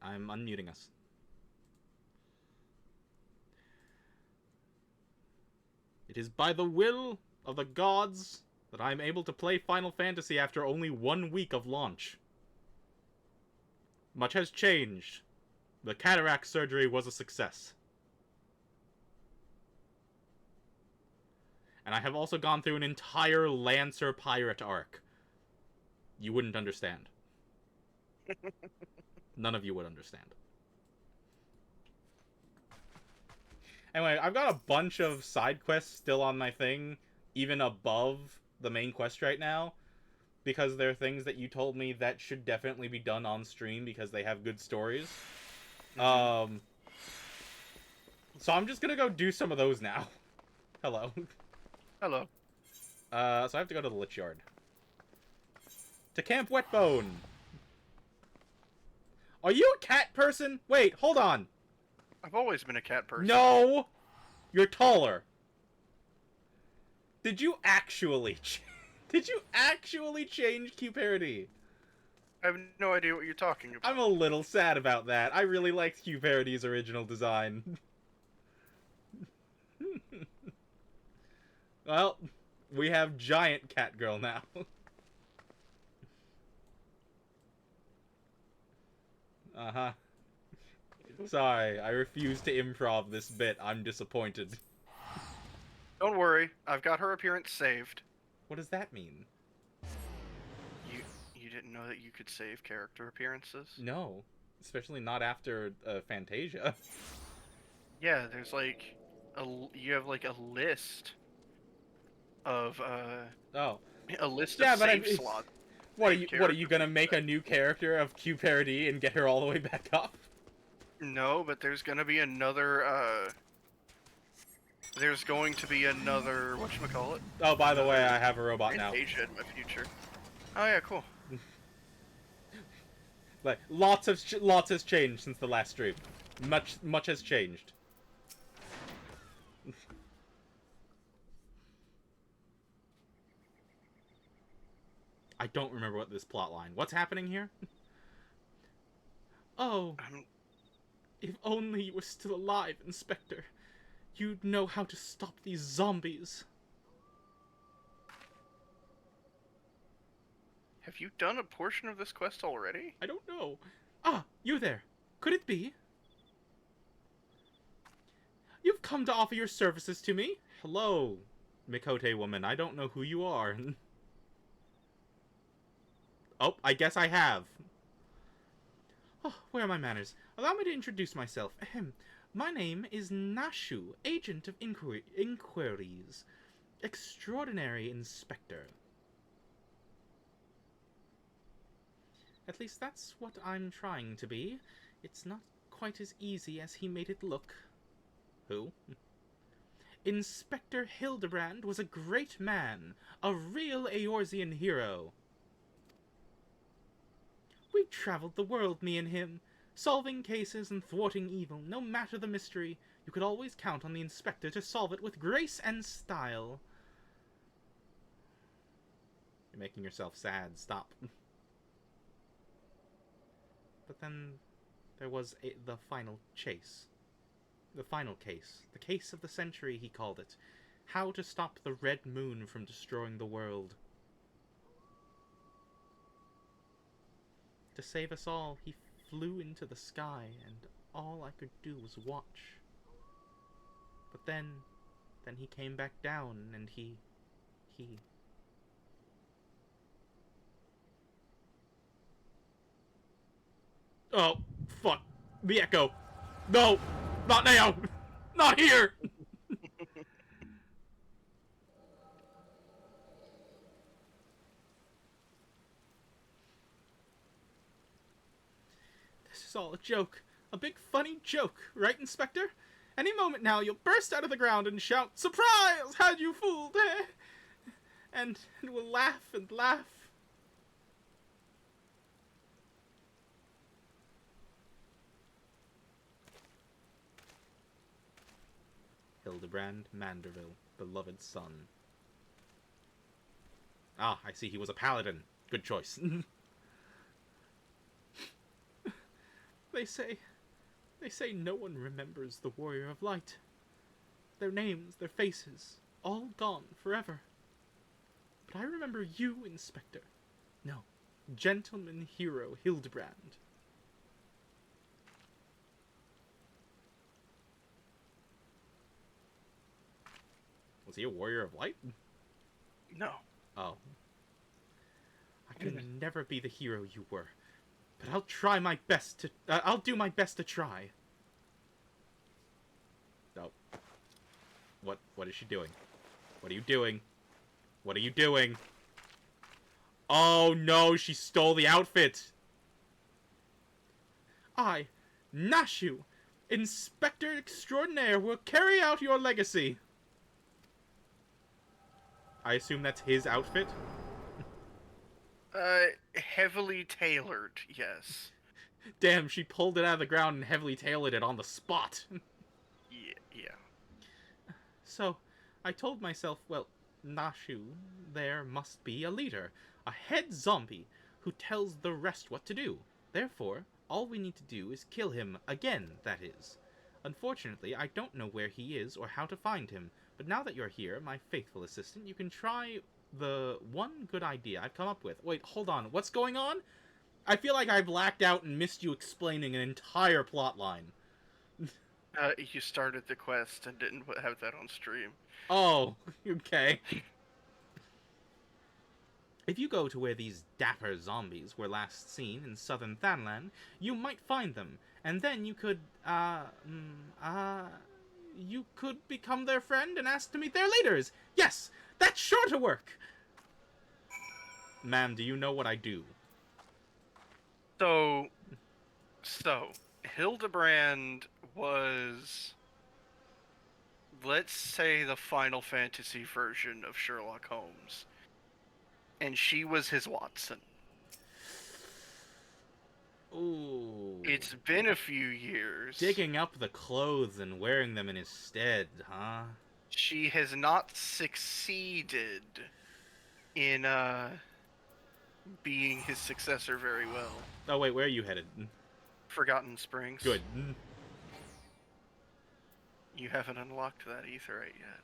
I'm unmuting us. It is by the will of the gods that I am able to play Final Fantasy after only 1 week of launch. Much has changed. The cataract surgery was a success. And I have also gone through an entire Lancer pirate arc. You wouldn't understand. None of you would understand. Anyway, I've got a bunch of side quests still on my thing, even above the main quest right now, because they're things that you told me that should definitely be done on stream because they have good stories. So I'm just gonna go do some of those now. Hello. Hello. So I have to go to the Lich Yard. To Camp Wetbone! Are you a cat person? Wait, hold on. I've always been a cat person. No! You're taller. Did you actually... Did you actually change Q-Parody? I have no idea what you're talking about. I'm a little sad about that. I really liked Q-Parody's original design. Well, we have giant cat girl now. Uh-huh. Sorry, I refuse to improv this bit. I'm disappointed. Don't worry, I've got her appearance saved. What does that mean? You didn't know that you could save character appearances? No. Especially not after Fantasia. Yeah, there's like you have like a list of Oh. a list Yeah, of but save slots. What are you gonna make a new character of Q-Parody and get her all the way back up? No, but there's gonna be another there's going to be another whatchamacallit? Oh, by the way, I have a robot now. Fantasia in my future. Oh yeah, cool. Like lots has changed since the last stream. Much has changed. I don't remember what this plot line. What's happening here? Oh, if only you were still alive, Inspector. You'd know how to stop these zombies. Have you done a portion of this quest already? I don't know. Ah, you there. Could it be? You've come to offer your services to me? Hello, Mikote woman. I don't know who you are. Oh, I guess I have. Oh, where are my manners? Allow me to introduce myself. Ahem. My name is Nashu, Agent of Inquiries. Extraordinary Inspector. At least that's what I'm trying to be. It's not quite as easy as he made it look. Who? Inspector Hildebrand was a great man, a real Eorzean hero. We traveled the world, me and him, solving cases and thwarting evil, no matter the mystery. You could always count on the Inspector to solve it with grace and style. You're making yourself sad. Stop. But then there was the final chase. The final case. The case of the century, he called it. How to stop the Red Moon from destroying the world. To save us all, he flew into the sky, and all I could do was watch. But then he came back down, and he... Oh, fuck. The Echo. No! Not now! Not here! This is all a joke. A big funny joke, right, Inspector? Any moment now you'll burst out of the ground and shout, "Surprise! Had you fooled, eh?" And we'll laugh and laugh. Hildebrand Manderville, beloved son. Ah, I see he was a paladin. Good choice. they say. They say no one remembers the Warrior of Light. Their names, their faces, all gone forever. But I remember you, Inspector. No, Gentleman Hero Hildebrand. Was he a Warrior of Light? No. Oh. I could never be the hero you were, but I'll try my best to. I'll do my best to try. No. What is she doing? What are you doing? What are you doing? Oh no, she stole the outfit! I, Nashu, Inspector Extraordinaire, will carry out your legacy. I assume that's his outfit? Heavily tailored, yes. Damn, she pulled it out of the ground and heavily tailored it on the spot. Yeah. So, I told myself, well, Nashu, there must be a leader, a head zombie, who tells the rest what to do. Therefore, all we need to do is kill him, again, that is. Unfortunately, I don't know where he is or how to find him, but now that you're here, my faithful assistant, you can try the one good idea I've come up with. Wait, hold on, what's going on? I feel like I blacked out and missed you explaining an entire plot line. You started the quest and didn't have that on stream. Oh, okay. If you go to where these dapper zombies were last seen in southern Thanlan, you might find them, and then you could, you could become their friend and ask to meet their leaders! Yes! That's sure to work! Ma'am, do you know what I do? So, Hildebrand was, let's say, the Final Fantasy version of Sherlock Holmes. And she was his Watson. Ooh. It's been a few years. Digging up the clothes and wearing them in his stead, huh? She has not succeeded in, being his successor very well. Oh wait, where are you headed? Forgotten Springs. Good. You haven't unlocked that aetherite yet.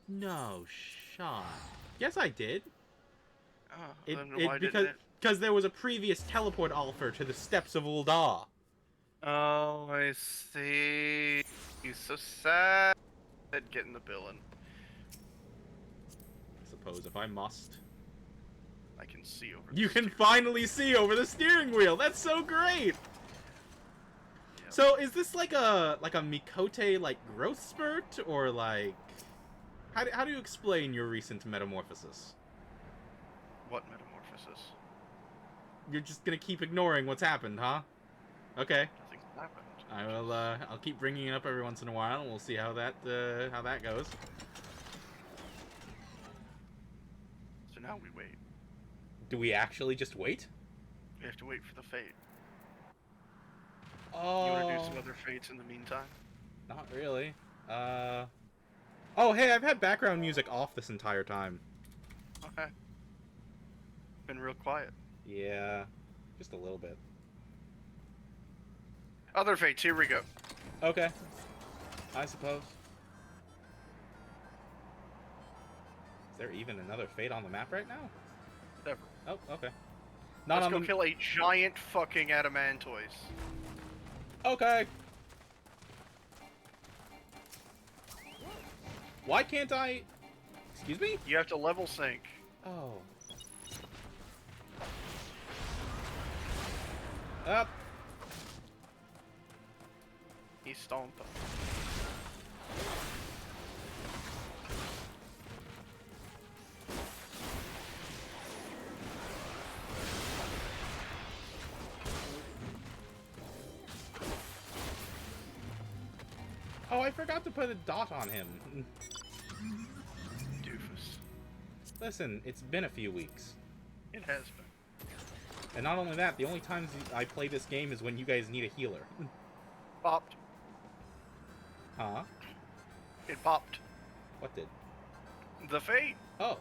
No shot. Yes, I did. Oh, then why didn't it? Because there was a previous teleport offer to the steps of Ul'dah. Oh, I see. He's so sad at getting the billing. I suppose if I must. I can see over. You the can steering. finally see over the steering wheel. That's so great. Yep. So is this like a Mikote like growth spurt, or like how do you explain your recent metamorphosis? What metamorphosis? You're just gonna keep ignoring what's happened, huh? Okay. Nothing's happened. I will. I'll keep bringing it up every once in a while, and we'll see how that goes. So now we wait. Do we actually just wait? We have to wait for the fate. Oh. You want to do some other fates in the meantime? Not really. Oh, hey, I've had background music off this entire time. Okay. Been real quiet. Yeah, just a little bit. Other fates, here we go. Okay. I suppose. Is there even another fate on the map right now? Never. Oh, okay. Not Let's on go the... kill a giant fucking adamantoise. Okay. Why can't I... Excuse me? You have to level sync. Oh. Up. He's stomped them. Oh, I forgot to put a dot on him. Doofus. Listen, it's been a few weeks. It has been. And not only that, the only times I play this game is when you guys need a healer. Popped. Huh? It popped. What did? The fate. Oh.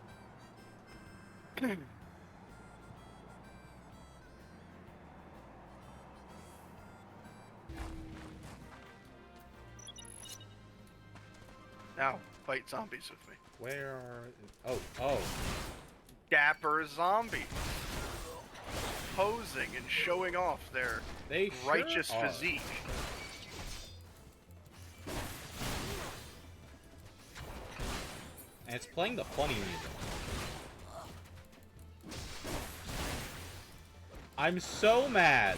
Now, fight zombies with me. Where are... Oh. Dapper zombies. Posing and showing off their They righteous sure are. physique. And it's playing the funny music. I'm so mad.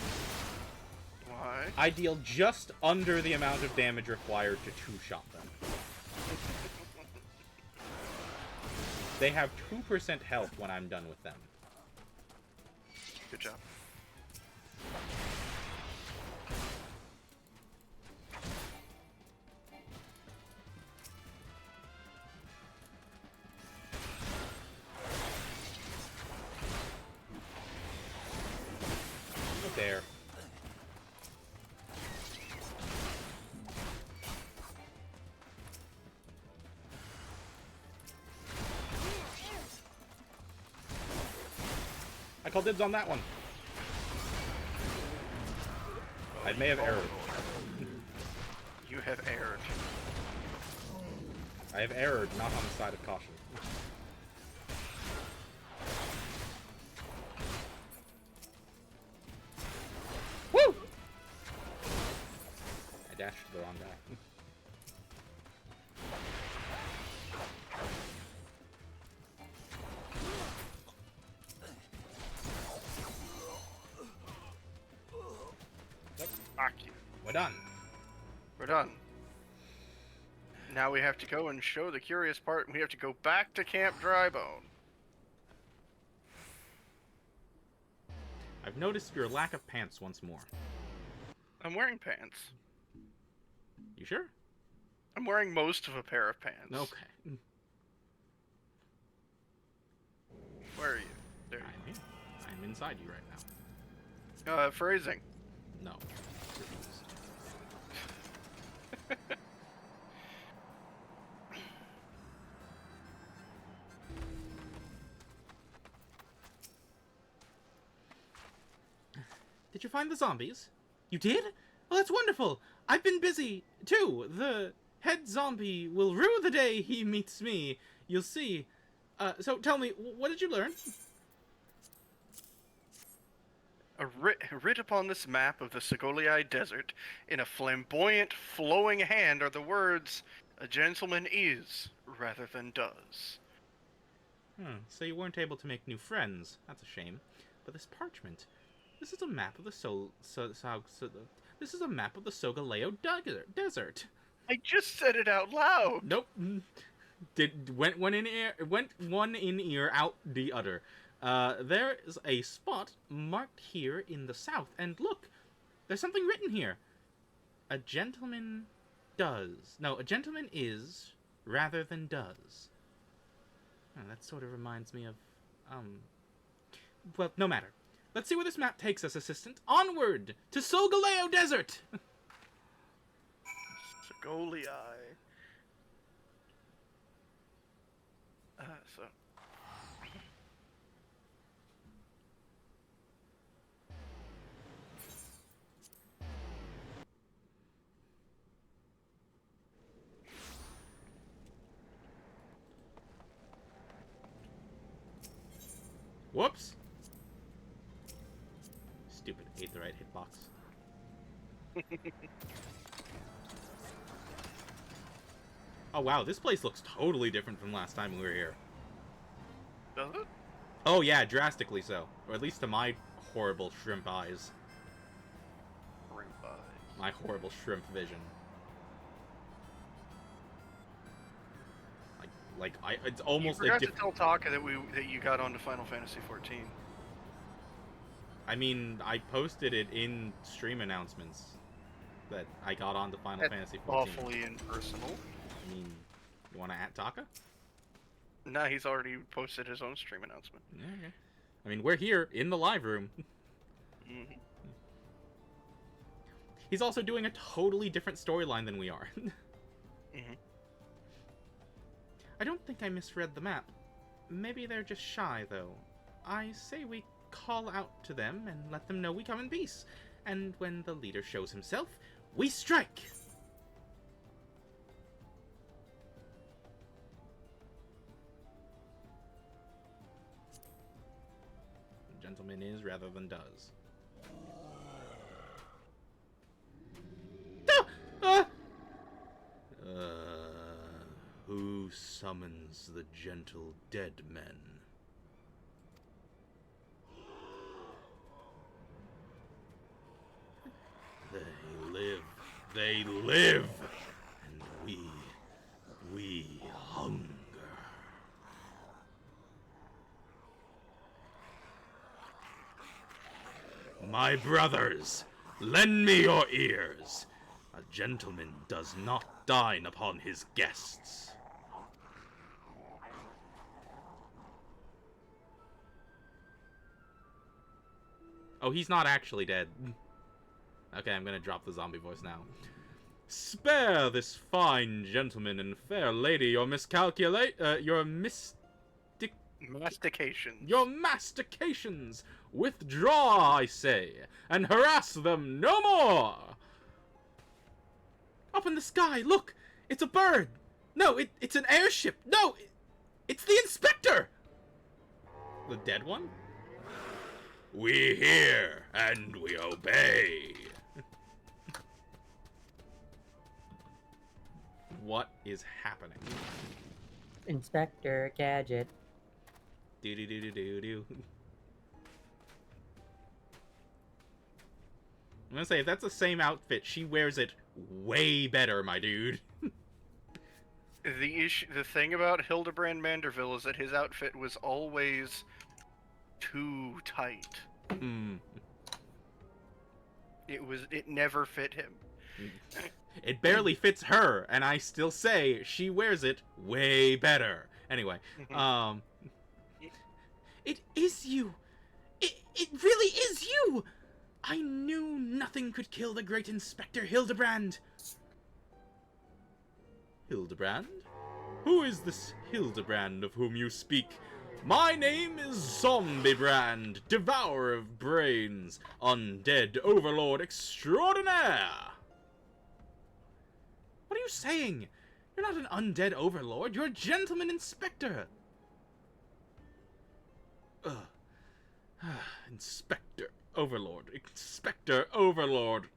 Why? I deal just under the amount of damage required to two-shot them. They have 2% health when I'm done with them. Good job. There. I call dibs on that one. I may have erred. You have erred. I have erred, not on the side of caution. Woo! I dashed to the wrong guy. Fuck you. We're done. We're done. Now we have to go and show the curious part, and we have to go back to Camp Drybone. I've noticed your lack of pants once more. I'm wearing pants. You sure? I'm wearing most of a pair of pants. Okay. Where are you? There I'm you here. I'm inside you right now. are. Phrasing. No. Did you find the zombies? You did? Oh, that's wonderful. I've been busy, too. The head zombie will rue the day he meets me. You'll see. So tell me, what did you learn? Writ upon this map of the Sigoliai Desert, in a flamboyant, flowing hand, are the words, "A gentleman is, rather than does." So you weren't able to make new friends. That's a shame. But this parchment, this is a map of the this is a map of the Sogaleo Desert. I just said it out loud! Nope. Went one in ear, out the other. There is a spot marked here in the south, and look, there's something written here. A gentleman is rather than does. Oh, that sort of reminds me of, well, no matter. Let's see where this map takes us, assistant. Onward to Solgaleo Desert! Sigoliai. So... Whoops! Stupid, ate the right hitbox. Oh wow, this place looks totally different from last time we were here. Does it? Oh yeah, drastically so. Or at least to my horrible shrimp eyes. Ring eyes. My horrible shrimp vision. It's almost You forgot a to tell Taka that you got onto Final Fantasy 14. I mean, I posted it in stream announcements that I got on to Final That's Fantasy 14. awfully impersonal. I mean, you want to at Taka? Nah, he's already posted his own stream announcement. Yeah, okay. I mean, we're here in the live room. Mm-hmm. He's also doing a totally different storyline than we are. Mm-hmm. I don't think I misread the map. Maybe they're just shy, though. I say we call out to them and let them know we come in peace. And when the leader shows himself, we strike! gentleman is rather than does. Who summons the gentle dead men? They live, and we hunger. My brothers, lend me your ears. A gentleman does not dine upon his guests. Oh, he's not actually dead. Okay, I'm gonna drop the zombie voice now. Spare this fine gentleman and fair lady your Mastications. Your mastications! Withdraw, I say, and harass them no more! Up in the sky, look! It's a bird! No, it's an airship! No! It's the inspector! The dead one? We hear, and we obey. What is happening? Inspector Gadget. Do. I'm gonna say, if that's the same outfit, she wears it way better, my dude. The thing about Hildebrand Manderville is that his outfit was always too tight. It never fit him. It barely fits her, and I still say she wears it way better. Anyway, It is you! It really is you! I knew nothing could kill the great Inspector Hildebrand. Hildebrand? Who is this Hildebrand of whom you speak? My name is Zombiebrand, devourer of brains, undead overlord extraordinaire. What are you saying? You're not an undead overlord, you're a gentleman inspector. Inspector Overlord. Inspector Overlord.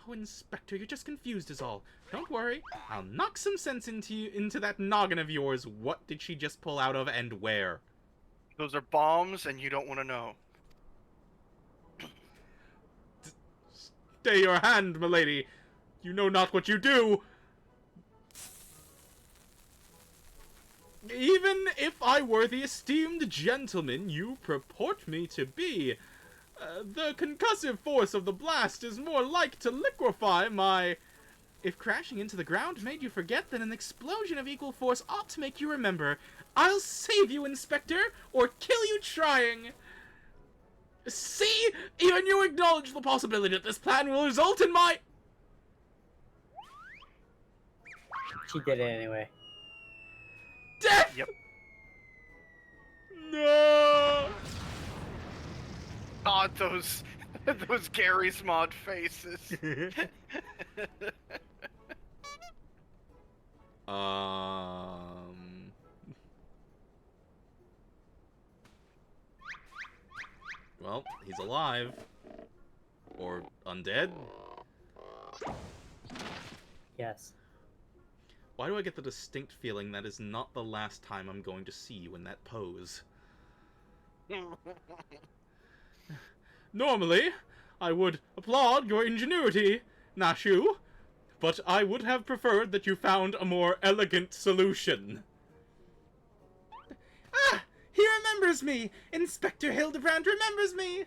Oh, Inspector, you're just confused is all. Don't worry, I'll knock some sense into that noggin of yours. What did she just pull out of and where? Those are bombs, and you don't want to know. Stay your hand, milady. You know not what you do. Even if I were the esteemed gentleman you purport me to be, the concussive force of the blast is more like to liquefy my... If crashing into the ground made you forget, then an explosion of equal force ought to make you remember. I'll save you, Inspector, or kill you trying. See? Even you acknowledge the possibility that this plan will result in my... She did it anyway. Death! Yep. No! God, those Gary's Mod faces. Well, he's alive. Or undead? Yes. Why do I get the distinct feeling that is not the last time I'm going to see you in that pose? Normally, I would applaud your ingenuity, Nashu, but I would have preferred that you found a more elegant solution. Ah! He remembers me! Inspector Hildebrand remembers me!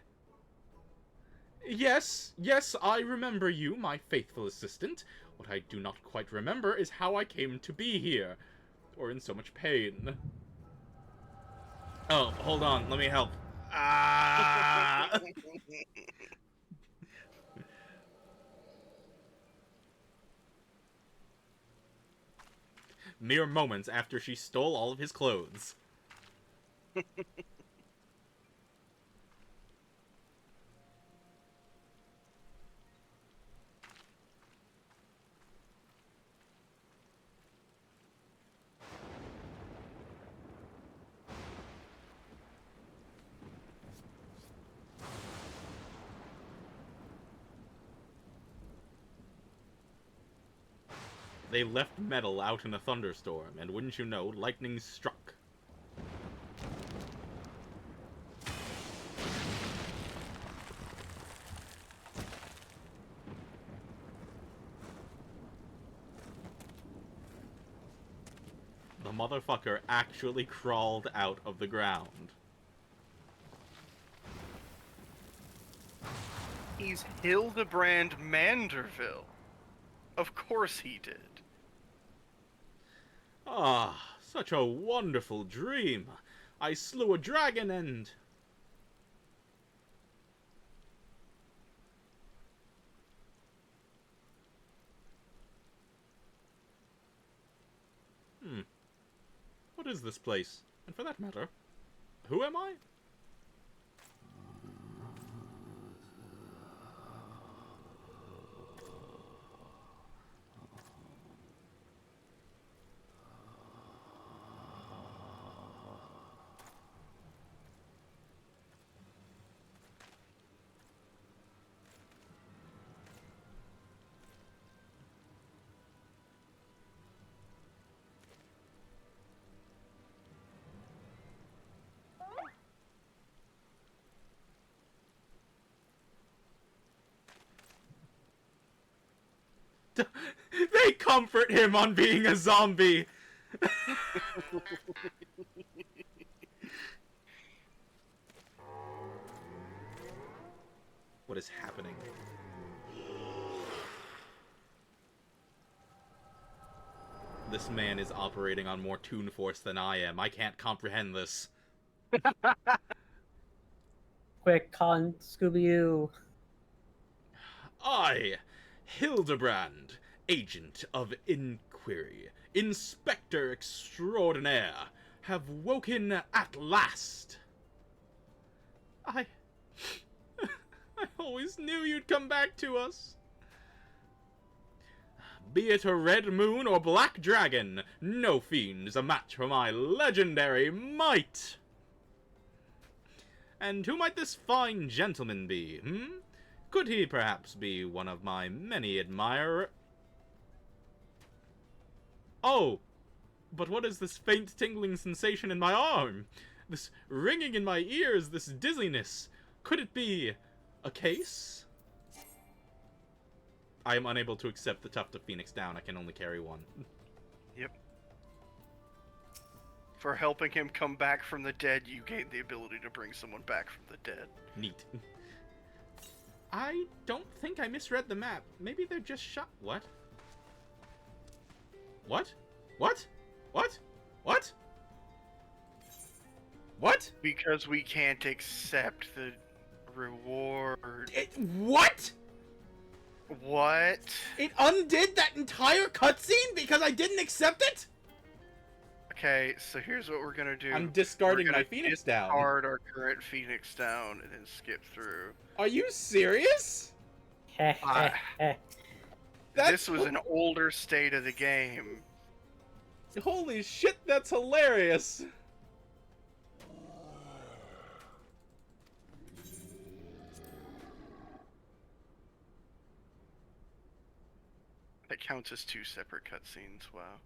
Yes, I remember you, my faithful assistant. What I do not quite remember is how I came to be here, or in so much pain. Oh, hold on, let me help. Ah! Mere moments after she stole all of his clothes. They left metal out in a thunderstorm, and wouldn't you know, lightning struck. The motherfucker actually crawled out of the ground. He's Hildebrand Manderville. Of course he did. Ah, such a wonderful dream. I slew a dragon and... What is this place? And for that matter, who am I? They comfort him on being a zombie. What is happening? This man is operating on more Toon Force than I am. I can't comprehend this. Quick, con Scooby-Doo. I, Hildebrand, Agent of Inquiry, Inspector Extraordinaire, have woken at last. I always knew you'd come back to us. Be it a red moon or black dragon, no fiend is a match for my legendary might. And who might this fine gentleman be, Could he perhaps be one of my many admirers? Oh, but what is this faint tingling sensation in my arm? This ringing in my ears, this dizziness? Could it be a case? I am unable to accept the Tuft of Phoenix down. I can only carry one. Yep. For helping him come back from the dead, you gain the ability to bring someone back from the dead. Neat. I don't think I misread the map. Maybe they're just shot. What? What? What? What? What? What? Because we can't accept the reward. What? What? It undid that entire cutscene because I didn't accept it? Okay, so here's what we're gonna do. I'm discarding We're gonna my Phoenix down. Discard our current Phoenix down and then skip through. Are you serious? Ah. Heh. This was an older state of the game. Holy shit, that's hilarious. That counts as two separate cutscenes. Wow.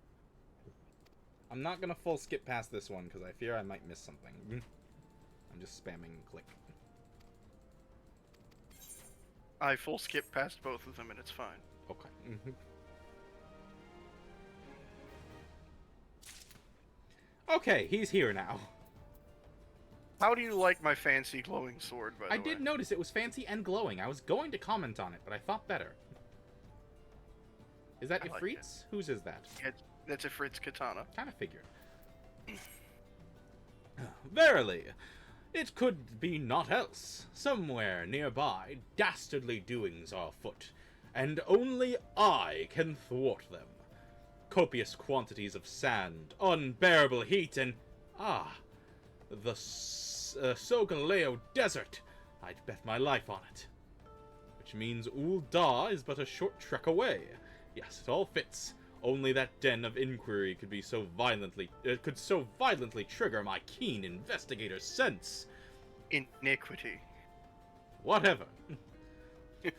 I'm not gonna full skip past this one because I fear I might miss something. I'm just spamming click. I full skip past both of them and it's fine. Okay. Okay, he's here now. How do you like my fancy glowing sword, by the way? I did notice it was fancy and glowing. I was going to comment on it, but I thought better. Is that I like Ifrit's? Whose is that? Yeah, that's a Fritz katana. Kind of figured. Verily, it could be naught else. Somewhere nearby, dastardly doings are afoot, and only I can thwart them. Copious quantities of sand, unbearable heat, and... the Sogaleo Desert. I'd bet my life on it. Which means Ul'dah is but a short trek away. Yes, it all fits. Only that den of inquiry could so violently trigger my keen investigator's sense. Iniquity. Whatever.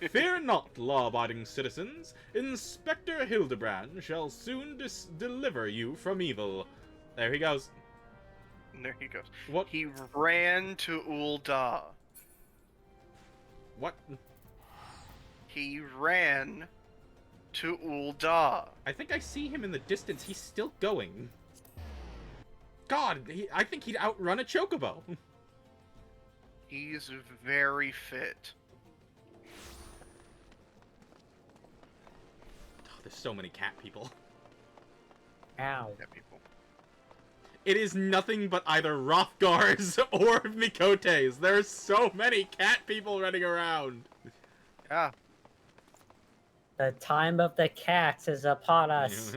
Fear not, law-abiding citizens. Inspector Hildebrand shall soon deliver you from evil. There he goes. And there he goes. What? He ran to Ul'dah. What? He ran to Ul'dah. I think I see him in the distance. He's still going. God, I think he'd outrun a chocobo. He's very fit. Oh, there's so many cat people. Ow. Yeah, people. It is nothing but either Rothgars or Mikotes. There are so many cat people running around. Yeah. The time of the cats is upon us.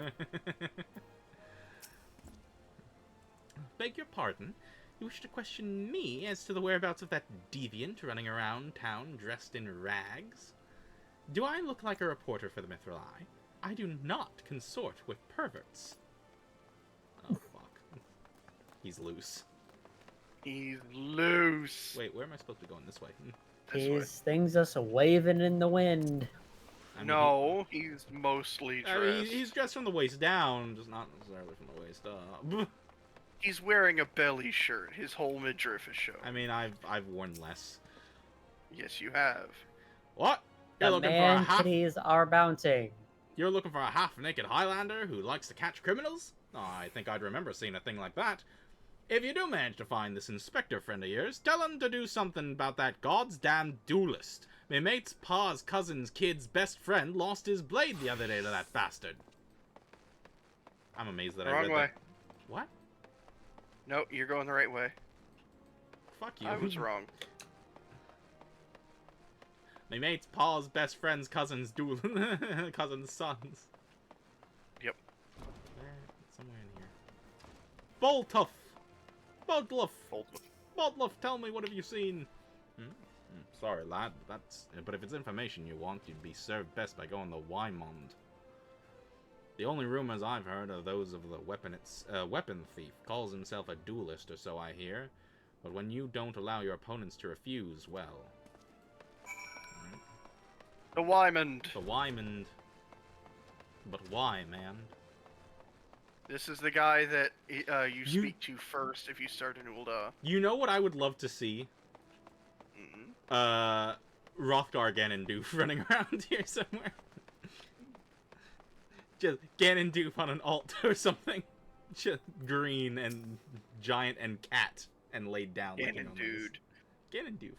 Beg your pardon? You wish to question me as to the whereabouts of that deviant running around town dressed in rags? Do I look like a reporter for the Mithril Eye? I do not consort with perverts. Oh, fuck. He's loose. He's loose. Wait, where am I supposed to be going? This way. This way. These things just waving in the wind. I mean, No, he's mostly dressed. I mean, he's dressed from the waist down, just not necessarily from the waist up. He's wearing a belly shirt. His whole midriff is showing. I mean, I've worn less. Yes, you have. What? You're The looking for a man half? titties are bouncing. You're looking for a half-naked Highlander who likes to catch criminals? Oh, I think I'd remember seeing a thing like that. If you do manage to find this inspector friend of yours, tell him to do something about that goddamn duelist. My mate's pa's cousin's kid's best friend lost his blade the other day to that bastard. I'm amazed that I Wrong read way. that. What? No, you're going the right way. Fuck you. I was wrong. My mate's pa's best friend's cousin's cousin's sons. Yep. There, somewhere in here. Boltuff! Boltluff! Boltluff, tell me, what have you seen? Sorry, lad, but if it's information you want, you'd be served best by going to Wymond. The only rumors I've heard are those of the weapon thief. Calls himself a duelist, or so I hear. But when you don't allow your opponents to refuse, well... The Wymond. The Wymond. But why, man? This is the guy that you speak to first if you start in Ul'dah. You know what I would love to see? Mm-hmm. Hrothgar Ganondorf running around here somewhere. Just Ganondorf on an alt or something. Just green and giant and cat and laid down. Ganondorf. Ganondorf.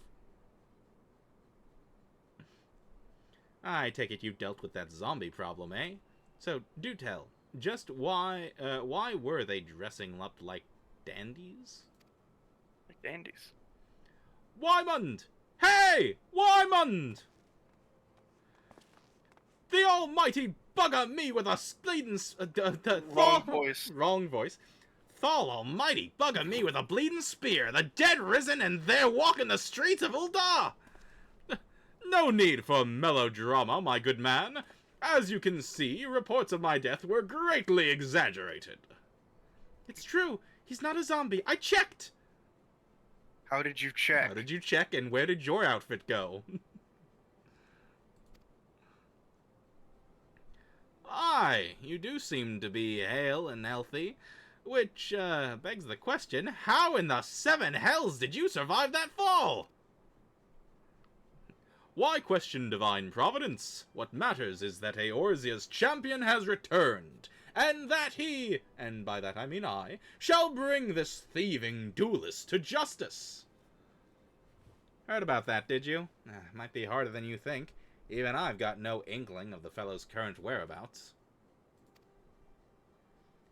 I take it you've dealt with that zombie problem, eh? So, do tell. Just why were they dressing up like dandies? Like dandies. Wymond! Hey! Wymond! The almighty bugger me with a bleeding... Wrong voice. Wrong voice. Thal almighty bugger me with a bleeding spear. The dead risen and they're walking the streets of Ul'dah. No need for melodrama, my good man. As you can see, reports of my death were greatly exaggerated. It's true. He's not a zombie. I checked. How did you check? How did you check, and where did your outfit go? Aye, you do seem to be hale and healthy, which begs the question, how in the seven hells did you survive that fall? Why question divine providence? What matters is that Eorzea's champion has returned, and that he, and by that I mean I, shall bring this thieving duelist to justice. Heard about that, did you? Might be harder than you think. Even I've got no inkling of the fellow's current whereabouts.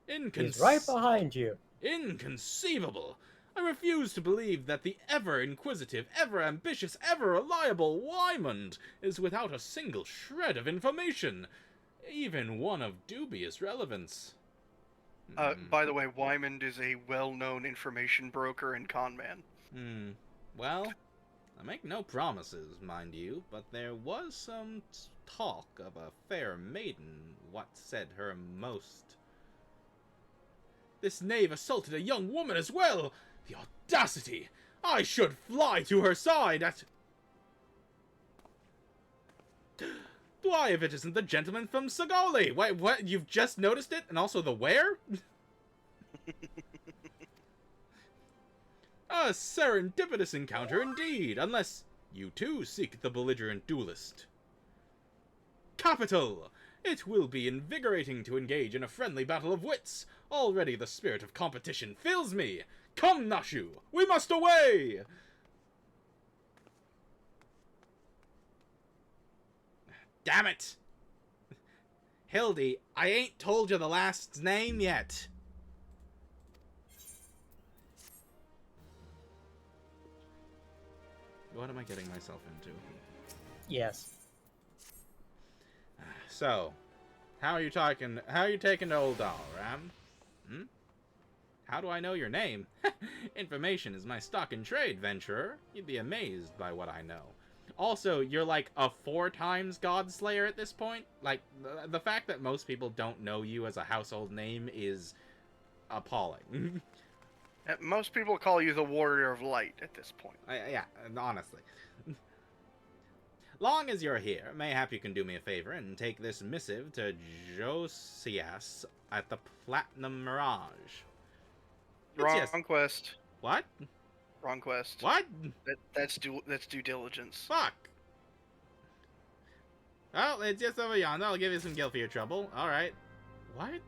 He's right behind you. Inconceivable! I refuse to believe that the ever-inquisitive, ever-ambitious, ever-reliable Wymond is without a single shred of information, even one of dubious relevance. By the way, Wymond is a well-known information broker and con man. Well, I make no promises, mind you, but there was some talk of a fair maiden, what said her most. This knave assaulted a young woman as well! The audacity! I should fly to her side at... Why, if it isn't the gentleman from Sagoli? What? You've just noticed it? And also the where? A serendipitous encounter indeed, unless you too seek the belligerent duelist. Capital! It will be invigorating to engage in a friendly battle of wits. Already the spirit of competition fills me. Come, Nashu, we must away! Damn it! Hildy, I ain't told you the last's name yet. What am I getting myself into? Yes. So, how are you taking to Old Doll, Ram? Hmm? How do I know your name? Information is my stock in trade, venturer. You'd be amazed by what I know. Also, you're like a 4 times God Slayer at this point. Like, the fact that most people don't know you as a household name is appalling. Most people call you the Warrior of Light at this point. Yeah, honestly. Long as you're here, mayhap you can do me a favor and take this missive to Josias at the Platinum Mirage. Wrong quest. What? Wrong quest. What? That's due diligence. Fuck. Well, it's just over yonder. I'll give you some gil for your trouble. Alright. What?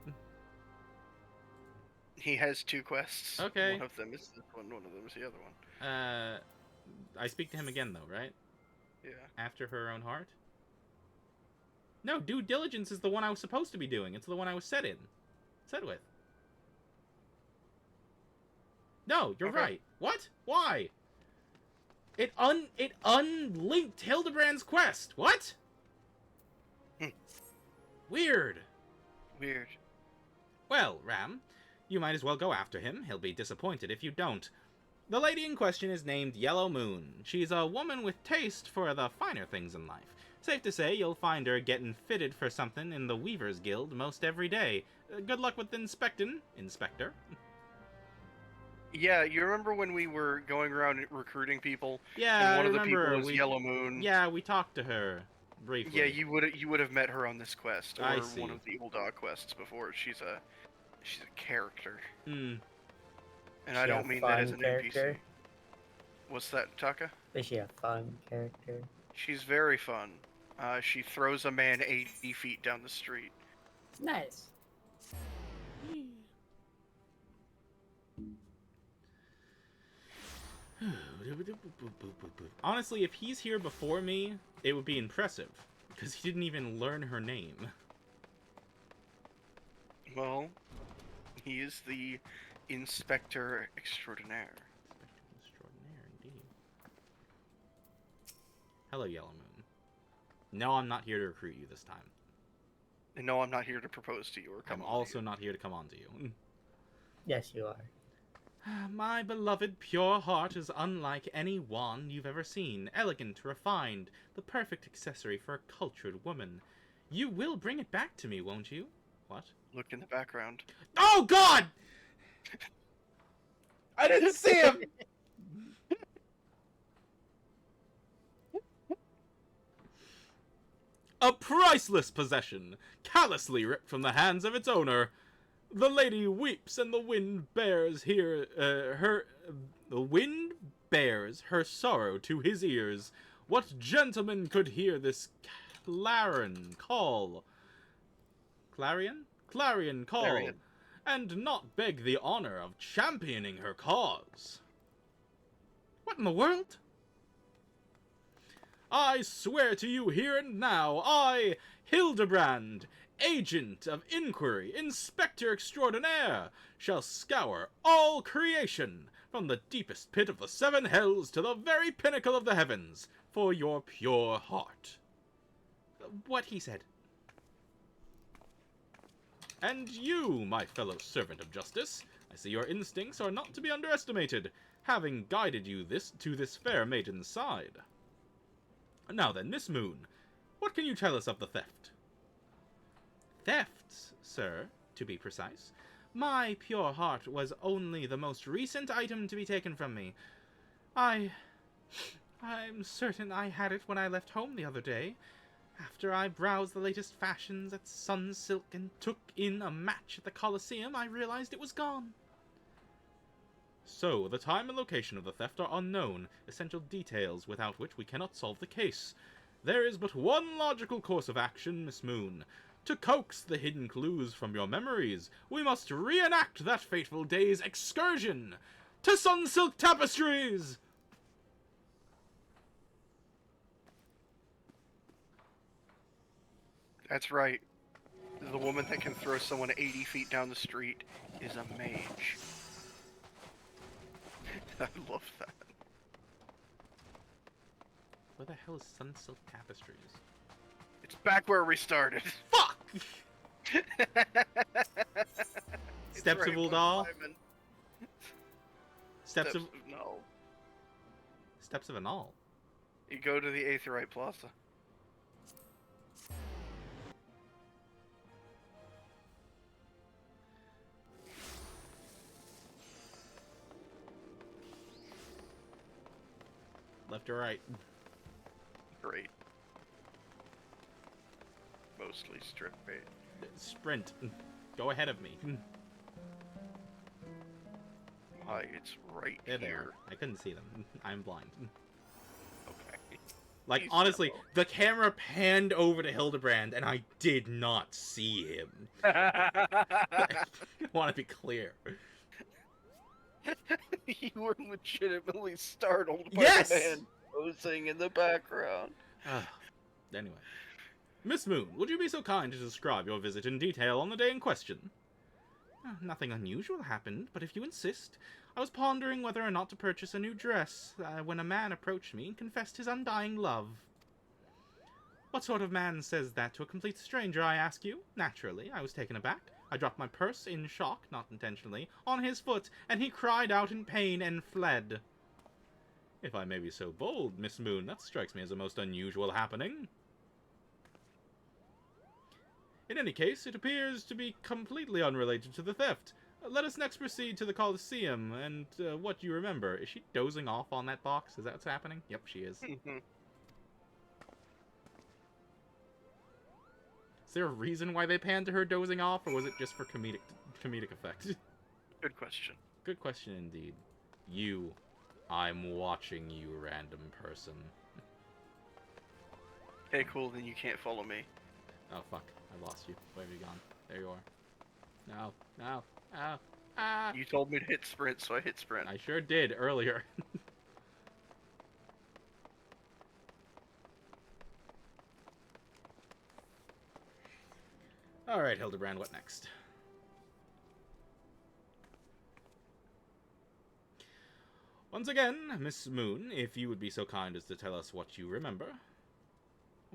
He has 2 quests. Okay. One of them is this one. One of them is the other one. I speak to him again, though, right? Yeah. After her own heart? No, due diligence is the one I was supposed to be doing. It's the one I was set with. No, you're Okay. right. What? Why? It unlinked Hildebrand's quest. What? Weird. Weird. Well, Ram, you might as well go after him. He'll be disappointed if you don't. The lady in question is named Yellow Moon. She's a woman with taste for the finer things in life. Safe to say you'll find her getting fitted for something in the Weavers Guild most every day. Good luck with inspecting, Inspector. Yeah, you remember when we were going around recruiting people? Yeah, and one I of the remember. people was Yellow Moon. Yeah, we talked to her briefly. Yeah, you would have met her on this quest or I see. one of the Evil Dog quests before. She's a character, Hmm. and She I a don't mean that as fun an character? NPC. What's that, Taka? Is she a fun character? She's very fun. She throws a man 80 feet down the street. Nice. Honestly, if he's here before me, it would be impressive, because he didn't even learn her name. Well, he is the Inspector Extraordinaire. Extraordinaire, indeed. Hello, Yellow Moon. No, I'm not here to recruit you this time. And no, I'm not here to propose to you or come I'm on to also you. not here to come on to you. Yes, you are. My beloved pure heart is unlike any wand you've ever seen. Elegant, refined, the perfect accessory for a cultured woman. You will bring it back to me, won't you? What? Look in the background. Oh, God! I didn't see him! A priceless possession, callously ripped from the hands of its owner. The lady weeps, and the wind bears the wind bears her sorrow to his ears. What gentleman could hear this clarion call? Clarion call, Clarion. and not beg the honor of championing her cause? What in the world? I swear to you here and now, I, Hildebrand, Agent of Inquiry, Inspector Extraordinaire, shall scour all creation, from the deepest pit of the 7 hells to the very pinnacle of the heavens, for your pure heart. What he said. And you, my fellow servant of justice, I see your instincts are not to be underestimated, having guided you to this fair maiden's side. Now then, Miss Moon, what can you tell us of the theft? Thefts, sir, to be precise. My pure heart was only the most recent item to be taken from me. I'm certain I had it when I left home the other day. After I browsed the latest fashions at Sunsilk and took in a match at the Colosseum, I realized it was gone. So, the time and location of the theft are unknown, essential details without which we cannot solve the case. There is but one logical course of action, Miss Moon. To coax the hidden clues from your memories, we must reenact that fateful day's excursion to Sunsilk Tapestries! That's right. The woman that can throw someone 80 feet down the street is a mage. I love that. Where the hell is Sunsilk Tapestries? It's back where we started. Fuck! It's Steps of right Ul'dah? above Simon. Steps of... No. Steps of Anal. You go to the Aetheryte Plaza. Left or right? Great. Mostly strip bait. Sprint. Go ahead of me. Why, it's right There they here. are. I couldn't see them. I'm blind. Okay. Like, Please honestly, no. the camera panned over to Hildebrand, and I did not see him. I want to be clear. You were legitimately startled by Yes! the man posing in the background. Anyway. Miss Moon, would you be so kind to describe your visit in detail on the day in question? Nothing unusual happened, but if you insist, I was pondering whether or not to purchase a new dress when a man approached me and confessed his undying love. What sort of man says that to a complete stranger, I ask you? Naturally, I was taken aback. I dropped my purse in shock, not intentionally, on his foot, and he cried out in pain and fled. If I may be so bold, Miss Moon, that strikes me as a most unusual happening. In any case, it appears to be completely unrelated to the theft. Let us next proceed to the Colosseum, and what you remember. Is she dozing off on that box? Is that what's happening? Yep, she is. Is there a reason why they panned to her dozing off, or was it just for comedic effect? Good question. Good question indeed. You. I'm watching you, random person. Hey, cool, then you can't follow me. Oh, fuck. I lost you. Where have you gone? There you are. No. No. Oh. Ah! You told me to hit sprint, so I hit sprint. I sure did earlier. Alright, Hildebrand, what next? Once again, Miss Moon, if you would be so kind as to tell us what you remember.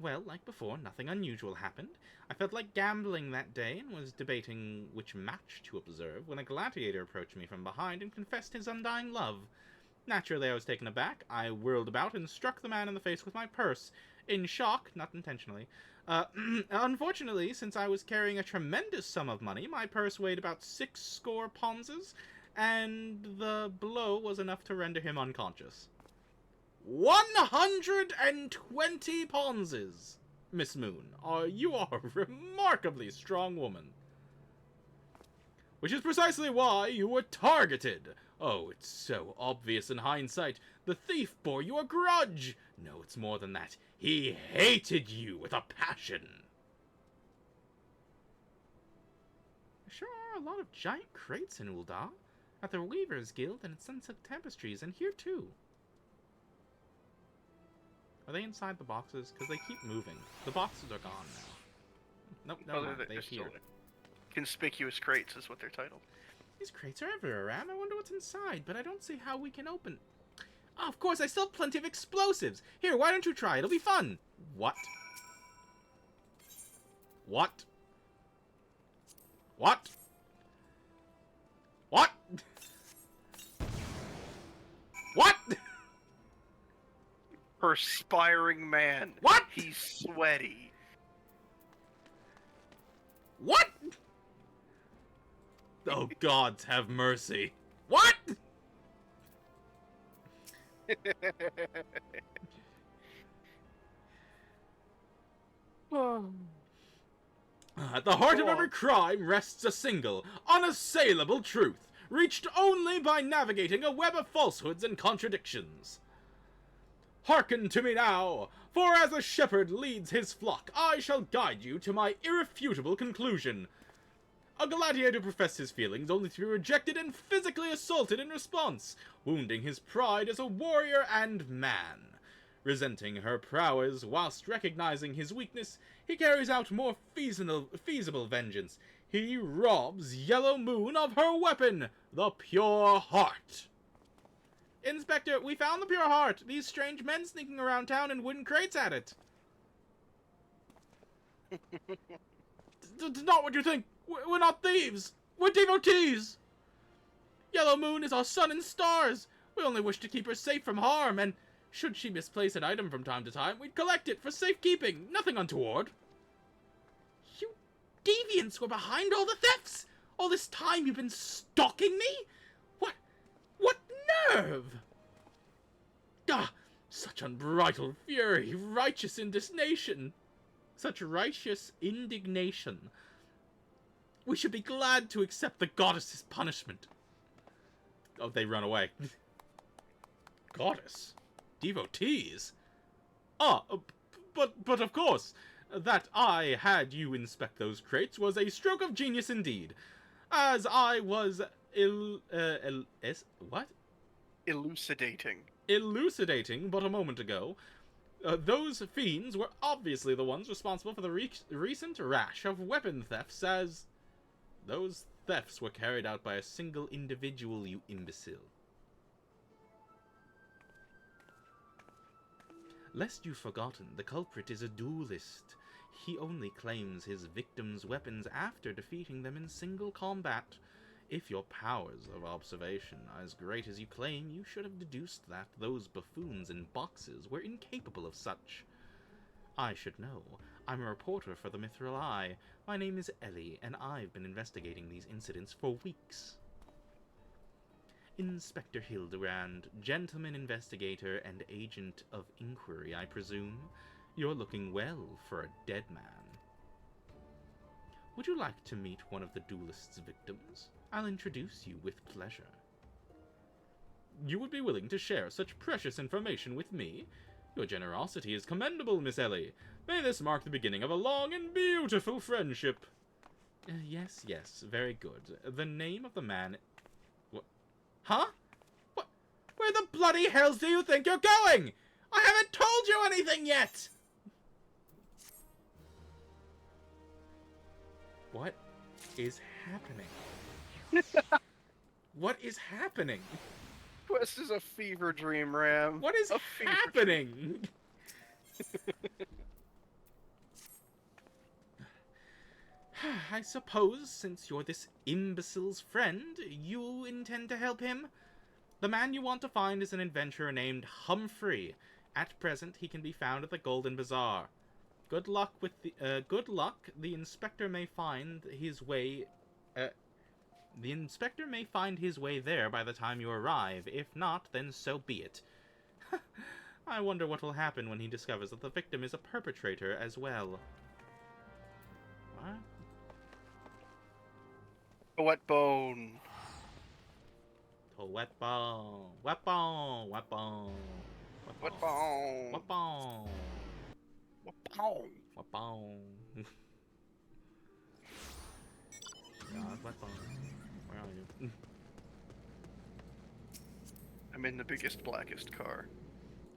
Well, like before, nothing unusual happened. I felt like gambling that day and was debating which match to observe when a gladiator approached me from behind and confessed his undying love. Naturally, I was taken aback. I whirled about and struck the man in the face with my purse. In shock, not intentionally. Unfortunately, since I was carrying a tremendous sum of money, my purse weighed about 60 ponzes, and the blow was enough to render him unconscious. 120 ponzes! Miss Moon, you are a remarkably strong woman. Which is precisely why you were targeted. Oh, it's so obvious in hindsight. The thief bore you a grudge. No, it's more than that. He hated you with a passion. There sure are a lot of giant crates in Ul'dah. At the Weavers Guild and at Sunsilk Tapestries, and here too. Are they inside the boxes? Because they keep moving. The boxes are gone now. Nope, never mind. They they're still appear. there. Conspicuous crates is what they're titled. These crates are everywhere, Ram. I wonder what's inside, but I don't see how we can open... Oh, of course, I still have plenty of explosives. Here, why don't you try? It'll be fun. What? What? What? What? What? Perspiring man. What? He's sweaty. What? Oh, gods have mercy. What? At the heart of every crime rests a single, unassailable truth, reached only by navigating a web of falsehoods and contradictions. Hearken to me now, for as a shepherd leads his flock, I shall guide you to my irrefutable conclusion. A gladiator professed his feelings only to be rejected and physically assaulted in response, wounding his pride as a warrior and man. Resenting her prowess whilst recognizing his weakness, he carries out more feasible vengeance. He robs Yellow Moon of her weapon, the Pure Heart. Inspector, we found the Pure Heart. These strange men sneaking around town in wooden crates at it. It's not what you think. We're not thieves. We're devotees. Yellow Moon is our sun and stars. We only wish to keep her safe from harm, and should she misplace an item from time to time, we'd collect it for safekeeping. Nothing untoward. You deviants were behind all the thefts. All this time you've been stalking me? What nerve? Ah, such unbridled fury, righteous indignation. Such righteous indignation. We should be glad to accept the goddess's punishment. Oh, they run away. Goddess? Devotees? But of course, that I had you inspect those crates was a stroke of genius indeed, as I was elucidating but a moment ago. Those fiends were obviously the ones responsible for the recent rash of weapon thefts, as those thefts were carried out by a single individual, you imbecile. Lest you've forgotten, the culprit is a duelist. He only claims his victims' weapons after defeating them in single combat. If your powers of observation are as great as you claim, you should have deduced that those buffoons in boxes were incapable of such. I should know. I'm a reporter for the Mithril Eye. My name is Ellie, and I've been investigating these incidents for weeks. Inspector Hildebrand, gentleman investigator and agent of inquiry, I presume. You're looking well for a dead man. Would you like to meet one of the duelist's victims? I'll introduce you with pleasure. You would be willing to share such precious information with me? Your generosity is commendable, Miss Ellie. May this mark the beginning of a long and beautiful friendship. Yes, very good. The name of the man... What? Huh? What? Where the bloody hells do you think you're going? I haven't told you anything yet! What is happening? What is happening? Quest is a fever dream, Ram. What is happening? I suppose, since you're this imbecile's friend, you intend to help him? The man you want to find is an adventurer named Humphrey. At present, he can be found at the Golden Bazaar. Good luck with the, the inspector may find his way, the inspector may find his way there by the time you arrive. If not, then so be it. I wonder what will happen when he discovers that the victim is a perpetrator as well. What? A wet bone. A wet bone. Wet bone. Wet bone. Wet bone. Wet bone. Wet bone. Wet bone. God, wet bone. Where are you? I'm in the biggest, blackest car.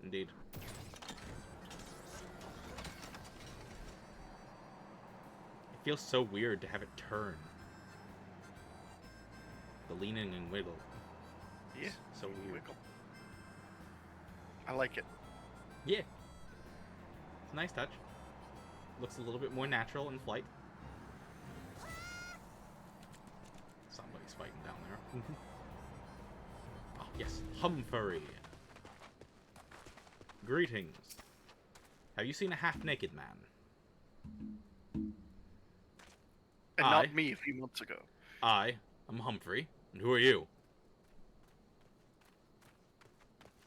Indeed. It feels so weird to have it turn. The leaning and wiggle. Yeah. It's so weird. Wiggle. I like it. Yeah. It's a nice touch. Looks a little bit more natural in flight. Somebody's fighting down there. Oh, yes. Humphrey. Greetings. Have you seen a half-naked man? And not me a few months ago. I am Humphrey. And who are you?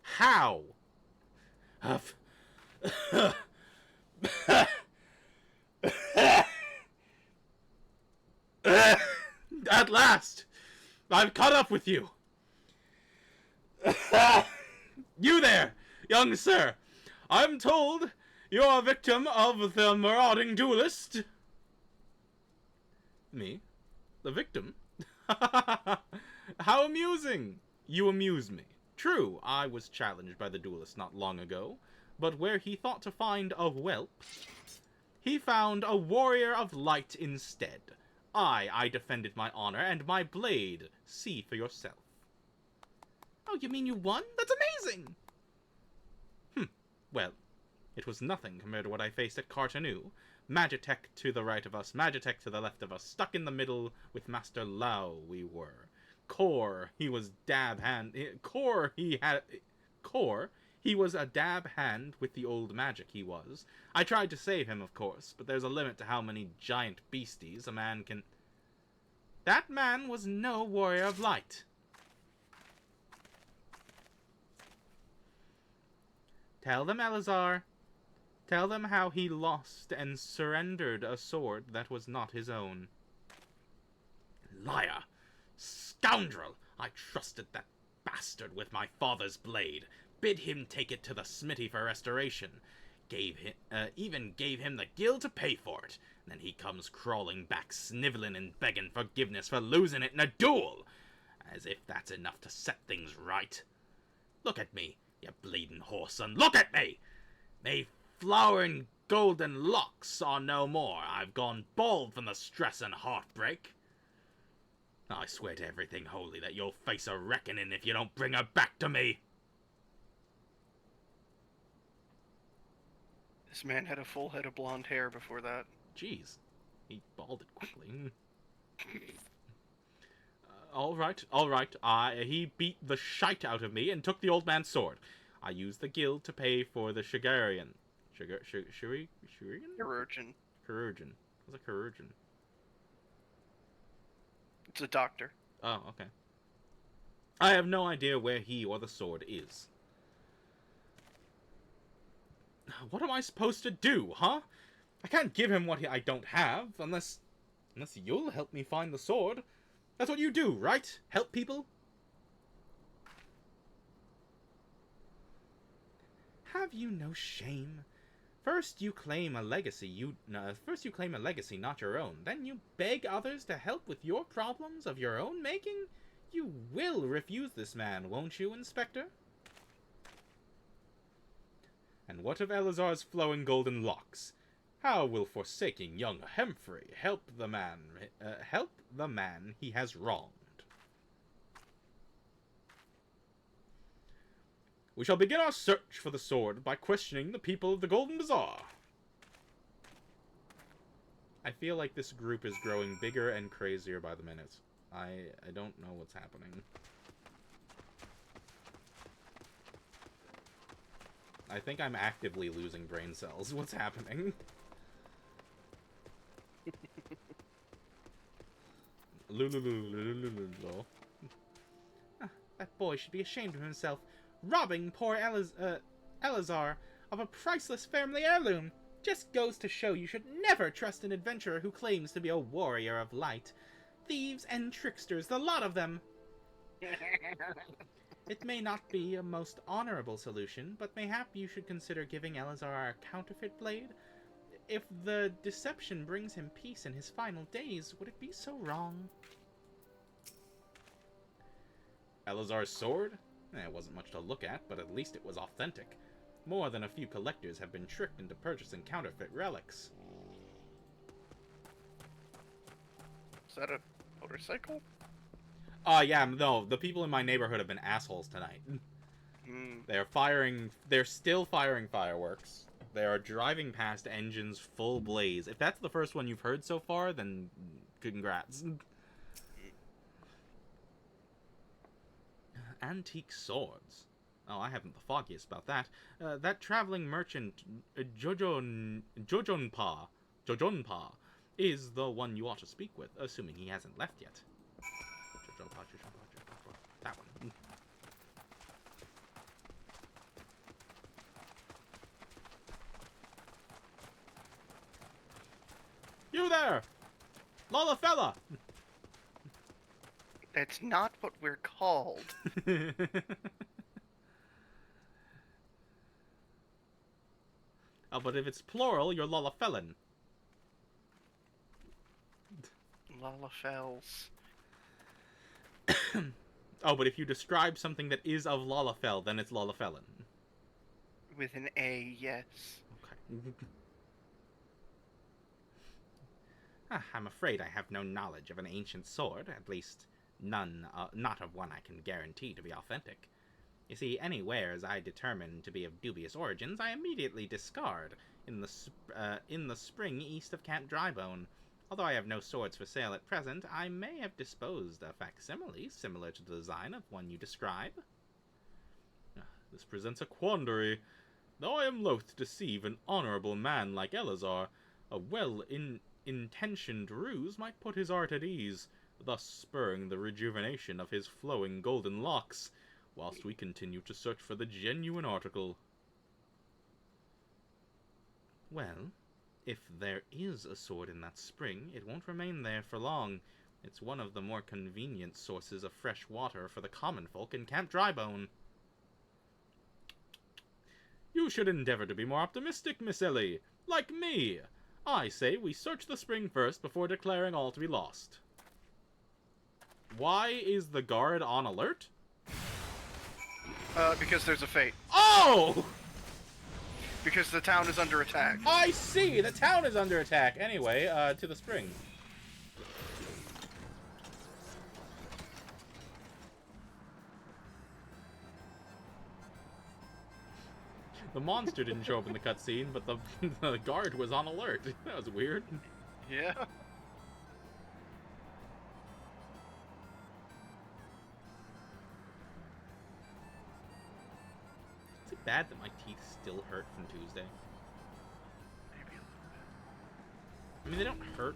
How? At last! I've caught up with you! You there, young sir! I'm told you're a victim of the marauding duelist. Me? The victim? How amusing! You amuse me. True, I was challenged by the duelist not long ago, but where he thought to find a whelp, he found a warrior of light instead. I defended my honor and my blade. See for yourself. Oh, you mean you won? That's amazing! Well, it was nothing compared to what I faced at Cartanu. Magitech to the right of us, Magitech to the left of us, stuck in the middle with Master Lao we were. Core, he was dab hand... Core, he was a dab hand with the old magic he was. I tried to save him, of course, but there's a limit to how many giant beasties a man can... That man was no warrior of light. Tell them, Elazar. Tell them how he lost and surrendered a sword that was not his own. Liar! Scoundrel! I trusted that bastard with my father's blade. Bid him take it to the smithy for restoration. Even gave him the gil to pay for it. And then he comes crawling back, sniveling and begging forgiveness for losing it in a duel. As if that's enough to set things right. Look at me, you bleeding whoreson. Look at me! May flowering golden locks are no more. I've gone bald from the stress and heartbreak. I swear to everything holy that you'll face a reckoning if you don't bring her back to me. This man had a full head of blonde hair before that. Jeez, he balded quickly. All right. He beat the shite out of me and took the old man's sword. I used the guild to pay for the Shigarian. Shurigan? Chirurgeon. Chirurgeon. What's a chirurgeon? It's a doctor. Oh, okay. I have no idea where he or the sword is. What am I supposed to do, huh? I can't give him what I don't have, unless you'll help me find the sword. That's what you do, right? Help people? Have you no shame? First you claim a legacy not your own. Then you beg others to help with your problems of your own making? You will refuse this man, won't you, Inspector? And what of Elazar's flowing golden locks? How will forsaking young Hemfrey help the man he has wronged? We shall begin our search for the sword by questioning the people of the Golden Bazaar. I feel like this group is growing bigger and crazier by the minute. I don't know what's happening. I think I'm actively losing brain cells. What's happening? That boy should be ashamed of himself, robbing poor Elazar of a priceless family heirloom. Just goes to show you should never trust an adventurer who claims to be a warrior of light. Thieves and tricksters, the lot of them. It may not be a most honorable solution, but mayhap you should consider giving Elazar a counterfeit blade. If the deception brings him peace in his final days, would it be so wrong? Elazar's sword? It wasn't much to look at, but at least it was authentic. More than a few collectors have been tricked into purchasing counterfeit relics. Is that a motorcycle? Yeah, no, the people in my neighborhood have been assholes tonight. They're still firing fireworks. They are driving past engines full blaze. If that's the first one you've heard so far, then congrats. Antique swords. Oh, I haven't the foggiest about that. That traveling merchant, Jojonpa, is the one you ought to speak with, assuming he hasn't left yet. That one. You there! Lola fella! That's not what we're called. Oh, but if it's plural, you're Lalafellan. Lalafels. Oh, but if you describe something that is of Lalafell, then it's Lalafellan. With an A, yes. Okay. I'm afraid I have no knowledge of an ancient sword, at least none, not of one I can guarantee to be authentic. You see, any wares I determine to be of dubious origins, I immediately discard in the spring east of Camp Drybone. Although I have no swords for sale at present, I may have disposed a facsimile similar to the design of one you describe. This presents a quandary. Though I am loath to deceive an honorable man like Eleazar, a well-intentioned ruse might put his art at ease, thus spurring the rejuvenation of his flowing golden locks, whilst we continue to search for the genuine article. Well, if there is a sword in that spring, it won't remain there for long. It's one of the more convenient sources of fresh water for the common folk in Camp Drybone. You should endeavor to be more optimistic, Miss Ellie. Like me. I say we search the spring first before declaring all to be lost. Why is the guard on alert? Because there's a fate. Oh! Because the town is under attack. I see! The town is under attack. Anyway, to the spring. The monster didn't show up in the cutscene, but the guard was on alert. That was weird. Yeah. Is it bad that my teeth still hurt from Tuesday? Maybe a little bit. I mean, they don't hurt,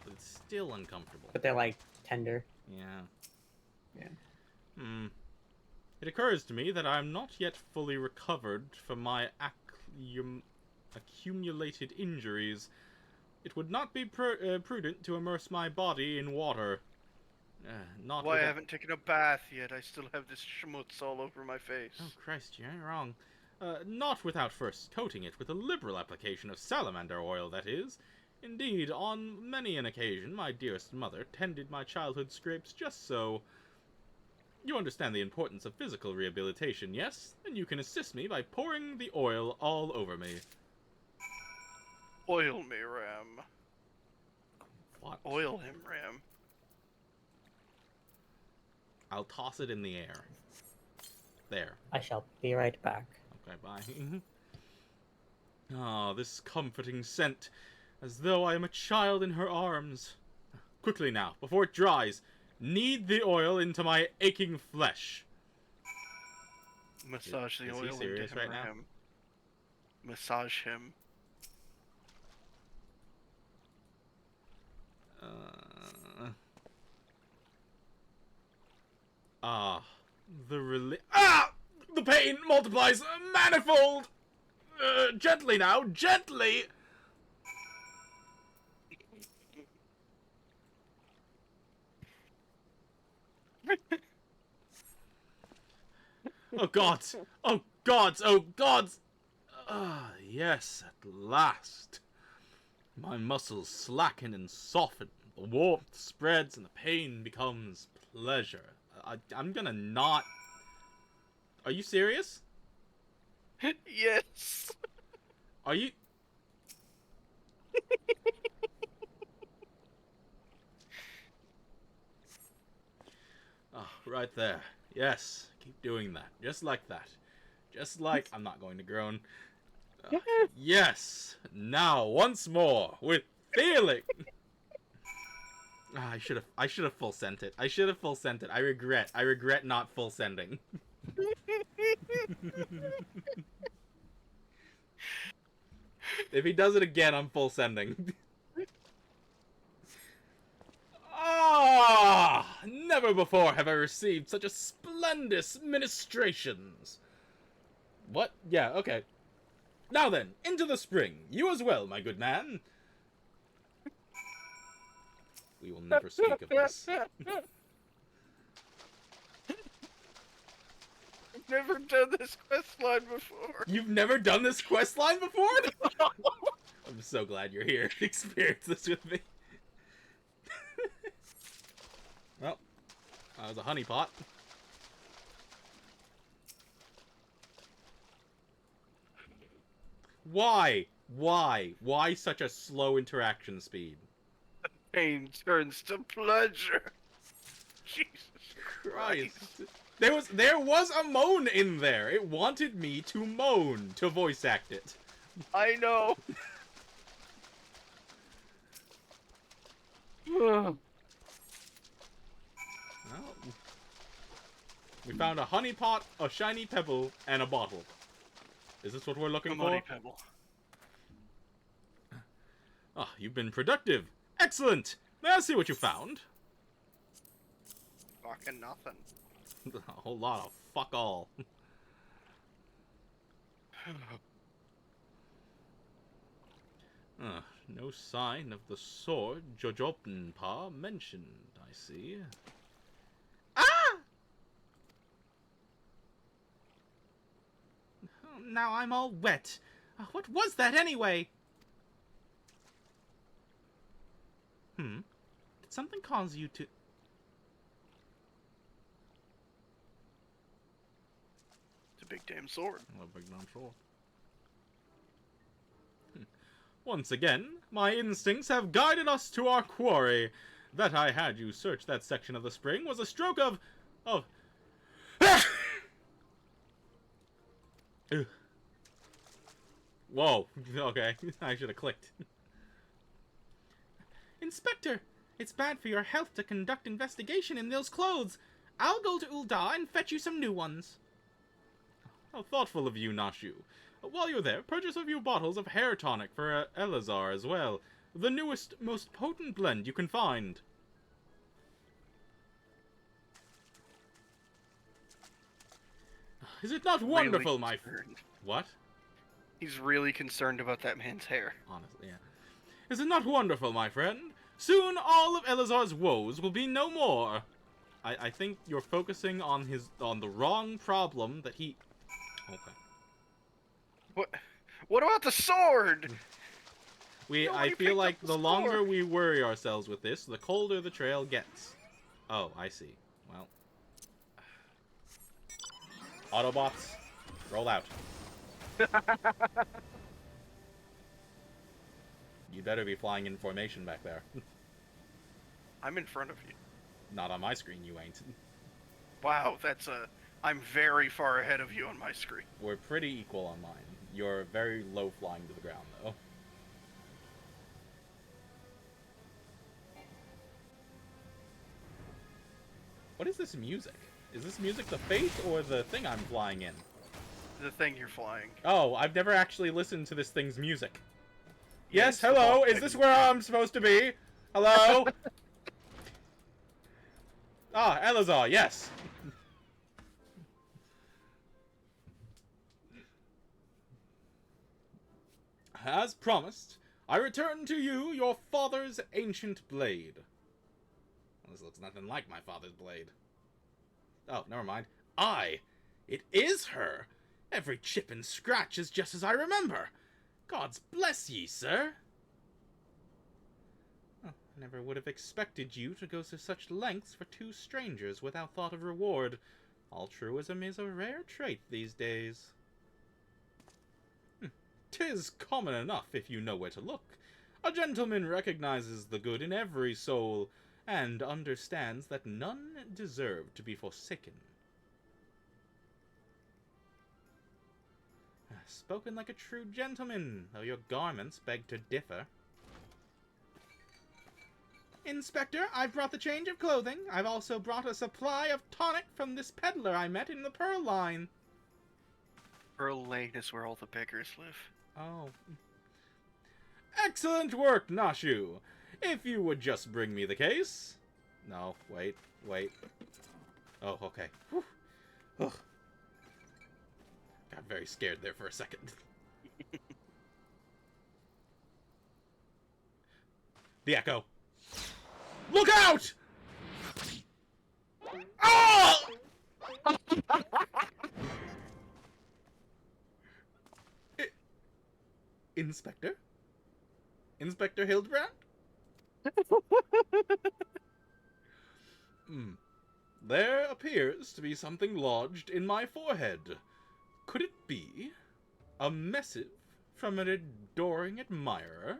but it's still uncomfortable. But they're like tender. Yeah. Yeah. It occurs to me that I'm not yet fully recovered from my accumulated injuries. It would not be prudent to immerse my body in water. Not Why, I without... haven't taken a bath yet. I still have this schmutz all over my face. Oh, Christ, you ain't wrong. Not without first coating it with a liberal application of salamander oil, that is. Indeed, on many an occasion, my dearest mother tended my childhood scrapes just so. You understand the importance of physical rehabilitation, yes? And you can assist me by pouring the oil all over me. Oil me, Ram. What? Oil him, Ram. I'll toss it in the air. There. I shall be right back. Okay, bye. Ah, this comforting scent, as though I am a child in her arms. Quickly now, before it dries, knead the oil into my aching flesh. Massage the Is he oil into serious him, right now? Ram. Massage him. The pain multiplies manifold! Gently now, gently! Oh gods! Oh gods! Oh gods! Ah, yes, at last. My muscles slacken and soften. The warmth spreads and the pain becomes pleasure. I'm gonna not... Are you serious? Yes. Are you... Oh, right there. Yes, keep doing that. Just like that. Just like... I'm not going to groan. Yes! Now, once more, with feeling! I should have full sent it. I should have full sent it. I regret not full sending. If he does it again, I'm full sending. Ah! Never before have I received such a splendid ministrations. What? Yeah, okay. Now then, into the spring. You as well, my good man. We will never speak of this. never done this quest line before. You've never done this quest line before? I'm so glad you're here to experience this with me. Well, that was a honeypot. Why? Why such a slow interaction speed? Pain turns to pleasure. Jesus Christ. There was a moan in there. It wanted me to moan to voice act it. I know. Well, we found a honeypot, a shiny pebble, and a bottle. Is this what we're looking A for? muddy pebble. Ah, you've been productive. Excellent. May I see what you found? Fucking nothing. A whole lot of fuck all. No sign of the sword Jojopnpa mentioned, I see. Ah! Oh, now I'm all wet. What was that anyway? Did something cause you to... It's a big damn sword. A big damn sword. Once again, my instincts have guided us to our quarry. That I had you search that section of the spring was a stroke of... Whoa, okay, I should have clicked. Inspector, it's bad for your health to conduct investigation in those clothes. I'll go to Ul'dah and fetch you some new ones. How thoughtful of you, Nashu. While you're there, purchase a few bottles of hair tonic for Elazar as well. The newest, most potent blend you can find. Is it not wonderful, Really my... concerned. What? He's really concerned about that man's hair. Honestly, yeah. Is it not wonderful, my friend? Soon all of Elazar's woes will be no more. I think you're focusing on the wrong problem that he... Okay. What about the sword? I Nobody feel picked like up the the longer sword. we worry ourselves with this, the colder the trail gets. Oh, I see. Well. Autobots, roll out. You better be flying in formation back there. I'm in front of you. Not on my screen, you ain't. Wow, I'm very far ahead of you on my screen. We're pretty equal on mine. You're very low flying to the ground, though. What is this music? Is this music the Fate or the thing I'm flying in? The thing you're flying. Oh, I've never actually listened to this thing's music. Yes, it's the hello, ball is thing. this where I'm supposed to be? Hello? Ah, Elazar, yes. As promised, I return to you your father's ancient blade. Well, this looks nothing like my father's blade. Oh, never mind. It is her! Every chip and scratch is just as I remember. Gods bless ye, sir. Oh, I never would have expected you to go to such lengths for two strangers without thought of reward. Altruism is a rare trait these days. 'Tis common enough if you know where to look. A gentleman recognizes the good in every soul, and understands that none deserve to be forsaken. Spoken like a true gentleman, though your garments beg to differ. Inspector, I've brought the change of clothing. I've also brought a supply of tonic from this peddler I met in the Pearl Line. Pearl Lane is where all the beggars live. Oh. Excellent work, Nashu. If you would just bring me the case. No, wait. Oh, okay. Whew. Ugh. Got very scared there for a second. The echo. Look out! Oh! Inspector? Inspector Hildebrand? There appears to be something lodged in my forehead. Could it be a missive from an adoring admirer?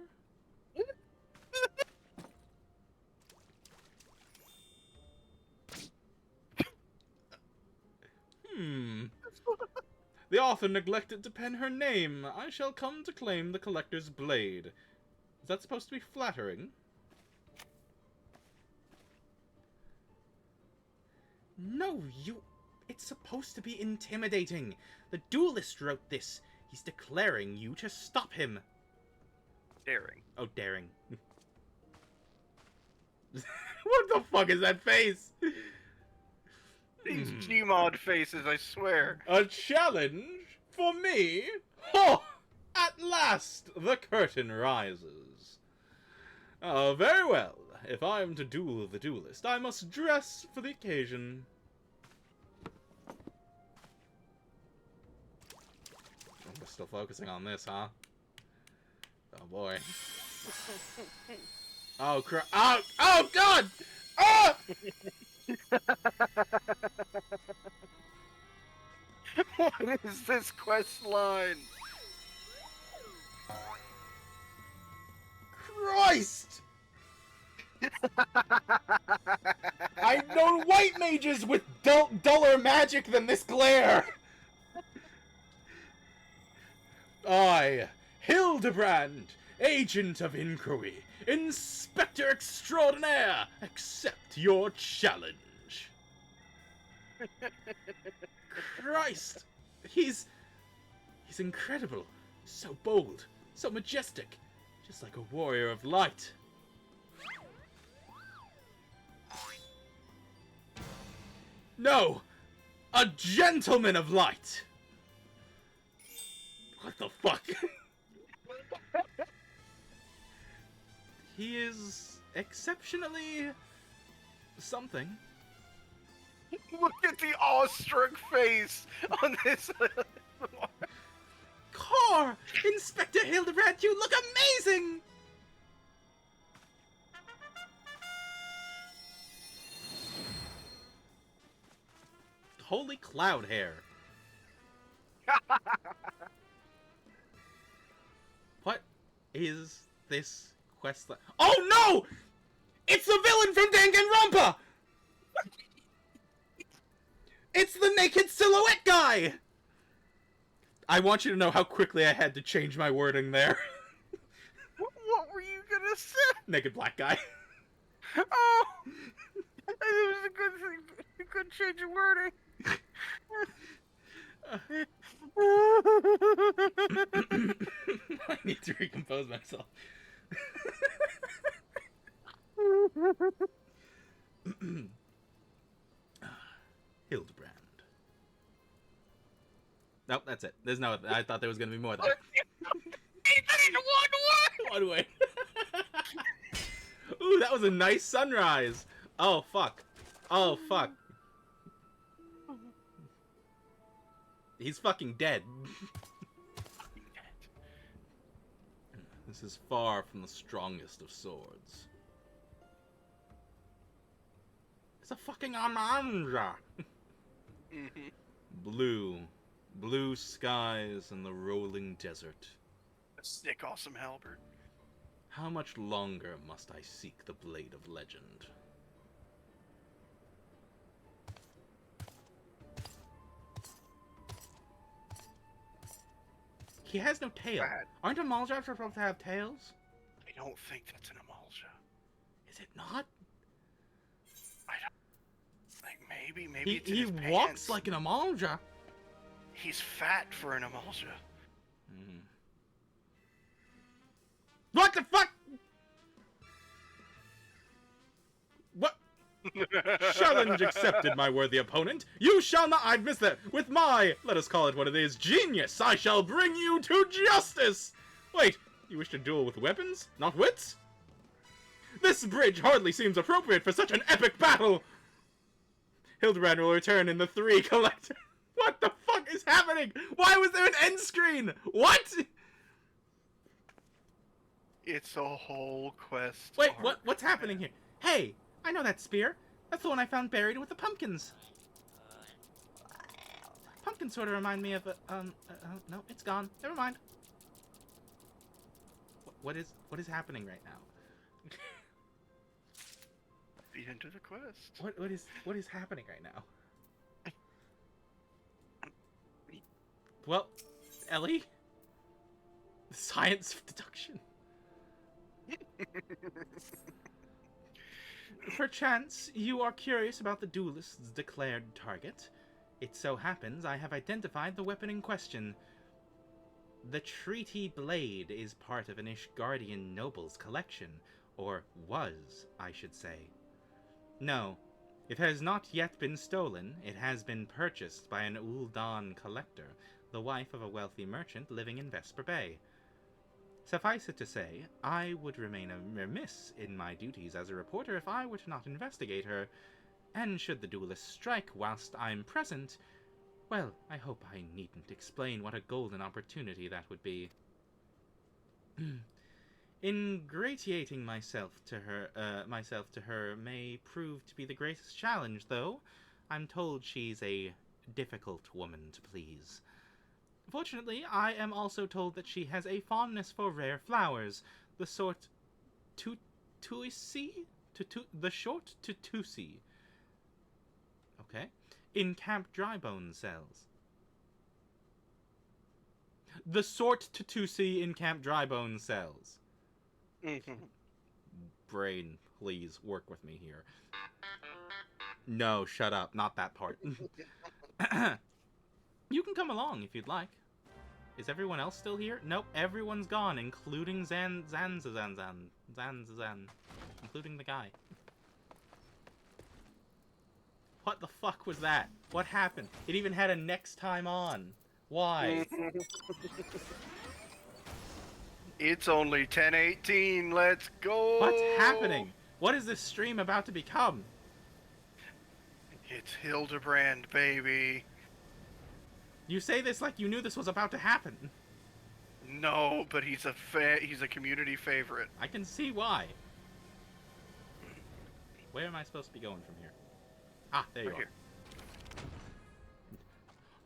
The author neglected to pen her name. I shall come to claim the collector's blade. Is that supposed to be flattering? No, it's supposed to be intimidating. The duelist wrote this. He's declaring you to stop him. Daring. Oh, daring. What the fuck is that face? These Gmod faces, I swear. A challenge for me? Oh! At last, the curtain rises. Very well. If I am to duel the duelist, I must dress for the occasion. We're still focusing on this, huh? Oh boy. Oh crap! Oh god! Ah! What is this quest line? Christ! I've known white mages with duller magic than this glare! I, Hildebrand, Agent of Inquiry, Inspector Extraordinaire, accept your challenge. Christ! He's incredible. So bold. So majestic. Just like a warrior of light. No! A gentleman of light! What the fuck? He is exceptionally something. Look at the awestruck face on this. Car! Inspector Hildebrand, you look amazing! Holy cloud hair. What is this quest? Oh no! It's the villain from Danganronpa! It's the naked silhouette guy! I want you to know how quickly I had to change my wording there. What were you gonna say? Naked black guy. Oh! It was a good thing. A good change of wording. I need to recompose myself. Hildebrand. Nope, that's it. There's no. I thought there was gonna be more there. One way. Ooh, that was a nice sunrise. Oh fuck. Oh fuck. He's fucking dead. This is far from the strongest of swords. It's a fucking Amandra. Blue skies and the rolling desert. A sick, awesome halberd. How much longer must I seek the Blade of Legend? He has no tail. Bad. Aren't Amalja supposed to have tails? I don't think that's an Amalja. Is it not? Like maybe it's in He his walks pants. like an Amalja. He's fat for an Amalja. What the fuck? What? Challenge accepted, my worthy opponent. You shall not. I'd miss that. With my, let us call it what it is, genius, I shall bring you to justice. Wait, you wish to duel with weapons, not wits? This bridge hardly seems appropriate for such an epic battle. Hildebrand will return in the 3 collector. What the fuck is happening? Why was there an end screen? What? It's a whole quest. Wait, arc. what's happening here? Hey, I know that spear. That's the one I found buried with the pumpkins. Pumpkins sort of remind me of a, no, it's gone. Never mind. What is happening right now? The end of the quest. What is happening right now? Well, Ellie, the science of deduction. Perchance you are curious about the duelist's declared target. It so happens I have identified the weapon in question. The Treaty Blade is part of an Ishgardian noble's collection, or was, I should say. No, it has not yet been stolen. It has been purchased by an Ul'Dan collector, the wife of a wealthy merchant living in Vesper Bay. Suffice it to say, I would remain remiss in my duties as a reporter if I were to not investigate her, and should the duelist strike whilst I'm present, well, I hope I needn't explain what a golden opportunity that would be. Ingratiating myself to her may prove to be the greatest challenge, though. I'm told she's a difficult woman to please. Fortunately, I am also told that she has a fondness for rare flowers, the sort the short tutusi. Okay. In Camp Drybone cells. The sort tutusi in Camp Drybone cells. Brain, please work with me here. No, shut up. Not that part. You can come along if you'd like. Is everyone else still here? Nope, everyone's gone, including Zanzazan. Including the guy. What the fuck was that? What happened? It even had a next time on. Why? It's only 10:18. Let's go. What's happening? What is this stream about to become? It's Hildebrand, baby. You say this like you knew this was about to happen. No, but he's a community favorite. I can see why. Where am I supposed to be going from here? Ah, there you Right are. here.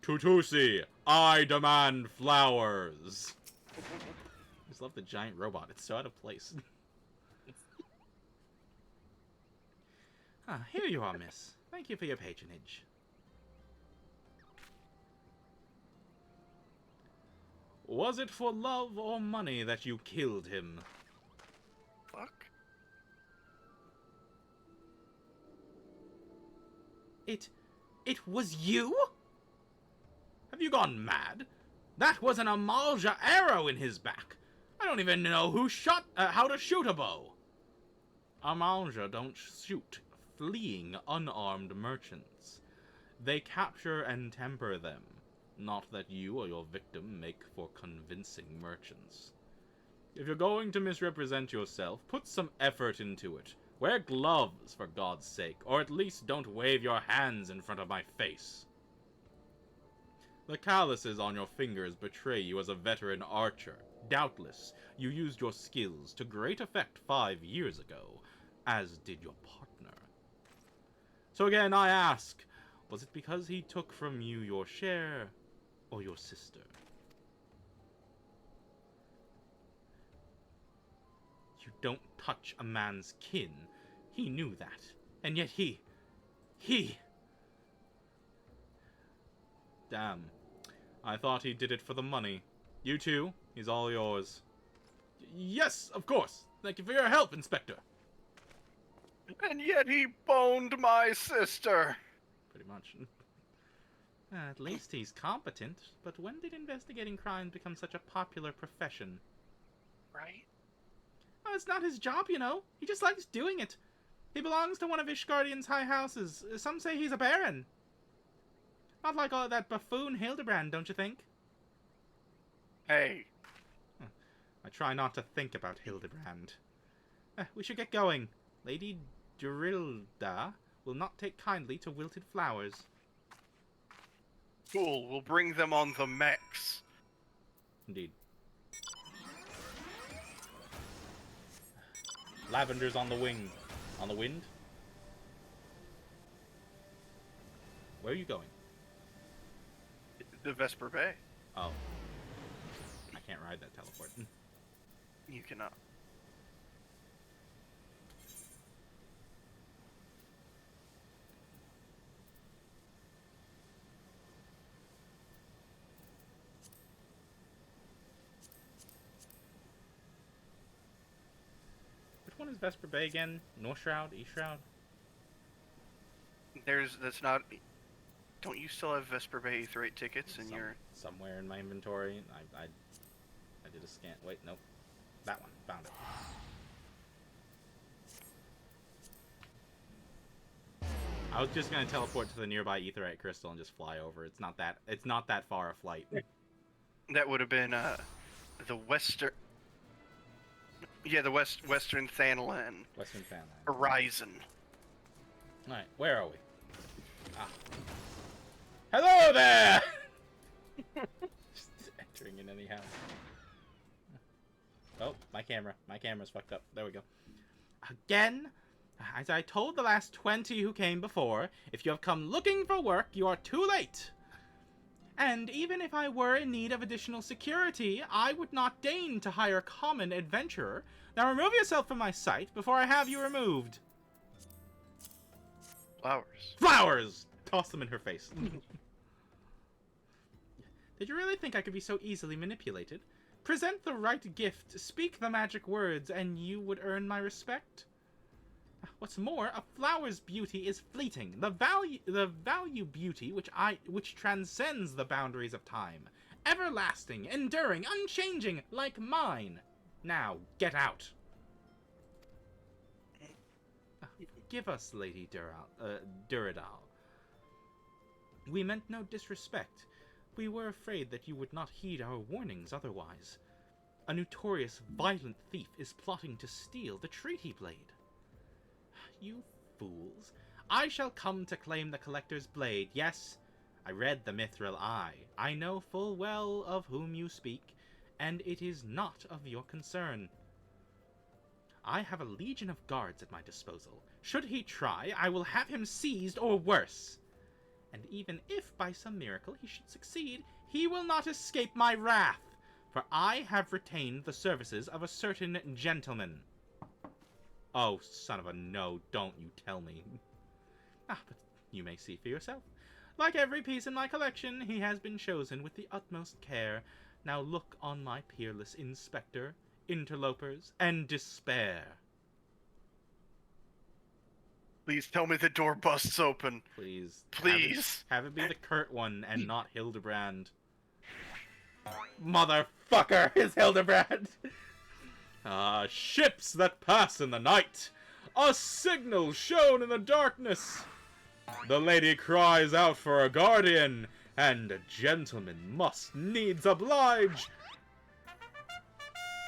Tutusi, I demand flowers. I just love the giant robot. It's so out of place. Ah, here you are, miss. Thank you for your patronage. Was it for love or money that you killed him? Fuck. It was you? Have you gone mad? That was an Amalja arrow in his back. I don't even know how to shoot a bow. Amalja don't shoot fleeing unarmed merchants. They capture and temper them. Not that you or your victim make for convincing merchants. If you're going to misrepresent yourself, put some effort into it. Wear gloves, for God's sake, or at least don't wave your hands in front of my face. The calluses on your fingers betray you as a veteran archer. Doubtless, you used your skills to great effect 5 years ago, as did your partner. So again, I ask, was it because he took from you your share, or your sister? You don't touch a man's kin. He knew that. And yet he... Damn. I thought he did it for the money. You too. He's all yours. Yes, of course. Thank you for your help, Inspector. And yet he boned my sister. Pretty much. At least he's competent. But when did investigating crimes become such a popular profession? Right? Oh, it's not his job, you know. He just likes doing it. He belongs to one of Ishgardian's high houses. Some say he's a baron. Not like all that buffoon Hildebrand, don't you think? Hey. I try not to think about Hildebrand. We should get going. Lady Drilda will not take kindly to wilted flowers. Cool, we'll bring them on the mechs. Indeed. Lavender's on the wing. On the wind? Where are you going? The Vesper Bay. Oh. I can't ride that teleport. You cannot. Which one is Vesper Bay again? North Shroud? East Shroud? That's not. Don't you still have Vesper Bay Aether 8 tickets in your? Somewhere in my inventory. I did a scan. Wait, nope. That one. Found it. I was just gonna teleport to the nearby Aetherite crystal and just fly over. It's not that far a flight. That would have been the western. Yeah, the western Thanalan Western Fanland. horizon. Alright, where are we? Ah. Hello there! Just entering in anyhow. Oh, my camera's fucked up. There we go. Again? As I told the last 20 who came before, if you have come looking for work, you are too late. And even if I were in need of additional security, I would not deign to hire a common adventurer. Now remove yourself from my sight before I have you removed. Flowers. Flowers! Toss them in her face. Did you really think I could be so easily manipulated? Present the right gift, speak the magic words, and you would earn my respect? What's more, a flower's beauty is fleeting. The value beauty which transcends the boundaries of time. Everlasting, enduring, unchanging, like mine. Now, get out. Forgive us, Lady Duradal. We meant no disrespect. We were afraid that you would not heed our warnings otherwise. A notorious, violent thief is plotting to steal the Treaty Blade. You fools. I shall come to claim the Collector's Blade. Yes, I read the Mithril Eye. I know full well of whom you speak, and it is not of your concern. I have a legion of guards at my disposal. Should he try, I will have him seized or worse. And even if by some miracle he should succeed, he will not escape my wrath, for I have retained the services of a certain gentleman. Oh, son of a no, don't you tell me. But you may see for yourself. Like every piece in my collection, he has been chosen with the utmost care. Now look on my peerless inspector, interlopers, and despair. Please tell me the door busts open. Please. Please. Have it be the Kurt one and not Hildebrand. Motherfucker is Hildebrand! Ships that pass in the night! A signal shown in the darkness! The lady cries out for a guardian, and a gentleman must needs oblige!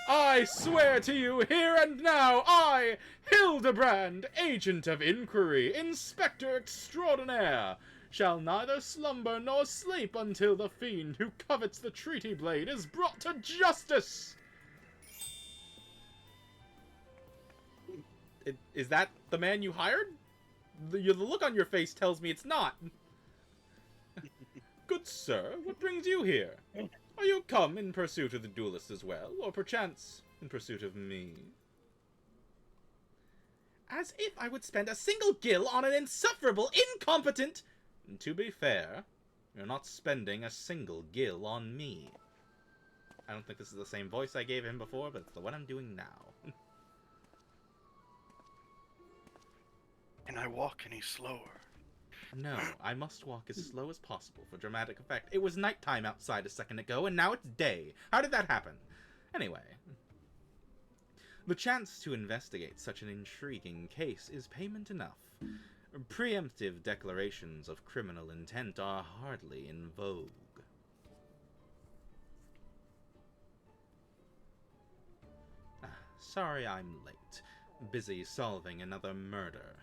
I swear to you here and now, I, Hildebrand, agent of inquiry, inspector extraordinaire, shall neither slumber nor sleep until the fiend who covets the Treaty Blade is brought to justice! Is that the man you hired? The look on your face tells me it's not. Good sir, what brings you here? Are you come in pursuit of the duelist as well, or perchance in pursuit of me? As if I would spend a single gil on an insufferable, incompetent... To be fair, you're not spending a single gil on me. I don't think this is the same voice I gave him before, but it's the one I'm doing now. Can I walk any slower? No, I must walk as slow as possible for dramatic effect. It was nighttime outside a second ago, and now it's day. How did that happen? Anyway, the chance to investigate such an intriguing case is payment enough. Preemptive declarations of criminal intent are hardly in vogue. Sorry I'm late. Busy solving another murder.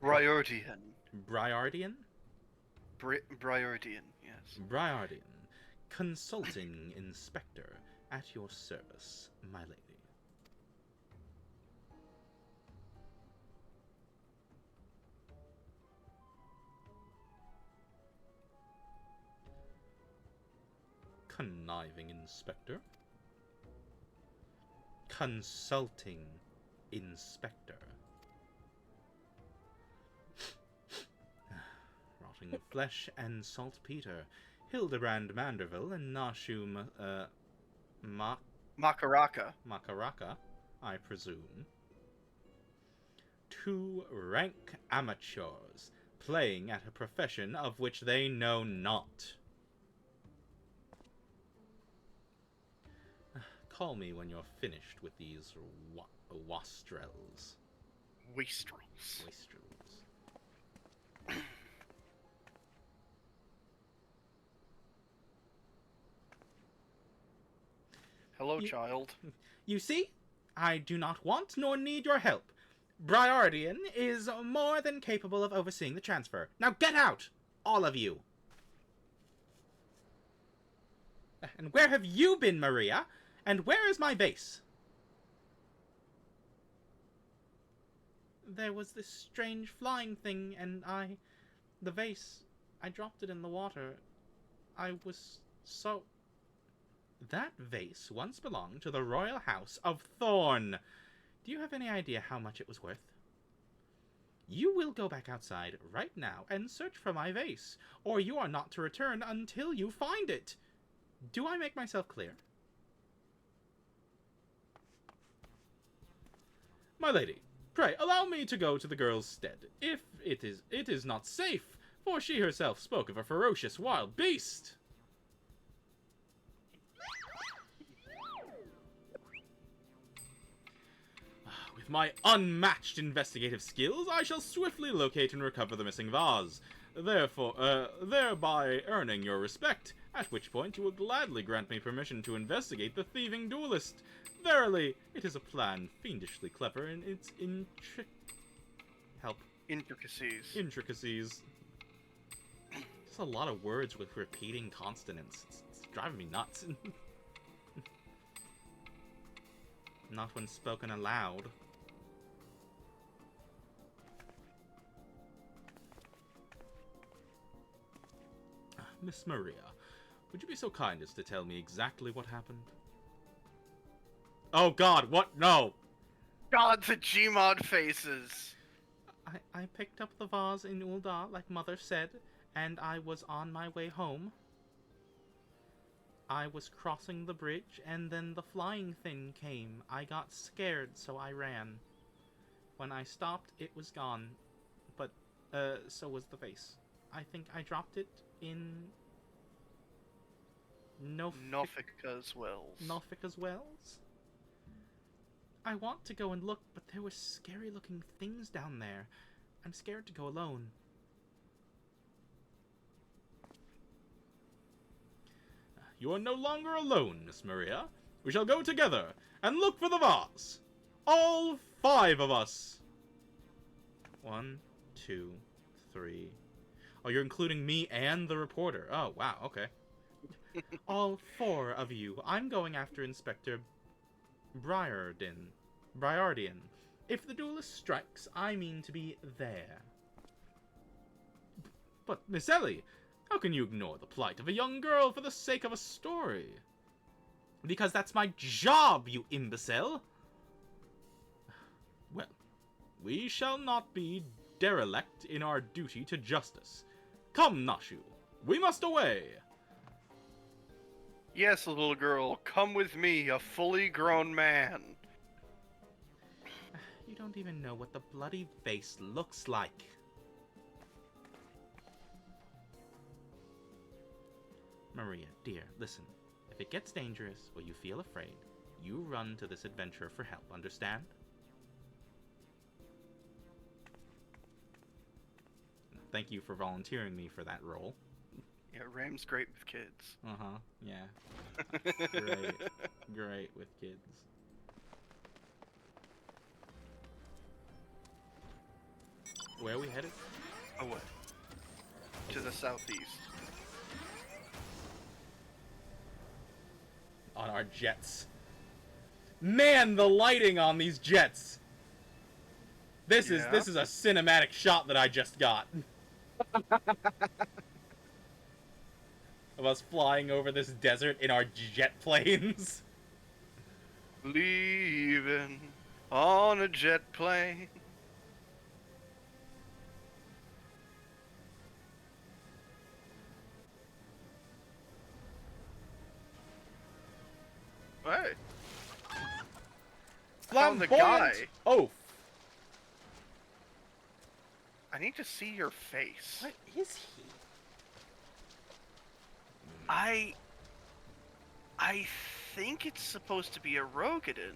Briardian. Briardian? Briardian, yes. Briardian, consulting inspector. At your service, my lady. Conniving inspector. Consulting inspector. Rotting flesh and saltpeter. Hildebrand Manderville and Nashum, Makaraka. Makaraka, I presume. Two rank amateurs playing at a profession of which they know not. Call me when you're finished with these wastrels. Wastrels. Wastrels. Hello, You- child. You see, I do not want nor need your help. Briardian is more than capable of overseeing the transfer. Now get out, all of you. And where have you been, Maria? And where is my vase? There was this strange flying thing, and the vase, I dropped it in the water. I was so... That vase once belonged to the royal house of Thorn. Do you have any idea how much it was worth? You will go back outside right now and search for my vase, or you are not to return until you find it. Do I make myself clear? My lady, pray allow me to go to the girl's stead, if it is not safe, for she herself spoke of a ferocious wild beast. With my unmatched investigative skills, I shall swiftly locate and recover the missing vase, thereby earning your respect, at which point you will gladly grant me permission to investigate the thieving duelist. Verily, it is a plan fiendishly clever in its Intricacies. intricacies. Just a lot of words with repeating consonants. It's driving me nuts. Not when spoken aloud. Miss Maria, would you be so kind as to tell me exactly what happened? Oh god, what? No! God, the Gmod faces! I picked up the vase in Ul'dah, like Mother said, and I was on my way home. I was crossing the bridge, and then the flying thing came. I got scared, so I ran. When I stopped, it was gone. But, so was the vase. I think I dropped it in... Nofika's Wells. Nofika's Wells? I want to go and look, but there were scary-looking things down there. I'm scared to go alone. You are no longer alone, Miss Maria. We shall go together and look for the vase. All 5 of us. 1, 2, 3. Oh, you're including me and the reporter. Oh, wow, okay. All 4 of you. I'm going after Inspector Briardian. If the duelist strikes, I mean to be there. But, Miss Ellie, how can you ignore the plight of a young girl for the sake of a story? Because that's my job, you imbecile! Well, we shall not be derelict in our duty to justice. Come, Nashu, we must away! Yes, little girl, come with me, a fully grown man. You don't even know what the bloody vase looks like. Maria, dear, listen. If it gets dangerous or you feel afraid, you run to this adventurer for help, understand? Thank you for volunteering me for that role. Yeah, Ram's great with kids. Uh-huh, yeah. Great. Great with kids. Where are we headed? Away. To the southeast. on our jets. Man, the lighting on these jets. This is a cinematic shot that I just got. Of us flying over this desert in our jet planes. Leaving on a jet plane. Hey. Found the guy. Oh. I need to see your face. What is he? I think it's supposed to be a Rogadin.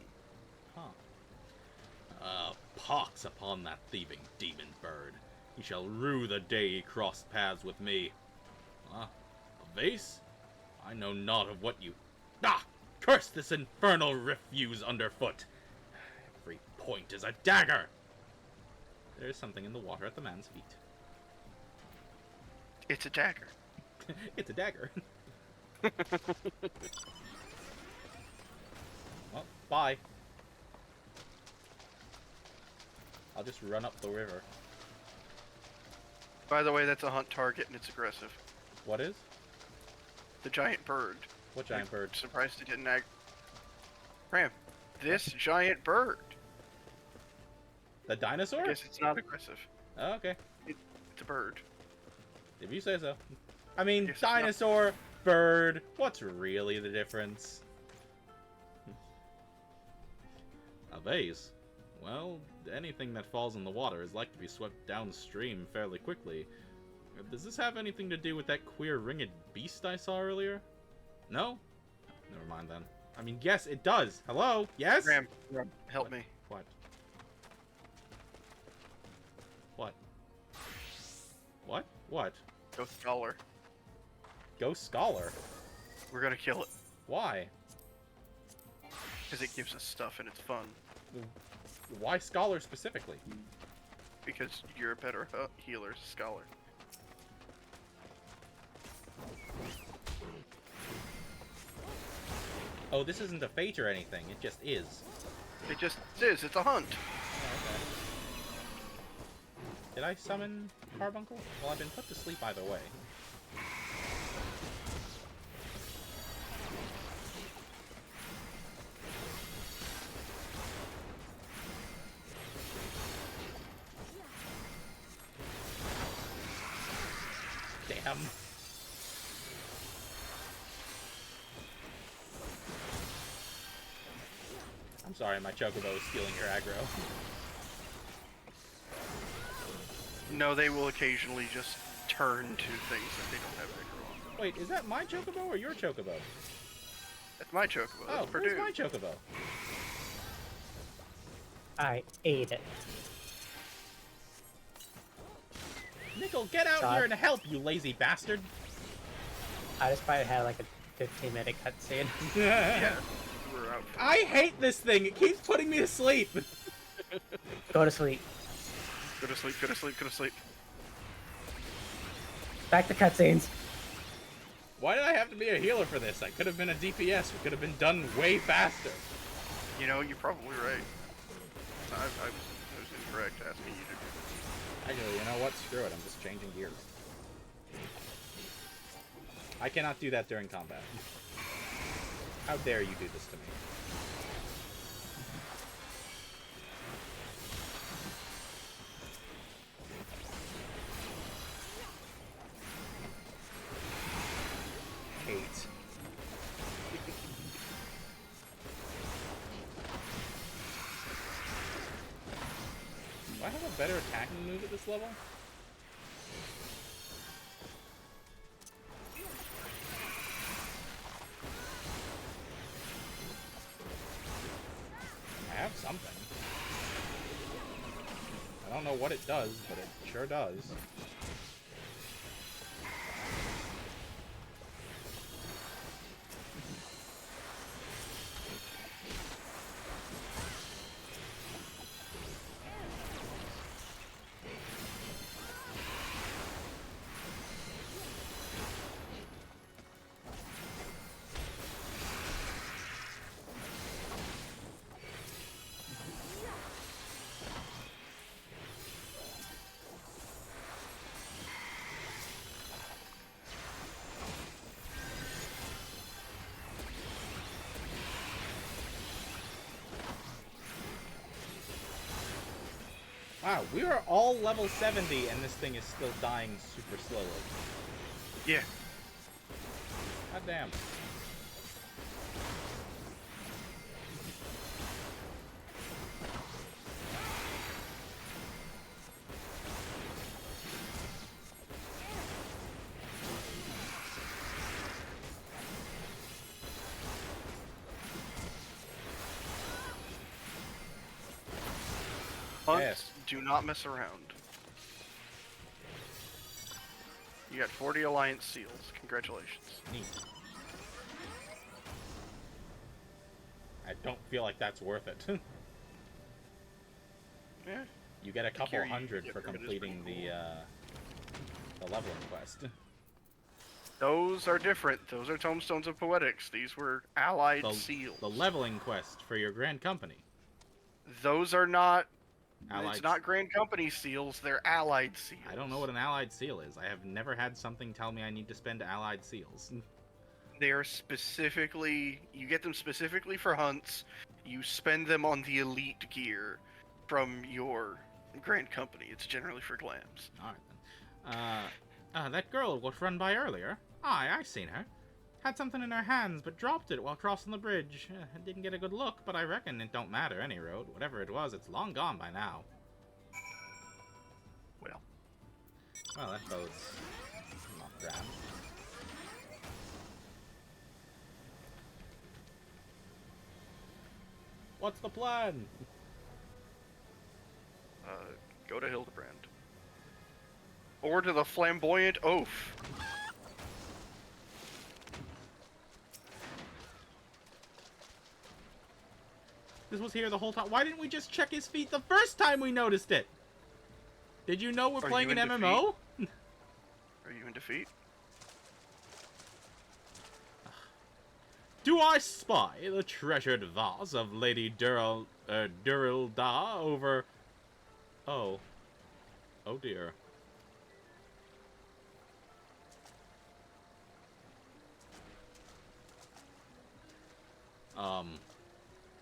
Huh. Pox upon that thieving demon bird. He shall rue the day he crossed paths with me. Ah, a vase? I know not of what you... Ah! Curse this infernal refuse underfoot! Every point is a dagger! There is something in the water at the man's feet. It's a dagger. It's a dagger. Well, bye. I'll just run up the river. By the way, that's a hunt target and it's aggressive. What is? The giant bird. What giant bird? Surprised it didn't Ram, this giant bird. The dinosaur? I guess it's not aggressive. Oh, okay. It's a bird. If you say so. I mean, Yes, dinosaur, bird, what's really the difference? A vase? Well, anything that falls in the water is like to be swept downstream fairly quickly. Does this have anything to do with that queer ringed beast I saw earlier? No? Never mind then. I mean, yes, it does. Hello? Yes? Ram, help me. What? What? What? What? Go Scholar. Ghost Scholar? We're gonna kill it. Why? Because it gives us stuff and it's fun. Why Scholar specifically? Because you're a better healer, Scholar. Oh, this isn't a fate or anything. It just is. It just is. It's a hunt. Oh, okay. Did I summon Carbuncle? Well, I've been put to sleep either way. Damn. I'm sorry, my Chocobo is stealing your aggro. No, they will occasionally just turn to things that they don't have aggro on. Wait, is that my Chocobo or your Chocobo? That's my Chocobo. Oh, That's where's Purdue. my Chocobo? I ate it. Nickel, get out God. here and help, you lazy bastard! I just probably had like a 15-minute cutscene. Yeah, we're out. I hate this thing. It keeps putting me to sleep. Go to sleep. Go to sleep. Go to sleep. Go to sleep. Back to cutscenes. Why did I have to be a healer for this? I could have been a DPS. We could have been done way faster. You know, you're probably right. I was incorrect asking you to do this. Actually, you know what? Screw it. I'm just changing gears. I cannot do that during combat. How dare you do this to me? Hate. Do I have a better attacking move at this level? I have something. I don't know what it does, but it sure does. Wow, we are all level 70 and this thing is still dying super slowly. Yeah. God damn. Hunts, Yes. do not mess around. You got 40 Alliance seals. Congratulations. Neat. I don't feel like that's worth it. Yeah. You get a couple Here you hundred get for rid of this completing pretty the leveling quest. Those are different. Those are Tomestones of Poetics. These were allied seals. The leveling quest for your Grand Company. Those are not. Allied. It's not Grand Company seals. They're allied seals. I don't know what an allied seal is. I have never had something tell me I need to spend allied seals. They are specifically. You get them specifically for hunts. You spend them on the elite gear from your Grand Company. It's generally for glams. Alright then. That girl was run by earlier. Aye, I seen her. Had something in her hands, but dropped it while crossing the bridge. Didn't get a good look, but I reckon it don't matter any road. Whatever it was, it's long gone by now. Well. Well, that bodes not grand. What's the plan? Go to Hildebrand. Or to the Flamboyant Oaf. This was here the whole time. Why didn't we just check his feet the first time we noticed it? Did you know we're playing an MMO? Are you in defeat? Do I spy the treasured vase of Lady Durilda over... Oh. Oh dear.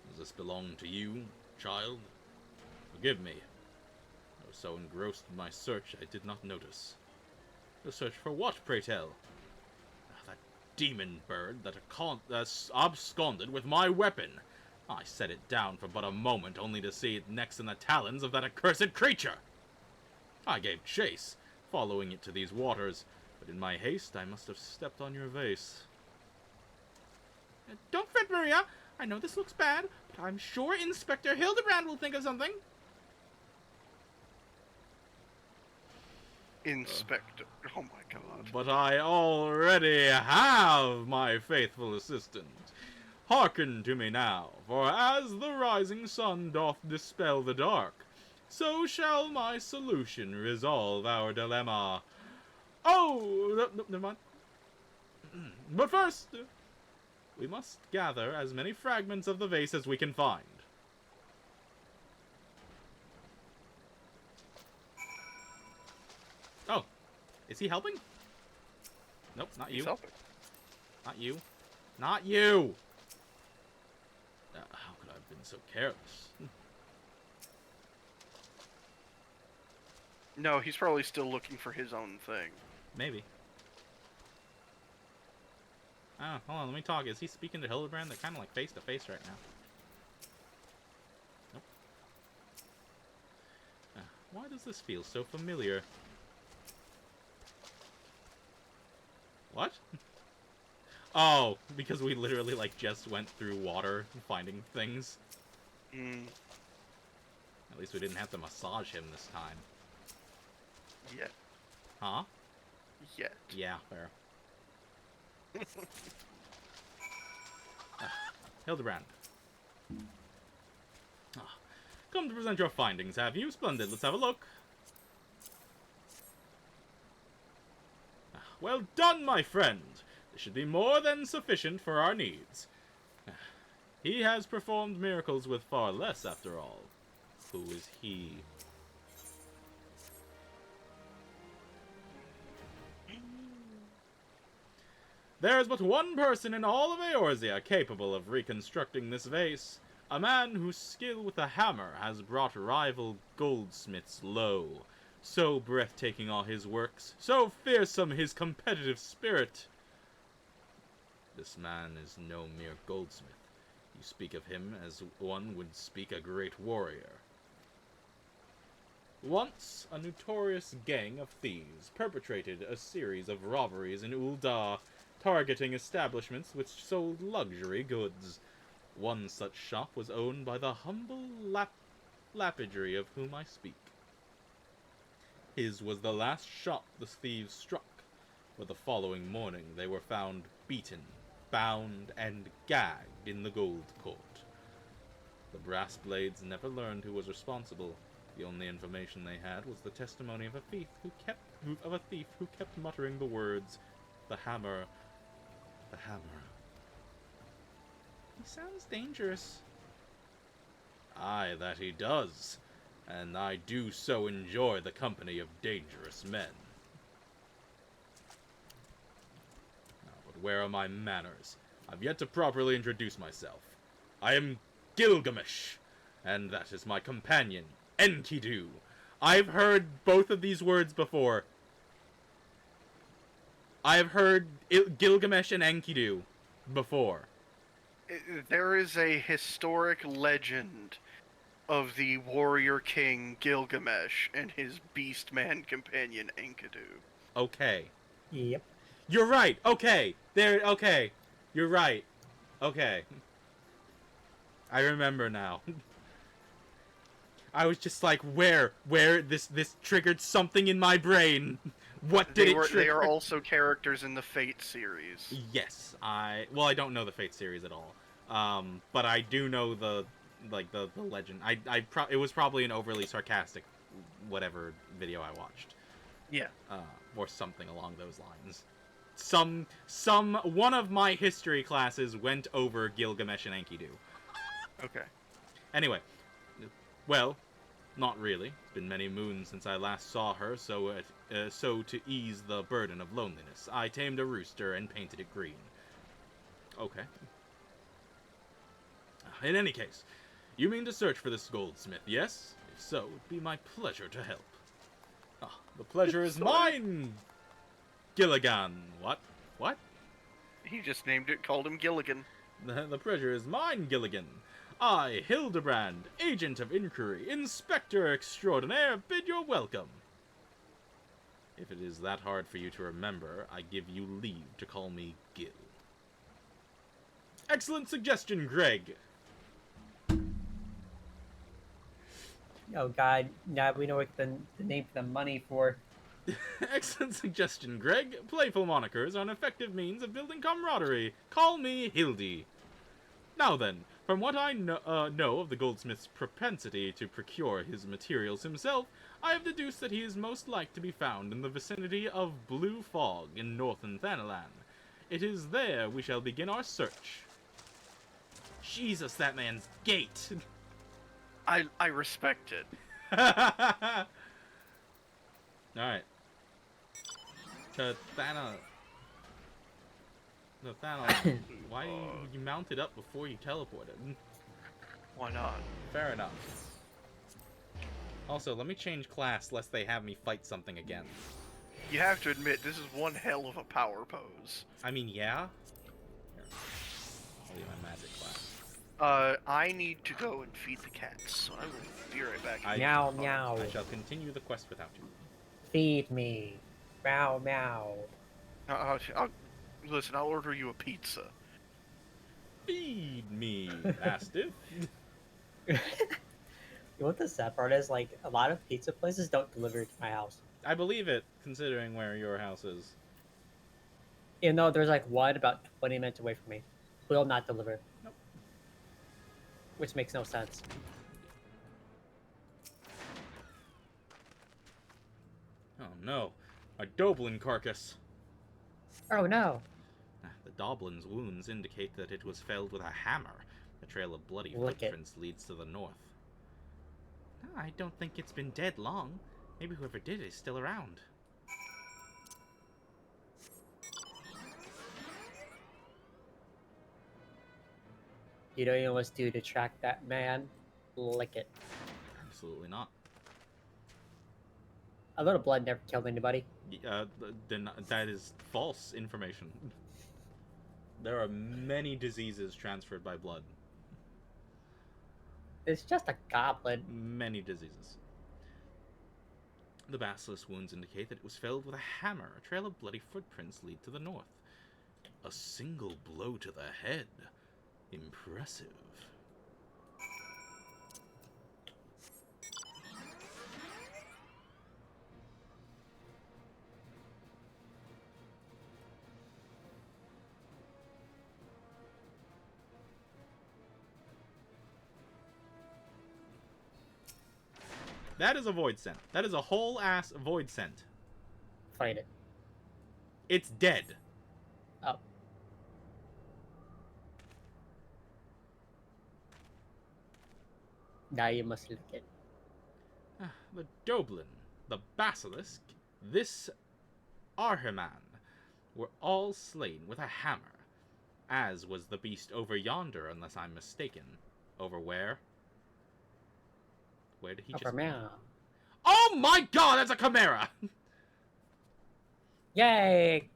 Does this belong to you, child? Forgive me. I was so engrossed in my search I did not notice. The search for what, pray tell? That demon bird that absconded with my weapon. I set it down for but a moment, only to see it next in the talons of that accursed creature. I gave chase, following it to these waters, but in my haste I must have stepped on your vase. Don't fret, Maria. I know this looks bad, but I'm sure Inspector Hildebrand will think of something. Inspector. Oh my god. But I already have my faithful assistant. Hearken to me now, for as the rising sun doth dispel the dark, so shall my solution resolve our dilemma. Oh, no, never mind. But first, we must gather as many fragments of the vase as we can find. Oh, is he helping? Nope, not you. He's helping. Not you. Not you! How could I have been so careless? No, he's probably still looking for his own thing. Maybe. Oh, hold on, let me talk. Is he speaking to Hildebrand? They're kind of like face to face right now. Nope. Why does this feel so familiar? What? Oh, because we literally like just went through water finding things. At least we didn't have to massage him this time. Yet. Huh? Yet. Yeah, fair. Hildebrand. Come to present your findings, have you? Splendid, let's have a look. Well done, my friend. This should be more than sufficient for our needs. He has performed miracles with far less, after all. Who is he? There is but one person in all of Eorzea capable of reconstructing this vase. A man whose skill with a hammer has brought rival goldsmiths low. So breathtaking are his works, so fearsome his competitive spirit. This man is no mere goldsmith. You speak of him as one would speak a great warrior. Once, a notorious gang of thieves perpetrated a series of robberies in Ul'dah, targeting establishments which sold luxury goods. One such shop was owned by the humble lapidary of whom I speak. His was the last shop the thieves struck, but the following morning they were found beaten, bound, and gagged in the gold court. The brass blades never learned who was responsible. The only information they had was the testimony of a thief who kept muttering the words, "The hammer, the hammer." He sounds dangerous. Aye, that he does, and I do so enjoy the company of dangerous men. Now, but where are my manners? I've yet to properly introduce myself. I am Gilgamesh, and that is my companion, Enkidu. I've heard both of these words before. I've heard Gilgamesh and Enkidu before. There is a historic legend of the warrior king Gilgamesh and his beastman companion Enkidu. Okay. Yep. You're right. Okay. Okay. You're right. Okay. I remember now. I was just like, where this triggered something in my brain. What did it trigger? They are also characters in the Fate series. Yes, I don't know the Fate series at all. But I do know the legend. It was probably an overly sarcastic whatever video I watched. Yeah. Or something along those lines. One of my history classes went over Gilgamesh and Enkidu. Okay. Anyway, well, not really. It's been many moons since I last saw her, so to ease the burden of loneliness, I tamed a rooster and painted it green. Okay. In any case, you mean to search for this goldsmith, yes? If so, it'd be my pleasure to help. Ah, the pleasure is mine! Gilligan. What? What? He just called him Gilligan. The pleasure is mine, Gilligan. I, Hildebrand, Agent of Inquiry, Inspector Extraordinaire, bid you welcome. If it is that hard for you to remember, I give you leave to call me Gil. Excellent suggestion, Greg. Oh god, now we know what the name for the money for. Excellent suggestion, Greg. Playful monikers are an effective means of building camaraderie. Call me Hildy. Now then, from what I know of the goldsmith's propensity to procure his materials himself, I have deduced that he is most like to be found in the vicinity of Blue Fog in northern Thanalan. It is there we shall begin our search. Jesus, that man's gait! I respect it. Alright. To Thanalan. Why you mount it up before you teleported? Why not? Fair enough. Also, let me change class lest they have me fight something again. You have to admit, this is one hell of a power pose. I mean, yeah? Here. I'll use my magic class. I need to go and feed the cats, so I will be right back. Meow, meow. I shall continue the quest without you. Feed me. Meow, meow. Listen, I'll order you a pizza. Feed me, Mastiff. You know what the sad part is? Like, a lot of pizza places don't deliver to my house. I believe it, considering where your house is. Even though there's like one about 20 minutes away from me. Will not deliver. Nope. Which makes no sense. Oh no, a Doblin carcass. Oh no. The Doblin's wounds indicate that it was felled with a hammer. A trail of bloody Lick it. footprints leads to the north. I don't think it's been dead long. Maybe whoever did it is still around. You know what you must do to track that man? Lick it. Absolutely not. A little blood never killed anybody. Then that is false information. There are many diseases transferred by blood. It's just a goblin. Many diseases. The basilisk wounds indicate that it was felled with a hammer. A trail of bloody footprints lead to the north. A single blow to the head. Impressive. That is a void scent. That is a whole ass void scent. Fight it. It's dead. Oh. Now you must lick it. The Doblin, the Basilisk, this Arhiman were all slain with a hammer, as was the beast over yonder, unless I'm mistaken. Over where? Where did he just... Meow. Oh my god, that's a chimera! Yay!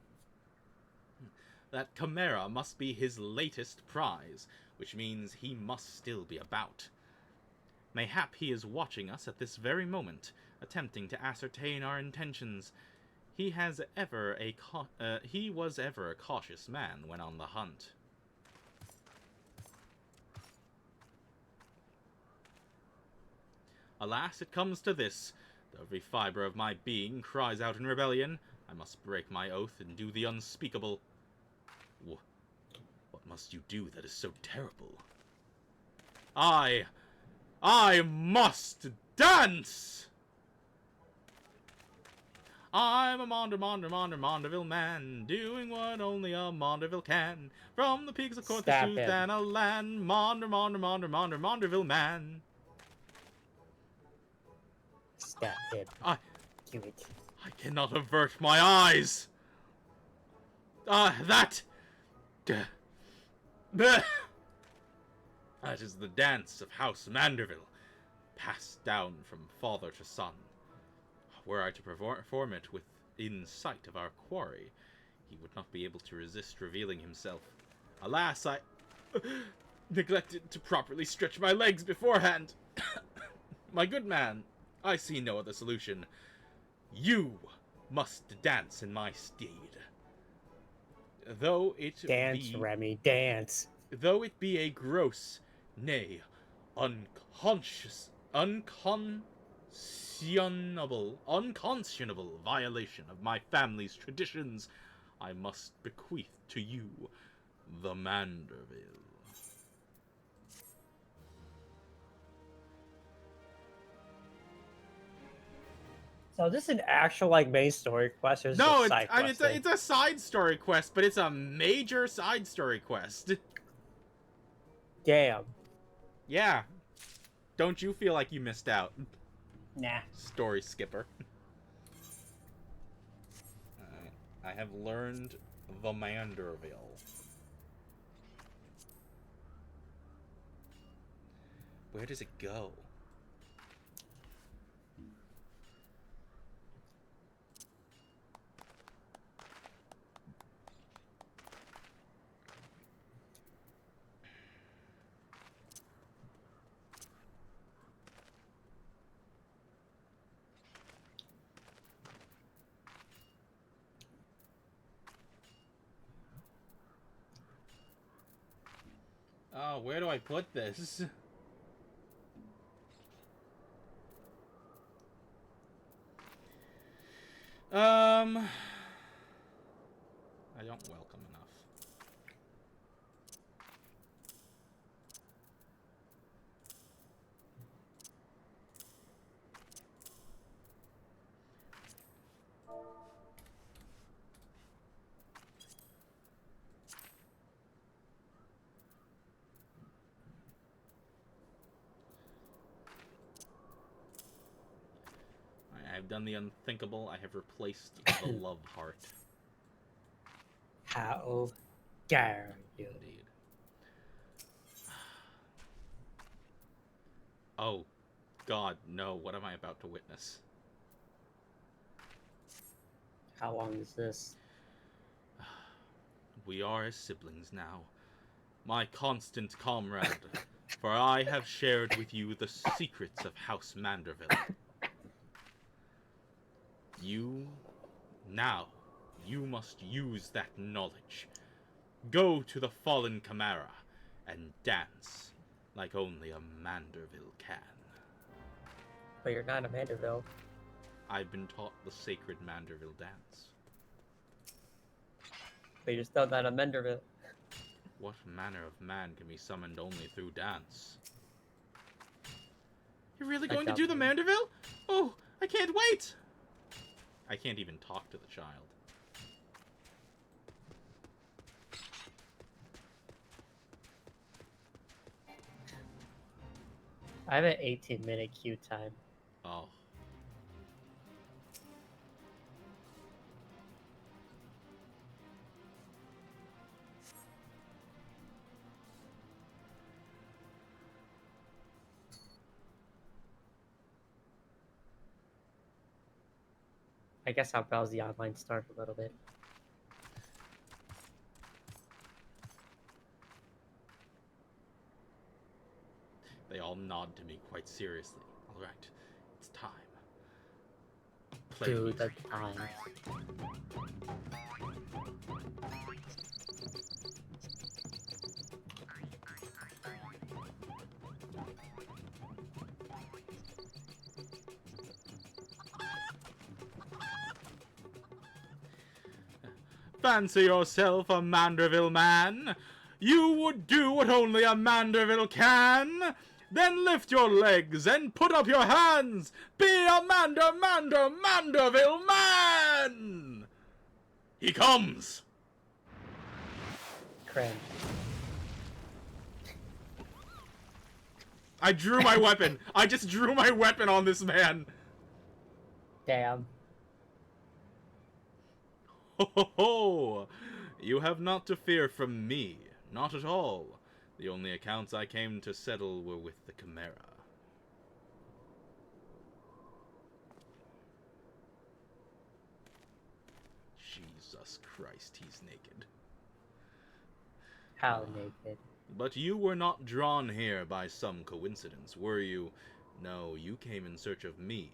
That chimera must be his latest prize, which means he must still be about. Mayhap he is watching us at this very moment, attempting to ascertain our intentions. He was ever a cautious man when on the hunt. Alas, it comes to this. Every fiber of my being cries out in rebellion. I must break my oath and do the unspeakable. What must you do that is so terrible? I must dance! I'm a Mondeville man, doing what only a Mondeville can. From the peaks of Court the Sooth and a land, Mondeville man. Stab him. Do it. I cannot avert my eyes! That is the dance of House Manderville, passed down from father to son. Were I to perform it within sight of our quarry, he would not be able to resist revealing himself. Alas, I neglected to properly stretch my legs beforehand. My good man, I see no other solution. You must dance in my stead. Though it Dance, Remy, dance. Though it be a gross, nay, unconscionable violation of my family's traditions, I must bequeath to you the Manderville. So this is an actual main story quest, or is No, it a side quest? it's a side story quest, but it's a major side story quest. Damn. Yeah. Don't you feel like you missed out? Nah. Story skipper. I have learned the Manderville. Where does it go? Oh, where do I put this? I don't welcome enough. I've done the unthinkable. I have replaced the love heart. How dare you? Indeed. Oh, God, no. What am I about to witness? How long is this? We are as siblings now. My constant comrade. For I have shared with you the secrets of House Manderville. Now, you must use that knowledge. Go to the fallen Chimera and dance like only a Manderville can. But you're not a Manderville. I've been taught the sacred Manderville dance. But you're still not a Manderville. What manner of man can be summoned only through dance? You're really going to do the Manderville? Oh, I can't wait! I can't even talk to the child. I have an 18-minute queue time. Oh. I guess I'll browse the online start a little bit. They all nod to me quite seriously. Alright, it's time. Play the Do the music. time. Fancy yourself a Manderville man. You would do what only a Manderville can. Then lift your legs and put up your hands. Be a Manderville man! He comes! Cringe. I drew my weapon. I just drew my weapon on this man. Damn. Ho ho ho! You have not to fear from me. Not at all. The only accounts I came to settle were with the Chimera. Jesus Christ, he's naked. How naked. But you were not drawn here by some coincidence, were you? No, you came in search of me.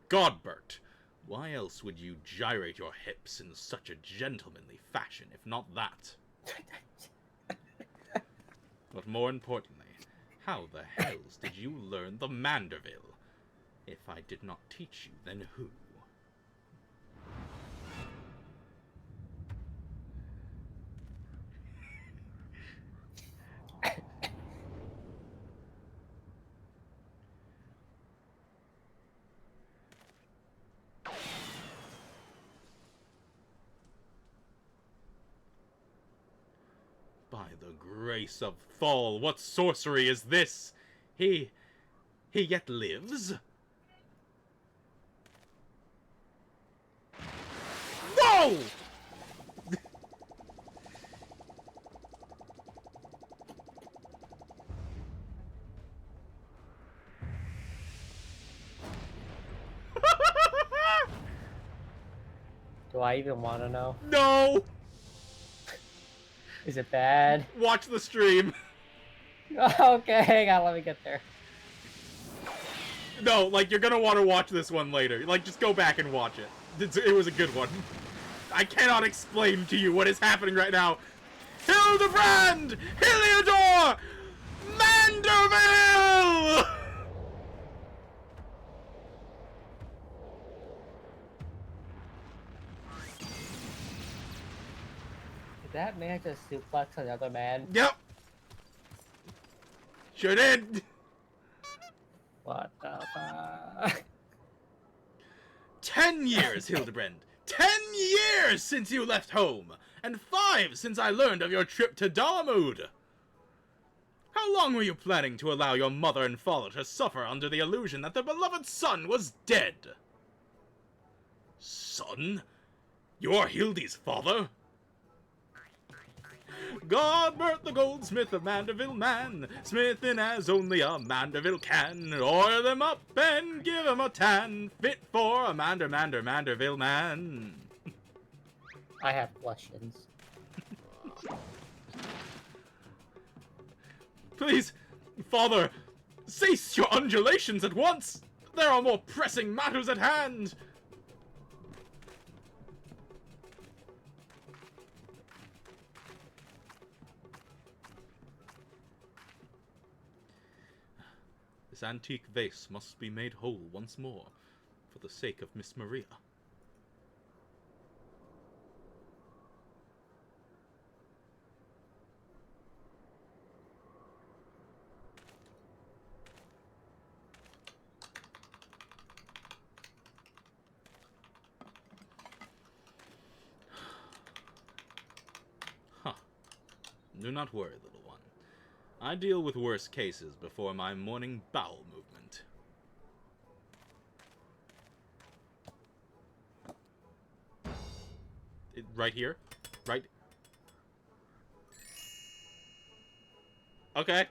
Godbert! Why else would you gyrate your hips in such a gentlemanly fashion, if not that? But more importantly, how the hells did you learn the Manderville? If I did not teach you, then who? By the grace of Thal, what sorcery is this? He yet lives? Whoa! Do I even want to know? No! Is it bad? Watch the stream. Okay, hang on, let me get there. No, like, you're gonna want to watch this one later. Like, just go back and watch it. It was a good one. I cannot explain to you what is happening right now. Hildebrand! Heliodor! Manderville! Did that man just suplex another man? Yep. Sure did. What the fuck? 10 years, Hildebrand. 10 years since you left home. And 5 since I learned of your trip to Dalamud. How long were you planning to allow your mother and father to suffer under the illusion that their beloved son was dead? Son? You're Hildy's father? Godbert the goldsmith of Manderville man, smithing as only a Manderville can. Oil them up and give 'em a tan, fit for a Manderville man. I have questions. Please, Father, cease your undulations at once! There are more pressing matters at hand! This antique vase must be made whole once more, for the sake of Miss Maria. Huh. Do not worry, little one. I deal with worse cases before my morning bowel movement. Right here? Right? Okay.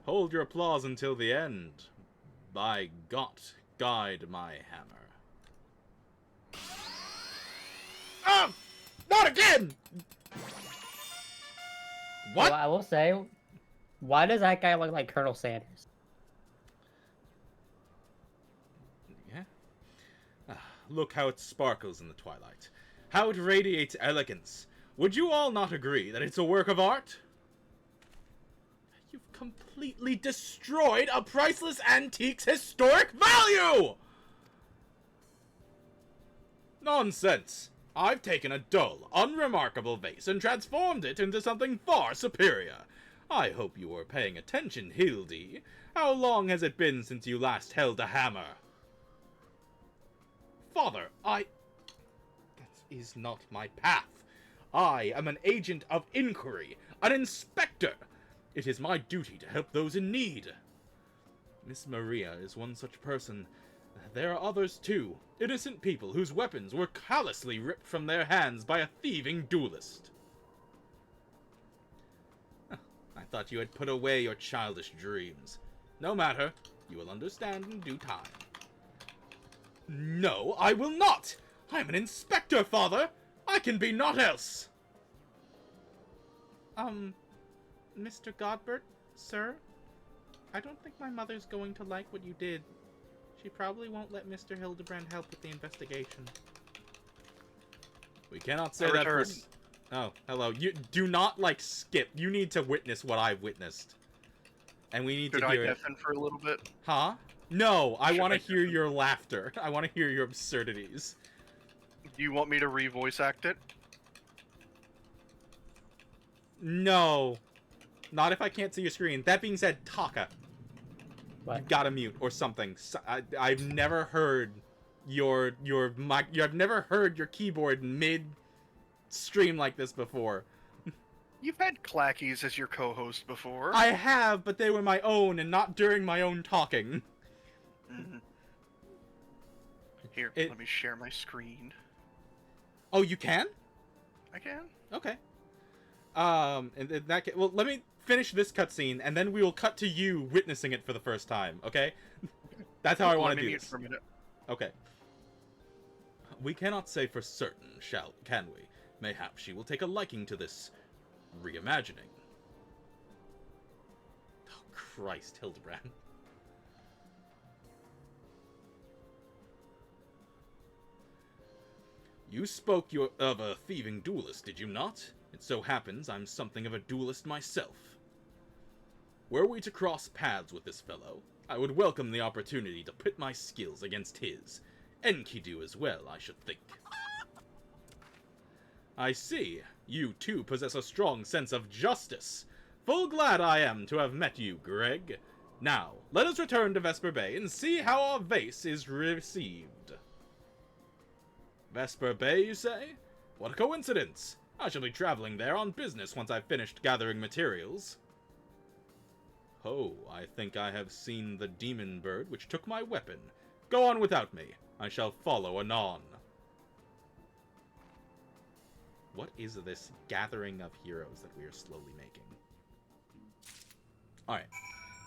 Hold your applause until the end. By Gott, guide my hammer. Ah! Not again! What? Well, I will say, why does that guy look like Colonel Sanders? Yeah. Look how it sparkles in the twilight. How it radiates elegance. Would you all not agree that it's a work of art? You've completely destroyed a priceless antique's historic value! Nonsense. I've taken a dull, unremarkable vase and transformed it into something far superior. I hope you were paying attention, Hildy. How long has it been since you last held a hammer? Father, That is not my path. I am an agent of inquiry, an inspector. It is my duty to help those in need. Miss Maria is one such person. There are others too, innocent people whose weapons were callously ripped from their hands by a thieving duelist. I thought you had put away your childish dreams. No matter, you will understand in due time. No, I will not! I'm an inspector, Father! I can be naught else! Mr. Godbert, sir? I don't think my mother's going to like what you did. She probably won't let Mr. Hildebrand help with the investigation. We cannot say that for... Oh, hello. You do not, skip. You need to witness what I've witnessed. And we need to hear it. Should I deafen for a little bit? Huh? No, I Should want to I hear your laughter. I want to hear your absurdities. Do you want me to re-voice act it? No. Not if I can't see your screen. That being said, Taka. What? You gotta mute or something. I've never heard your mic. I've never heard your keyboard mid-stream like this before. You've had Clackies as your co-host before. I have, but they were my own and not during my own talking. Mhm. Here, It- let me share my screen. Oh, you can? I can. Okay. In that case, well, let me finish this cutscene, and then we will cut to you witnessing it for the first time. Okay? That's how I want to do mute this. for a minute. Okay. We cannot say for certain, can we? Mayhap she will take a liking to this reimagining. Oh, Christ, Hildebrand. You spoke of a thieving duelist, did you not? It so happens I'm something of a duelist myself. Were we to cross paths with this fellow, I would welcome the opportunity to pit my skills against his. Enkidu as well, I should think. I see. You too possess a strong sense of justice. Full glad I am to have met you, Greg. Now, let us return to Vesper Bay and see how our vase is received. Vesper Bay, you say? What a coincidence! I shall be traveling there on business once I've finished gathering materials. Oh, I think I have seen the demon bird which took my weapon. Go on without me. I shall follow anon. What is this gathering of heroes that we are slowly making? Alright.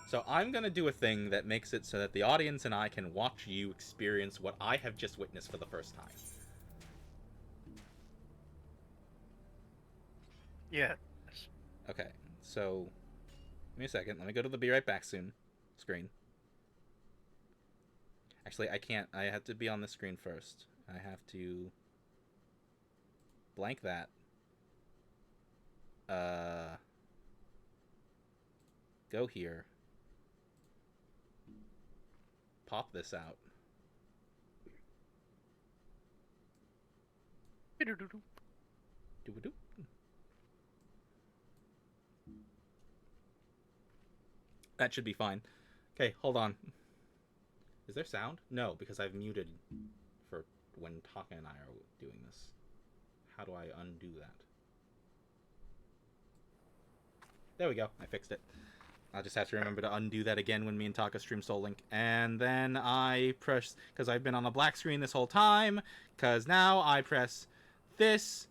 So I'm going to do a thing that makes it so that the audience and I can watch you experience what I have just witnessed for the first time. Yeah. Okay, so give me a second. Let me go to the Be Right Back Soon screen. Actually, I can't. I have to be on the screen first. I have to blank that. Go here. Pop this out. Do-do-do. That should be fine. Okay, hold on. Is there sound? No, because I've muted for when Taka and I are doing this. How do I undo that? There we go. I fixed it. I'll just have to remember to undo that again when me and Taka stream Soul Link. And then I press... Because I've been on a black screen this whole time. Because now I press this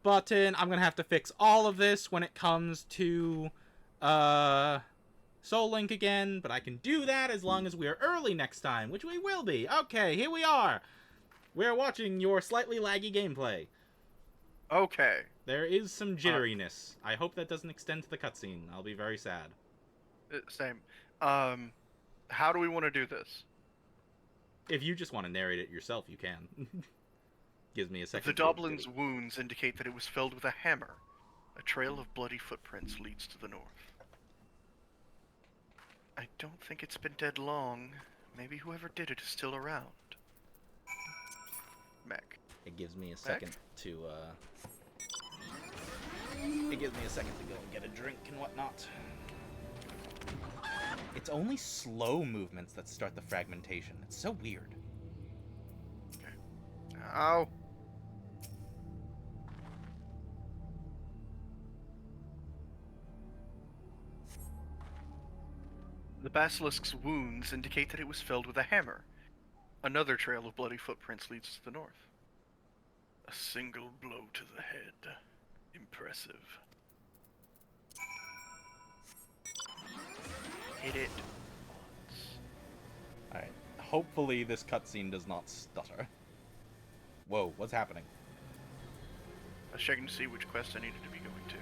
button. I'm going to have to fix all of this when it comes to... Soul Link again, but I can do that as long as we are early next time, which we will be. Okay, here we are. We're watching your slightly laggy gameplay. Okay. There is some jitteriness. I hope that doesn't extend to the cutscene. I'll be very sad. Same. How do we want to do this? If you just want to narrate it yourself, you can. Gives me a second. The Doblin's wounds indicate that it was filled with a hammer. A trail of bloody footprints leads to the north. I don't think it's been dead long. Maybe whoever did it is still around. Mech. It gives me a second to, It gives me a second to go and get a drink and whatnot. It's only slow movements that start the fragmentation. It's so weird. Okay. Ow. The basilisk's wounds indicate that it was filled with a hammer. Another trail of bloody footprints leads to the north. A single blow to the head. Impressive. Hit it once. Alright. Hopefully this cutscene does not stutter. Whoa, what's happening? I was checking to see which quest I needed to be going to.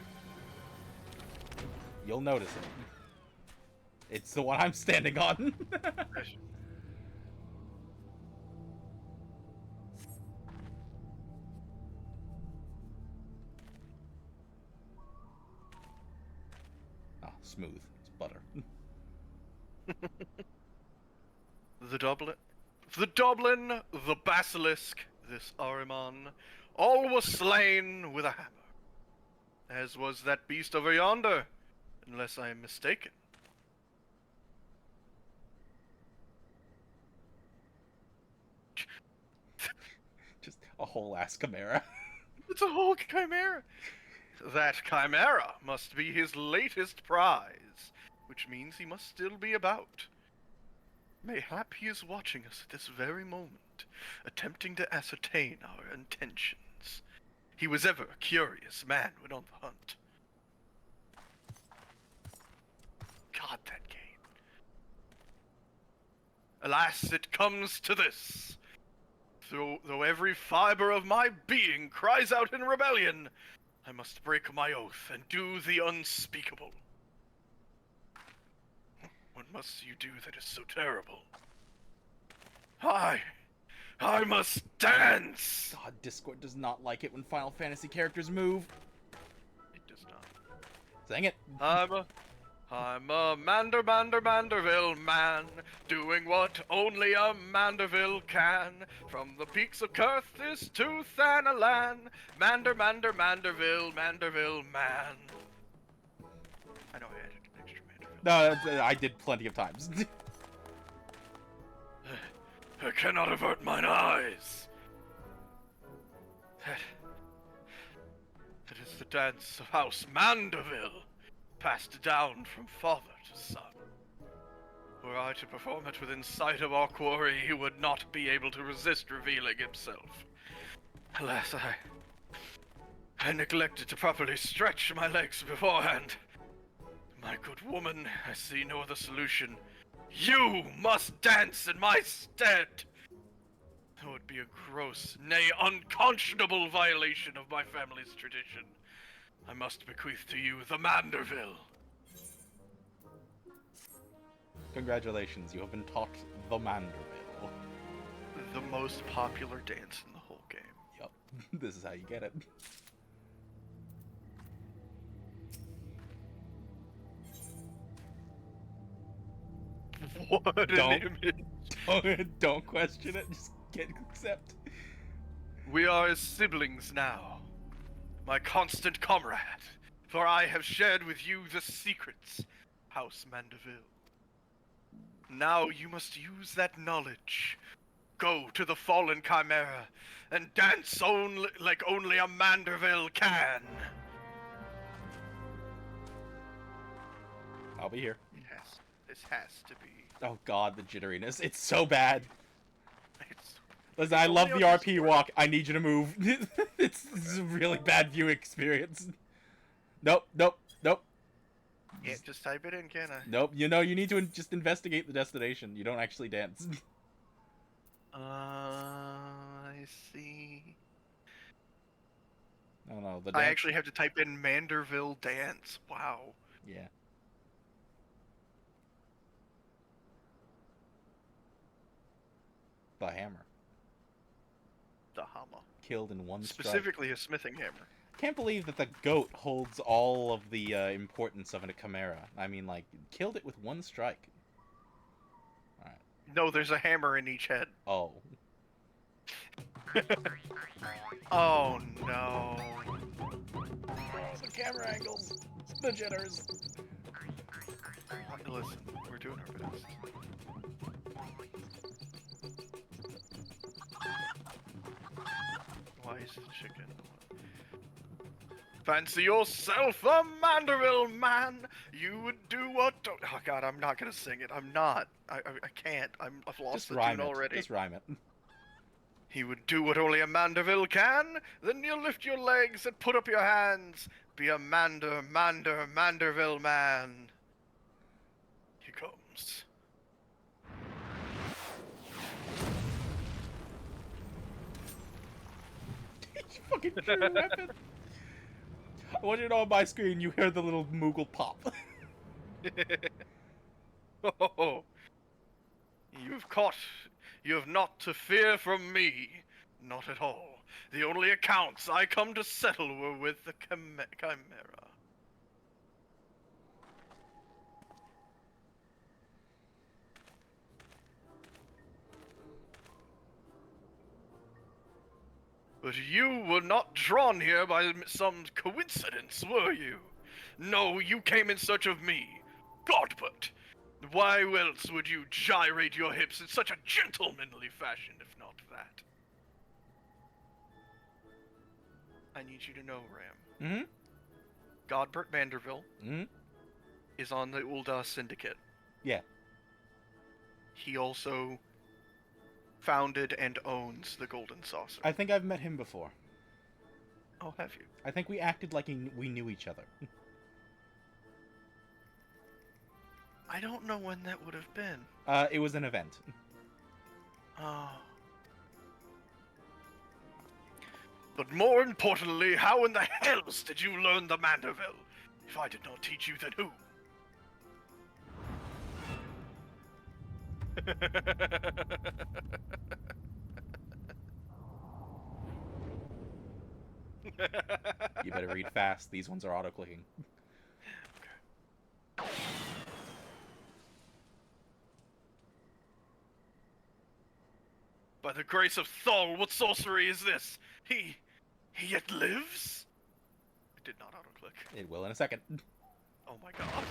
You'll notice it. It's the one I'm standing on. Oh, smooth. It's butter. The Doblin, the Basilisk, this Ahriman, all was slain with a hammer. As was that beast over yonder, unless I am mistaken. Just a whole ass chimera. It's a whole chimera. That chimera must be his latest prize, which means he must still be about. Mayhap he is watching us at this very moment, attempting to ascertain our intentions. He was ever a curious man when on the hunt. God, that game. Alas, it comes to this. Though every fiber of my being cries out in rebellion, I must break my oath and do the unspeakable. What must you do that is so terrible? I must dance! God, Discord does not like it when Final Fantasy characters move. It does not. Dang it. I'm a Manderville man, doing what only a Manderville can. From the peaks of Curthis to Thanalan, Manderville man. I know I added an extra Manderville. No, I did plenty of times. I cannot avert mine eyes. That is the dance of House Manderville, passed down from father to son. Were I to perform it within sight of our quarry, he would not be able to resist revealing himself. Alas, I neglected to properly stretch my legs beforehand. My good woman, I see no other solution. You must dance in my stead! That would be a gross, nay, unconscionable violation of my family's tradition. I must bequeath to you the Manderville. Congratulations, you have been taught the Manderville. The most popular dance in the whole game. Yep, this is how you get it. What an Don't. image! Don't question it, just accept. We are as siblings now, my constant comrade, for I have shared with you the secrets, House Mandeville. Now you must use that knowledge. Go to the fallen Chimera and dance like only a Manderville can. I'll be here. This has to be. Oh god, the jitteriness. It's so bad. It's Listen, I It's love only the on RP Discord. walk. I need you to move. It's a really bad viewing experience. Nope, nope, nope, Can't just type it in, can I? nope. You know, you need to just investigate the destination. You don't actually dance. I see. No, no, the I dance. actually have to type in Manderville dance. Wow. Yeah. The hammer. The hammer. Killed in one strike. Specifically a smithing hammer. Can't believe that the goat holds all of the importance of a chimera. I mean, like, killed it with one strike. No, there's a hammer in each head. Oh. Oh no. The camera angles. The jitters. Listen, we're doing our best. Why is the chicken? Fancy yourself a Manderville man. You would do what? Oh God, I'm not gonna sing it. I'm not. I can't. I've lost Just the rhyme tune it. already. Just rhyme it. He would do what only a Manderville can. Then you lift your legs and put up your hands. Be a Manderville man. He comes. You fucking true weapon. I want you to know on my screen you hear the little Moogle pop. Oh, you have not to fear from me. Not at all. The only accounts I come to settle were with the Chimera. But you were not drawn here by some coincidence, were you? No, you came in search of me. Godbert! Why else would you gyrate your hips in such a gentlemanly fashion, if not that? I need you to know, Ram. Mm-hmm. Godbert Vanderville Mm-hmm. is on the Ulda Syndicate. Yeah. He also founded and owns the Golden Saucer. I think I've met him before. Oh, have you? I think we acted like we knew each other. I don't know when that would have been. It was an event. Oh. But more importantly, how in the hells did you learn the Manderville? If I did not teach you, then who? You better read fast. These ones are auto-clicking. By the grace of Thol, what sorcery is this? He yet lives? It did not auto-click. It will in a second. Oh my god.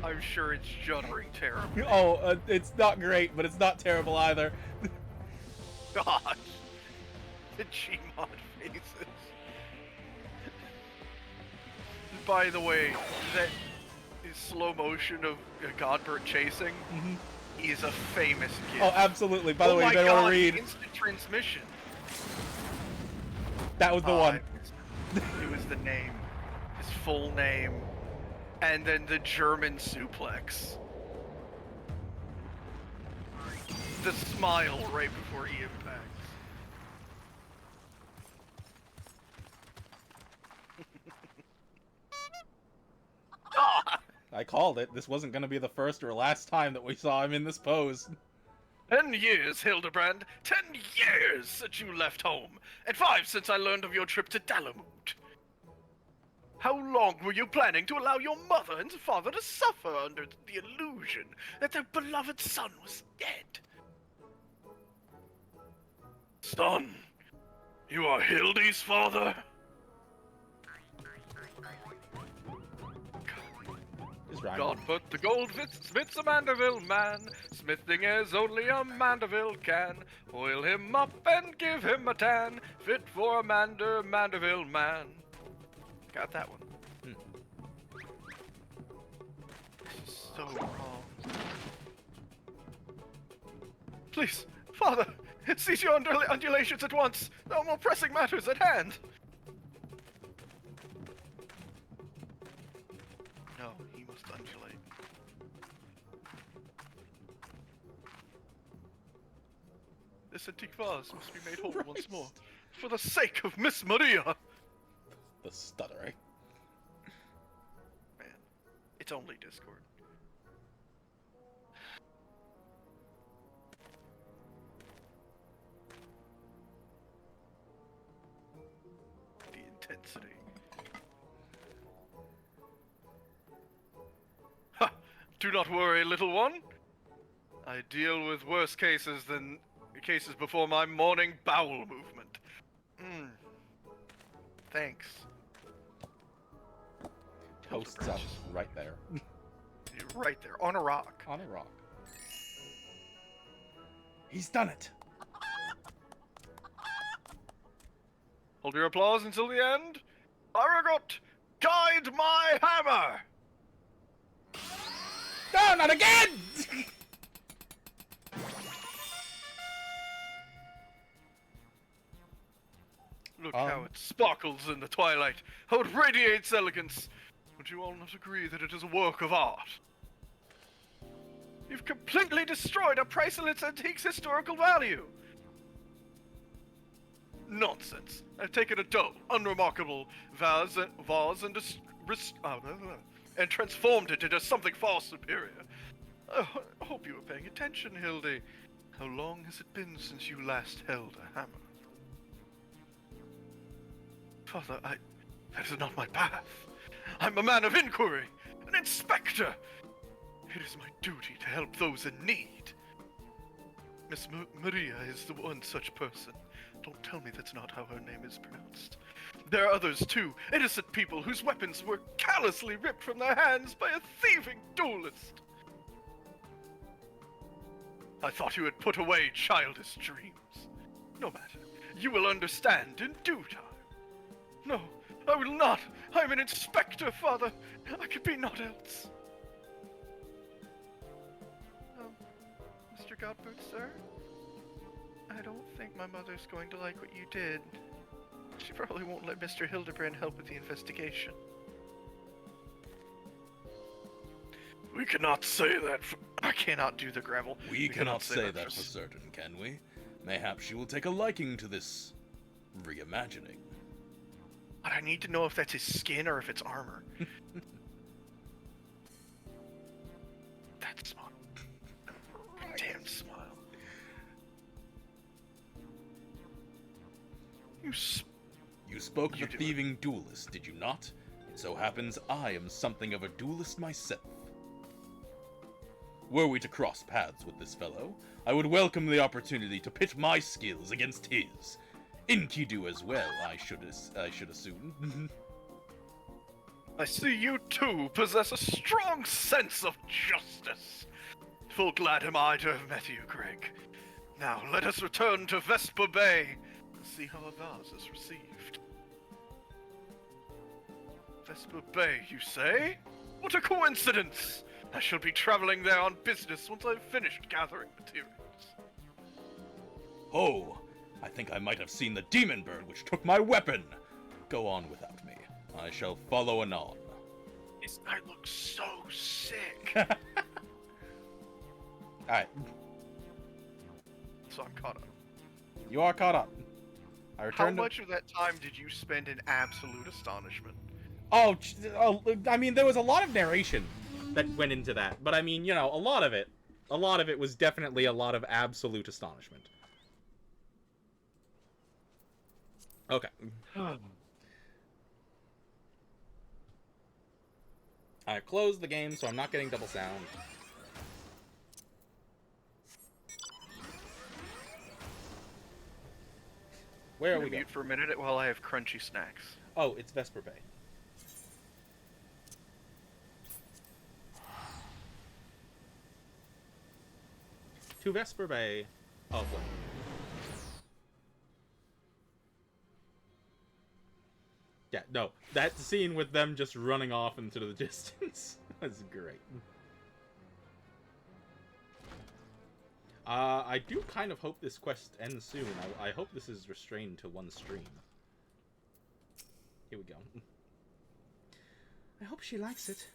I'm sure it's juddering terribly. Oh, it's not great, but it's not terrible either. Gosh. The Gmod faces. By the way, slow motion of Godbert chasing is a famous gift. Oh, absolutely. By the way, my you better want God, to read. instant transmission. That was the one. It was the name, his full name, and then the German suplex. The smile right before he impacts. Ah! I called it. This wasn't going to be the first or last time that we saw him in this pose. 10 years, Hildebrand. 10 years since you left home, and 5 since I learned of your trip to Dalamut. How long were you planning to allow your mother and father to suffer under the illusion that their beloved son was dead? Son, you are Hildy's father? God put the goldsmith's a Mandeville man. Smithing as only a Mandeville can. Oil him up and give him a tan. Fit for a Mandeville man. Got that one. This is so wrong. Please, father, cease your undulations at once. There are more pressing matters at hand. No, he must undulate. This antique vase must be made whole once more. For the sake of Miss Maria! The stuttering. Man, it's only Discord. The intensity. Ha! Do not worry, little one. I deal with worse cases than cases before my morning bowel movement. Thanks. Toast's up right there. You're right there, on a rock. On a rock. He's done it. Hold your applause until the end. Aragot, guide my hammer! No, not again! Look how it sparkles in the twilight, how it radiates elegance. Would you all not agree that it is a work of art? You've completely destroyed a priceless antique's historical value. Nonsense. I've taken a dull, unremarkable vase and transformed it into something far superior. I hope you were paying attention, Hildy. How long has it been since you last held a hammer? Father, that is not my path. I'm a man of inquiry, an inspector. It is my duty to help those in need. Miss Maria is the one such person. Don't tell me that's not how her name is pronounced. There are others too, innocent people whose weapons were callously ripped from their hands by a thieving duelist. I thought you had put away childish dreams. No matter. You will understand in due time. No, I will not. I'm an inspector, Father. I could be naught else. Mr. Godbert, sir? I don't think my mother's going to like what you did. She probably won't let Mr. Hildebrand help with the investigation. We cannot say that I cannot do the gravel. We cannot say that for certain, can we? Mayhaps she will take a liking to this reimagining. But I need to know if that's his skin or if it's armor. That smile. Damn smile. You spoke of a thieving duelist, did you not? It so happens I am something of a duelist myself. Were we to cross paths with this fellow, I would welcome the opportunity to pit my skills against his. Enkidu as well, I should assume. I see you too possess a strong sense of justice. Full glad am I to have met you, Greg. Now let us return to Vesper Bay and see how a vase is received. Vesper Bay, you say? What a coincidence! I shall be traveling there on business once I've finished gathering materials. Oh, I think I might have seen the demon bird which took my weapon. Go on without me. I shall follow anon. This guy looks so sick. Alright, So I'm caught up. you are caught up. I How returned to... much of that time did you spend in absolute astonishment? Oh, I mean, there was a lot of narration that went into that, but I mean, you know, a lot of it was definitely a lot of absolute astonishment. Okay. I closed the game, so I'm not getting double sound. Where are we going? Mute for a minute while I have crunchy snacks. Oh, it's Vesper Bay. To Vesper Bay. Oh, boy. Yeah, no. That scene with them just running off into the distance was great. I do kind of hope this quest ends soon. I hope this is restrained to one stream. Here we go. I hope she likes it.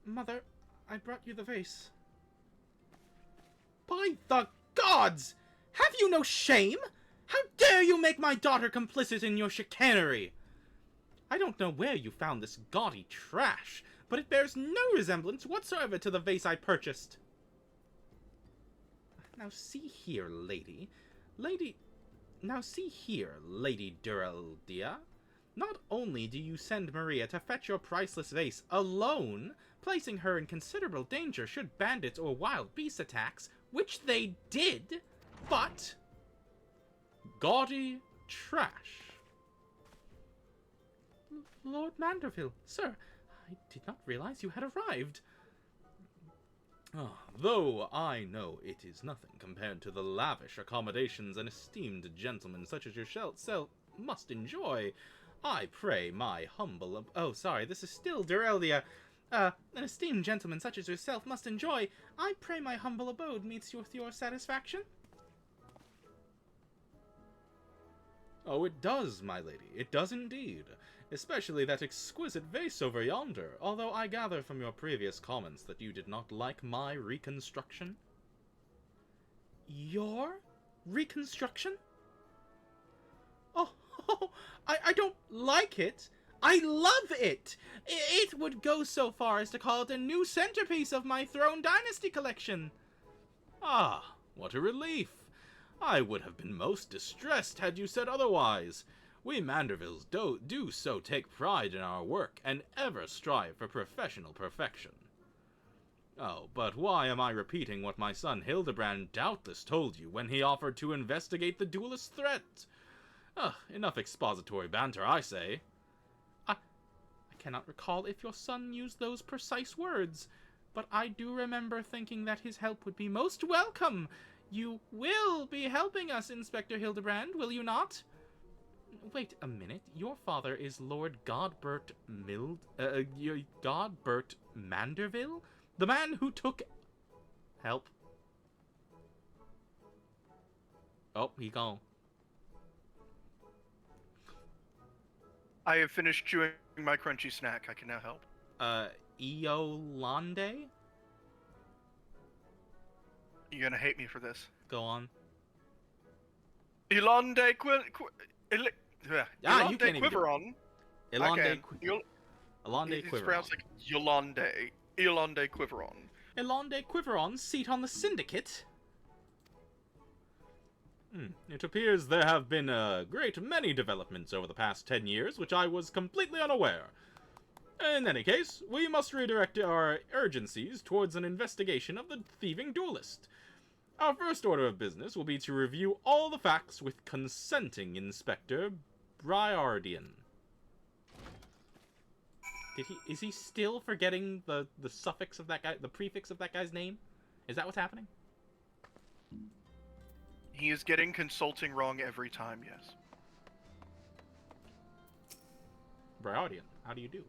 Mother, I brought you the vase. By the gods! Have you no shame? How dare you make my daughter complicit in your chicanery? I don't know where you found this gaudy trash, but it bears no resemblance whatsoever to the vase I purchased. Now see here, lady. Now see here, Lady Duraldia. Not only do you send Maria to fetch your priceless vase alone, placing her in considerable danger should bandits or wild beast attacks, which they did, but... gaudy trash. Lord Manderville, sir, I did not realize you had arrived. Though I know it is nothing compared to the lavish accommodations an esteemed gentleman such as yourself must enjoy, I pray my humble... Oh, sorry, this is still Duraldia. An esteemed gentleman such as yourself must enjoy. I pray my humble abode meets with your satisfaction. Oh, it does, my lady. It does indeed. Especially that exquisite vase over yonder, although I gather from your previous comments that you did not like my reconstruction. Your reconstruction? Oh, I don't like it. I love it! It would go so far as to call it a new centerpiece of my Throne Dynasty collection. Ah, what a relief. I would have been most distressed had you said otherwise. We Mandervilles do so take pride in our work and ever strive for professional perfection. Oh, but why am I repeating what my son Hildebrand doubtless told you when he offered to investigate the duelist threat? Enough expository banter, I say. I cannot recall if your son used those precise words, but I do remember thinking that his help would be most welcome. You will be helping us, Inspector Hildebrand, will you not? Wait a minute. Your father is Lord Godbert Godbert Manderville? The man who took... Help. Oh, he gone. I have finished chewing my crunchy snack. I can now help. Iolande? You're gonna hate me for this. Go on. Yolande you can't even do it. Quiveron. Elande It's Quiveron. pronounced like Yolande. Yolande Quiveron. Elande Quiveron's seat on the Syndicate? It appears there have been a great many developments over the past 10 years, which I was completely unaware. In any case, we must redirect our urgencies towards an investigation of the thieving duelist. Our first order of business will be to review all the facts with consenting Inspector Briardian. Is he still forgetting the suffix of that guy, the prefix of that guy's name? Is that what's happening? He is getting consulting wrong every time, yes. Bryardian, how do you do?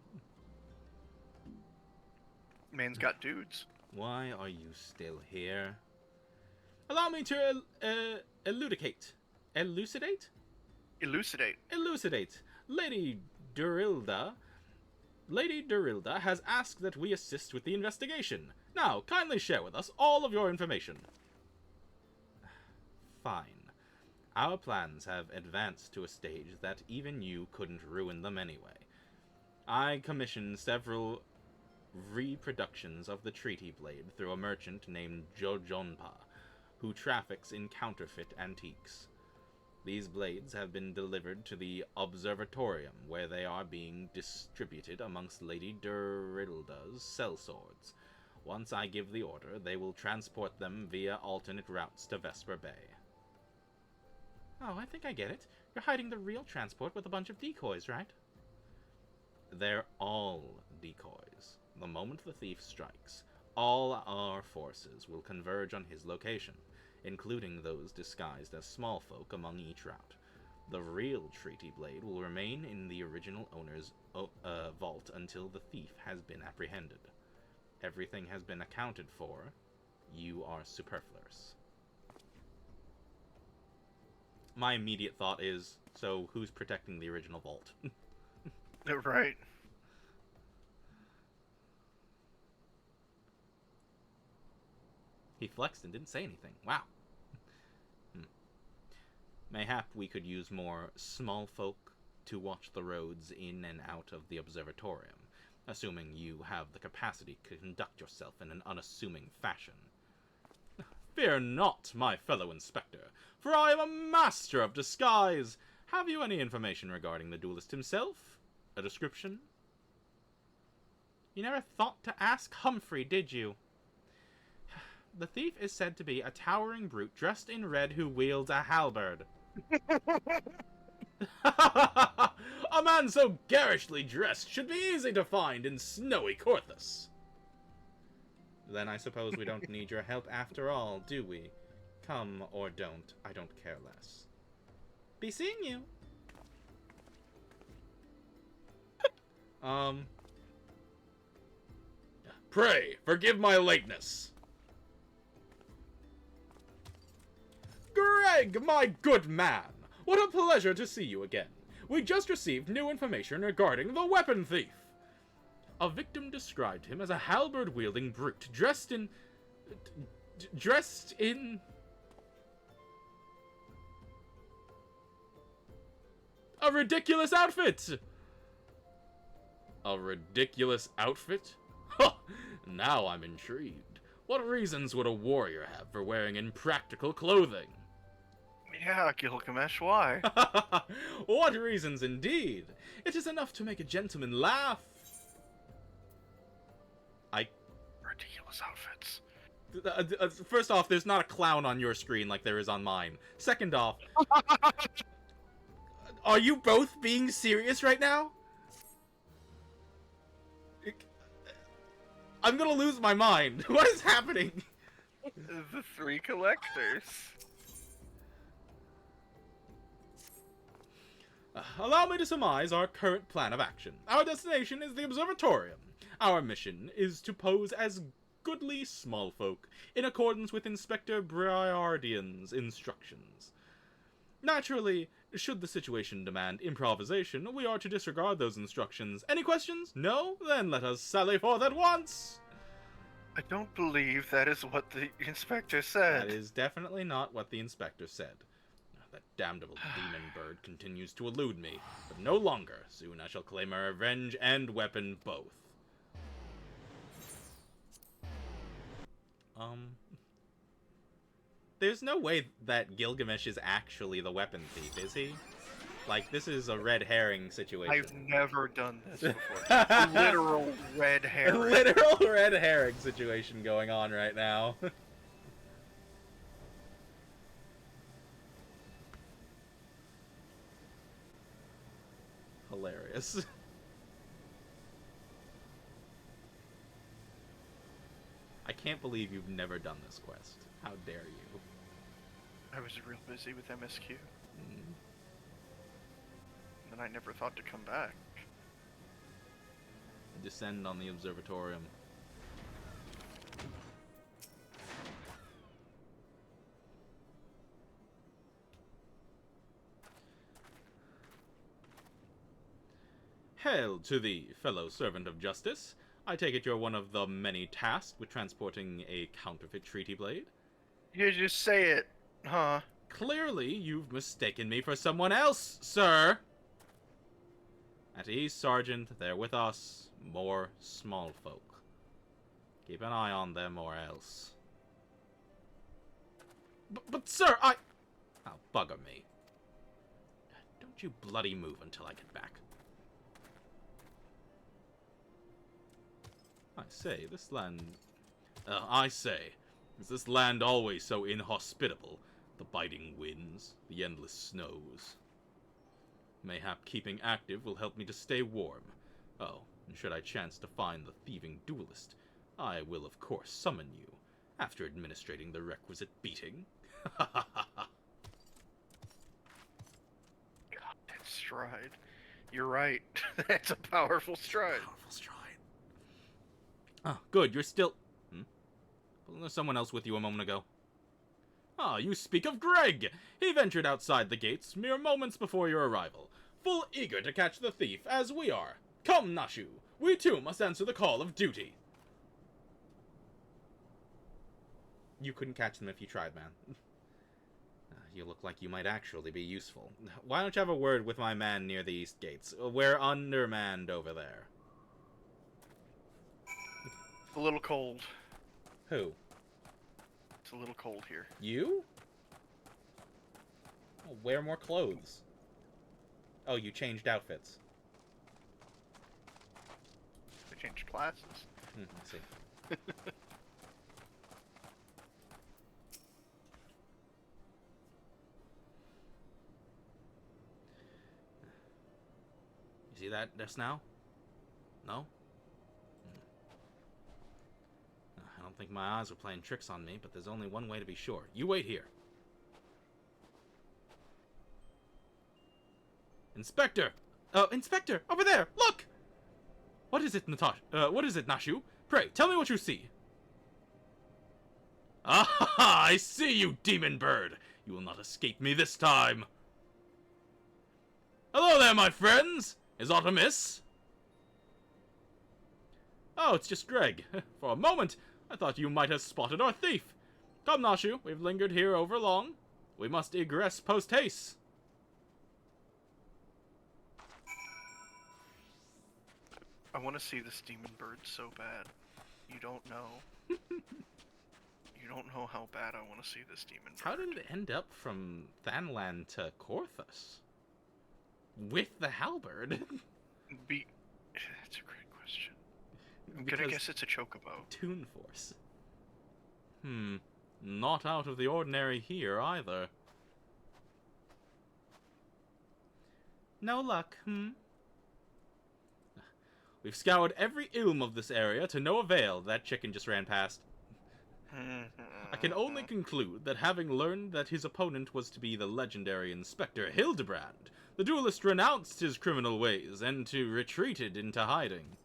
Man's got dudes. Why are you still here? Allow me to elucidate. Elucidate? Elucidate. Elucidate. Lady Durilda has asked that we assist with the investigation. Now, kindly share with us all of your information. Fine. Our plans have advanced to a stage that even you couldn't ruin them anyway. I commissioned several reproductions of the Treaty Blade through a merchant named Jojonpa, who traffics in counterfeit antiques. These blades have been delivered to the Observatorium, where they are being distributed amongst Lady Durilda's sellswords. Once I give the order, they will transport them via alternate routes to Vesper Bay. Oh, I think I get it. You're hiding the real transport with a bunch of decoys, right? They're all decoys. The moment the thief strikes, all our forces will converge on his location, including those disguised as small folk among each route. The real Treaty Blade will remain in the original owner's vault until the thief has been apprehended. Everything has been accounted for. You are superfluous. My immediate thought is, so who's protecting the original vault? Right. He flexed and didn't say anything. Wow. Mayhap we could use more small folk to watch the roads in and out of the observatorium, assuming you have the capacity to conduct yourself in an unassuming fashion. Fear not, my fellow inspector, for I am a master of disguise. Have you any information regarding the duelist himself? A description? You never thought to ask Humphrey, did you? The thief is said to be a towering brute dressed in red who wields a halberd. A man so garishly dressed should be easy to find in snowy Corthus. Then I suppose we don't need your help after all, do we? Come or don't, I don't care less. Be seeing you. Pray, forgive my lateness. Greg, my good man! What a pleasure to see you again. We just received new information regarding the weapon thief. A victim described him as a halberd-wielding brute dressed in a ridiculous outfit! A ridiculous outfit? Huh! Now I'm intrigued. What reasons would a warrior have for wearing impractical clothing? Yeah, Gilgamesh, why? What reasons indeed? It is enough to make a gentleman laugh. Ridiculous outfits. First off, there's not a clown on your screen like there is on mine. Second off, are you both being serious right now? I'm gonna lose my mind. What is happening? The three collectors. Allow me to surmise our current plan of action. Our destination is the Observatorium. Our mission is to pose as goodly small folk, in accordance with Inspector Bryardian's instructions. Naturally, should the situation demand improvisation, we are to disregard those instructions. Any questions? No? Then let us sally forth at once! I don't believe that is what the inspector said. That is definitely not what the inspector said. That damnable demon bird continues to elude me, but no longer. Soon I shall claim my revenge and weapon both. There's no way that Gilgamesh is actually the weapon thief, is he? Like, this is a red herring situation. I've never done this before. Literal red A herring. literal red herring situation going on right now. Hilarious. I can't believe you've never done this quest. How dare you? I was real busy with MSQ, Hmm. and I never thought to come back. Descend on the observatorium. Hail to thee, fellow servant of justice. I take it you're one of the many tasked with transporting a counterfeit treaty blade? You just say it, huh? Clearly, you've mistaken me for someone else, sir! At ease, Sergeant. They're with us. More small folk. Keep an eye on them or else. But sir, Oh, bugger me. Don't you bloody move until I get back. I say, this land... I say, is this land always so inhospitable? The biting winds, the endless snows. Mayhap keeping active will help me to stay warm. Oh, and should I chance to find the thieving duelist, I will of course summon you, after administrating the requisite beating. God, that stride. You're right. That's a powerful stride. Powerful stride. Oh, good, you're still... Wasn't there someone else with you a moment ago? Ah, you speak of Greg! He ventured outside the gates mere moments before your arrival, full eager to catch the thief, as we are. Come, Nashu, we too must answer the call of duty. You couldn't catch them if you tried, man. You look like you might actually be useful. Why don't you have a word with my man near the east gates? We're undermanned over there. It's a little cold. Who? It's a little cold here. You? Oh, wear more clothes. Oh, you changed outfits. I changed classes. I see. You see that just now? No? I don't think my eyes are playing tricks on me, but there's only one way to be sure. You wait here. Inspector! Inspector! Over there! Look! What is it, what is it, Nashu? Pray, tell me what you see. Ah, I see you, demon bird! You will not escape me this time. Hello there, my friends! Is aught amiss? Oh, it's just Greg. For a moment, I thought you might have spotted our thief. Come, Nashu, we've lingered here over long. We must egress post-haste. I want to see this demon bird so bad. You don't know. You don't know how bad I want to see this demon bird. How did it end up from Thanland to Korthus? With the halberd? That's a great question. I'm Because gonna guess it's a chocobo. Toon Force. Not out of the ordinary here, either. No luck, We've scoured every ilm of this area to no avail. That chicken just ran past. I can only conclude that having learned that his opponent was to be the legendary Inspector Hildebrand, the duelist renounced his criminal ways and retreated into hiding.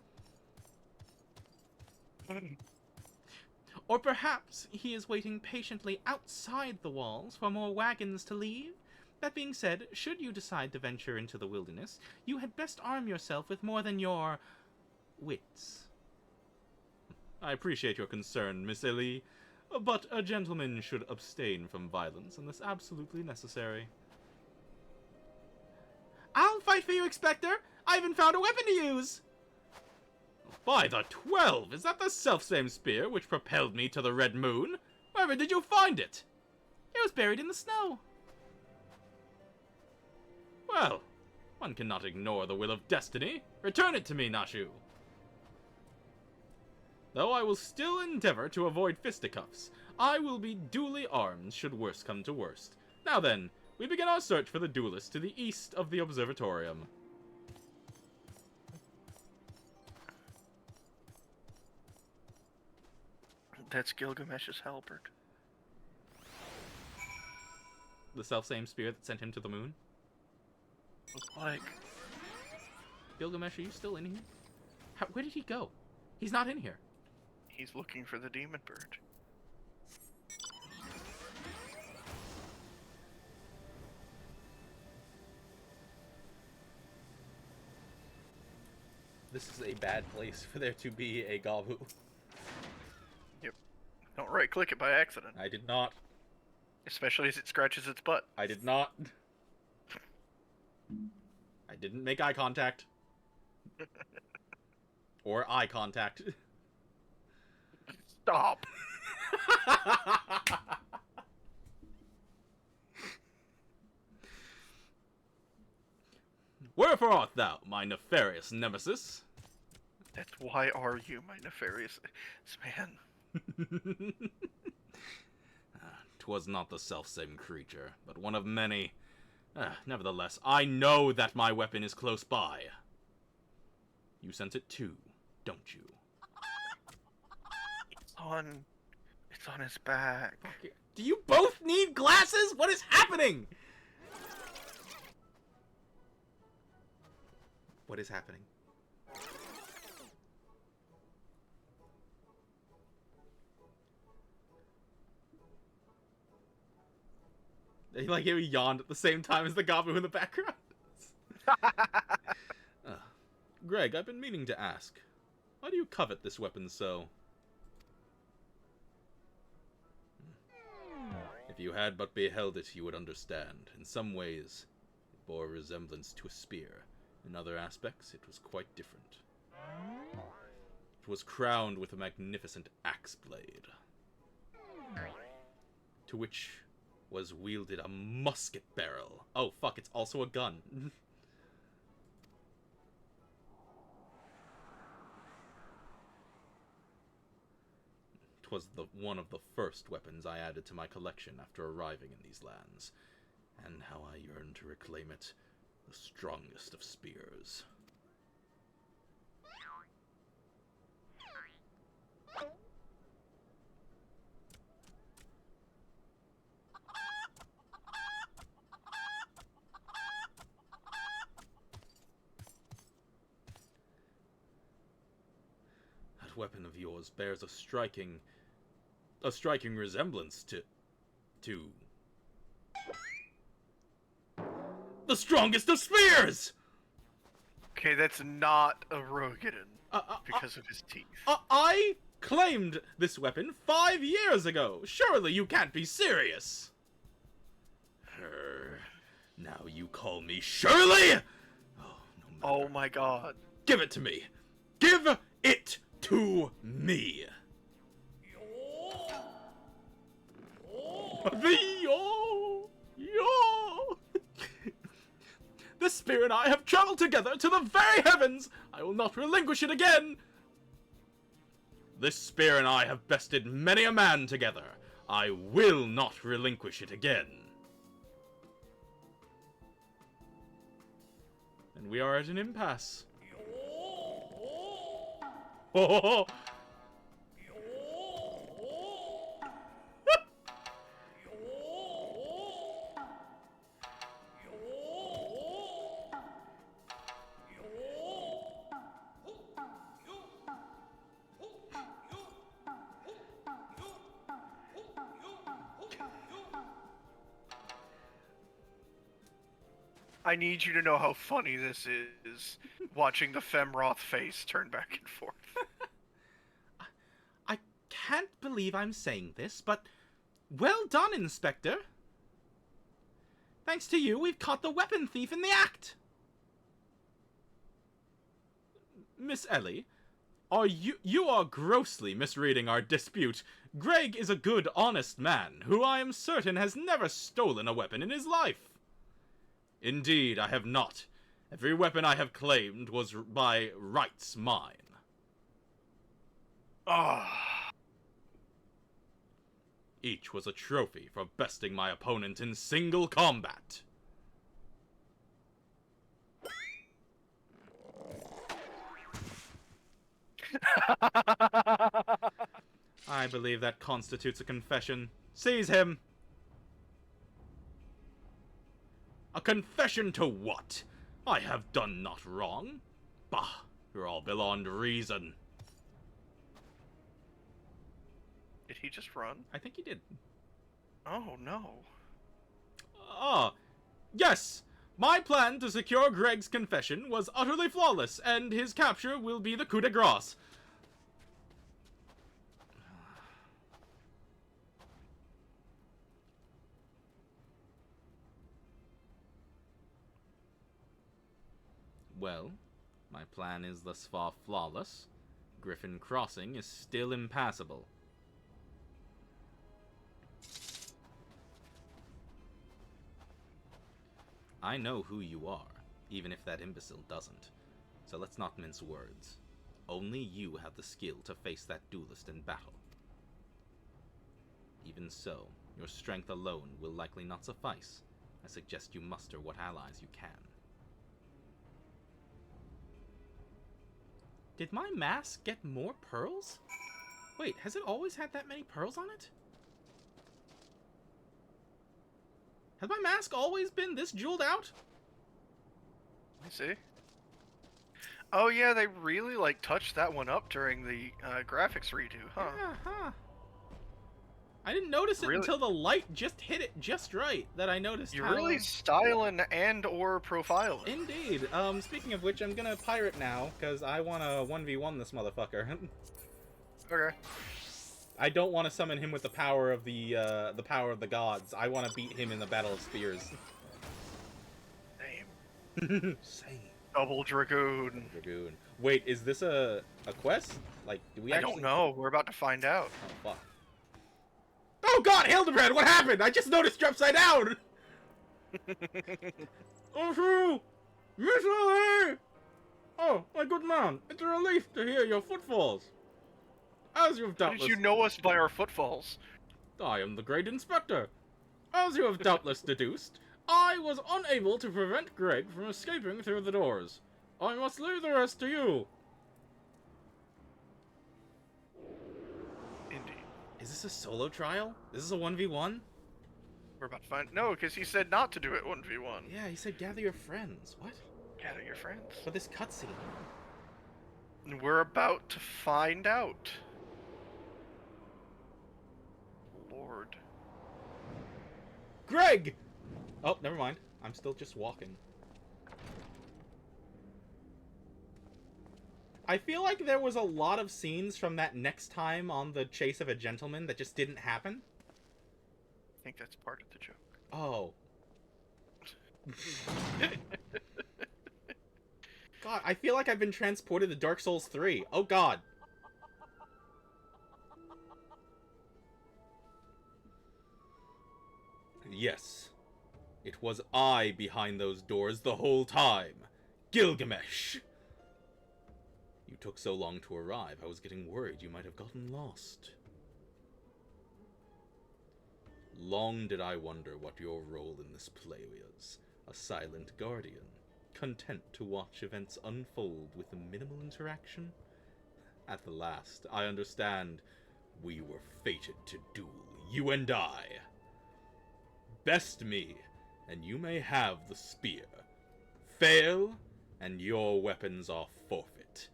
Or perhaps he is waiting patiently outside the walls for more wagons to leave? That being said, should you decide to venture into the wilderness, you had best arm yourself with more than your... wits. I appreciate your concern, Miss Ellie, but a gentleman should abstain from violence unless absolutely necessary. I'll fight for you, Inspector! I even found a weapon to use! By the 12! Is that the selfsame spear which propelled me to the Red Moon? Wherever did you find it? It was buried in the snow. Well, one cannot ignore the will of destiny. Return it to me, Nashu. Though I will still endeavor to avoid fisticuffs, I will be duly armed should worst come to worst. Now then, we begin our search for the duelist to the east of the observatorium. That's Gilgamesh's halberd. the self-same spear that sent him to the moon? Look like. Gilgamesh, are you still in here? Where did he go? He's not in here. He's looking for the demon bird. This is a bad place for there to be a Gabu. Don't right-click it by accident. I did not. Especially as it scratches its butt. I did not. I didn't make eye contact. Or eye contact. Stop! Wherefore art thou, my nefarious nemesis? That's why are you, my nefarious man? 'Twas not the selfsame creature, but one of many. Nevertheless, I know that my weapon is close by. You sense it too, don't you? It's on his back. Do you both need glasses? What is happening? What is happening? They like he yawned at the same time as the Gabu in the background. Greg, I've been meaning to ask. Why do you covet this weapon so? If you had but beheld it, you would understand. In some ways, it bore a resemblance to a spear. In other aspects, it was quite different. It was crowned with a magnificent axe blade, to which was wielded a musket barrel. Oh, fuck, it's also a gun. 'Twas one of the first weapons I added to my collection after arriving in these lands, and how I yearn to reclaim it, the strongest of spears. That weapon of yours bears a striking resemblance to the strongest of spears! Okay, that's not a Rogadin because of his teeth. I claimed this weapon 5 years ago. Surely you can't be serious. Now you call me Shirley? Oh my god. Give it to me. Give it to me. This spear and I have traveled together to the very heavens. I will not relinquish it again. This spear and I have bested many a man together. I will not relinquish it again. And we are at an impasse. Oh! I need you to know how funny this is, watching the Femroth face turn back and forth. I can't believe I'm saying this, but well done, Inspector. Thanks to you, we've caught the weapon thief in the act. Miss Ellie, you are grossly misreading our dispute. Greg is a good, honest man, who I am certain has never stolen a weapon in his life. Indeed, I have not. Every weapon I have claimed was by rights mine. Ah. Each was a trophy for besting my opponent in single combat. I believe that constitutes a confession. Seize him! A confession to what? I have done not wrong. Bah, you're all beyond reason. Did he just run? I think he did. Oh no. Ah, yes! My plan to secure Greg's confession was utterly flawless, and his capture will be the coup de grace. Well, my plan is thus far flawless. Griffin Crossing is still impassable. I know who you are, even if that imbecile doesn't. So let's not mince words. Only you have the skill to face that duelist in battle. Even so, your strength alone will likely not suffice. I suggest you muster what allies you can. Did my mask get more pearls? Wait, has it always had that many pearls on it? Has my mask always been this jeweled out? Let me see. Oh yeah, they really like touched that one up during the graphics redo, huh? Yeah, huh. I didn't notice it Really? until the light just hit it just right that I noticed You're how... really styling and or profiling. Indeed. Speaking of which, I'm gonna pirate now, because I want to 1v1 this motherfucker. Okay. I don't want to summon him with the power of the gods. I want to beat him in the Battle of Spears. Same. Same. Double Dragoon. Dragoon. Wait, is this a quest? Like, do we I actually... don't know. We're about to find out. Oh, fuck. Oh god, Hildebrand, what happened? I just noticed you're upside down! Oh, true! Miss LA! Oh, my good man, it's a relief to hear your footfalls. As you've How doubtless... did you know us by our footfalls? I am the Great Inspector. As you have doubtless deduced, I was unable to prevent Greg from escaping through the doors. I must leave the rest to you. Indeed. Is this a solo trial? Is this a 1v1? We're about to find. No, because he said not to do it 1v1. Yeah, he said gather your friends. What? Gather your friends. For this cutscene. And we're about to find out. Lord. Greg! Oh, never mind. I'm still just walking. I feel like there was a lot of scenes from that next time on the Chase of a Gentleman that just didn't happen. I think that's part of the joke. Oh. God, I feel like I've been transported to Dark Souls 3. Oh god. Yes. It was I behind those doors the whole time. Gilgamesh! You took so long to arrive, I was getting worried you might have gotten lost. Long did I wonder what your role in this play was. A silent guardian, content to watch events unfold with minimal interaction? At the last, I understand. We were fated to duel, you and I. Best me, and you may have the spear. Fail, and your weapons are forfeit.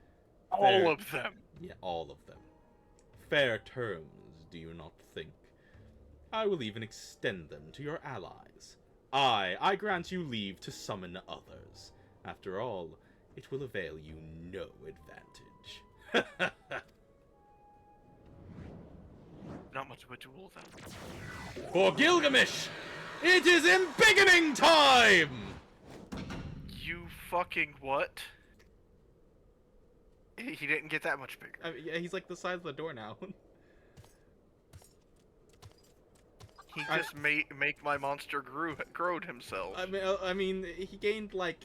All of them. Yeah, all of them. Fair terms, do you not think? I will even extend them to your allies. I grant you leave to summon others. After all, it will avail you no advantage. Not much of a duel then. For Gilgamesh, it is embiggening time! You fucking what? He didn't get that much bigger. I mean, yeah, he's like the size of the door now. He just make my monster growed himself. I mean, he gained like.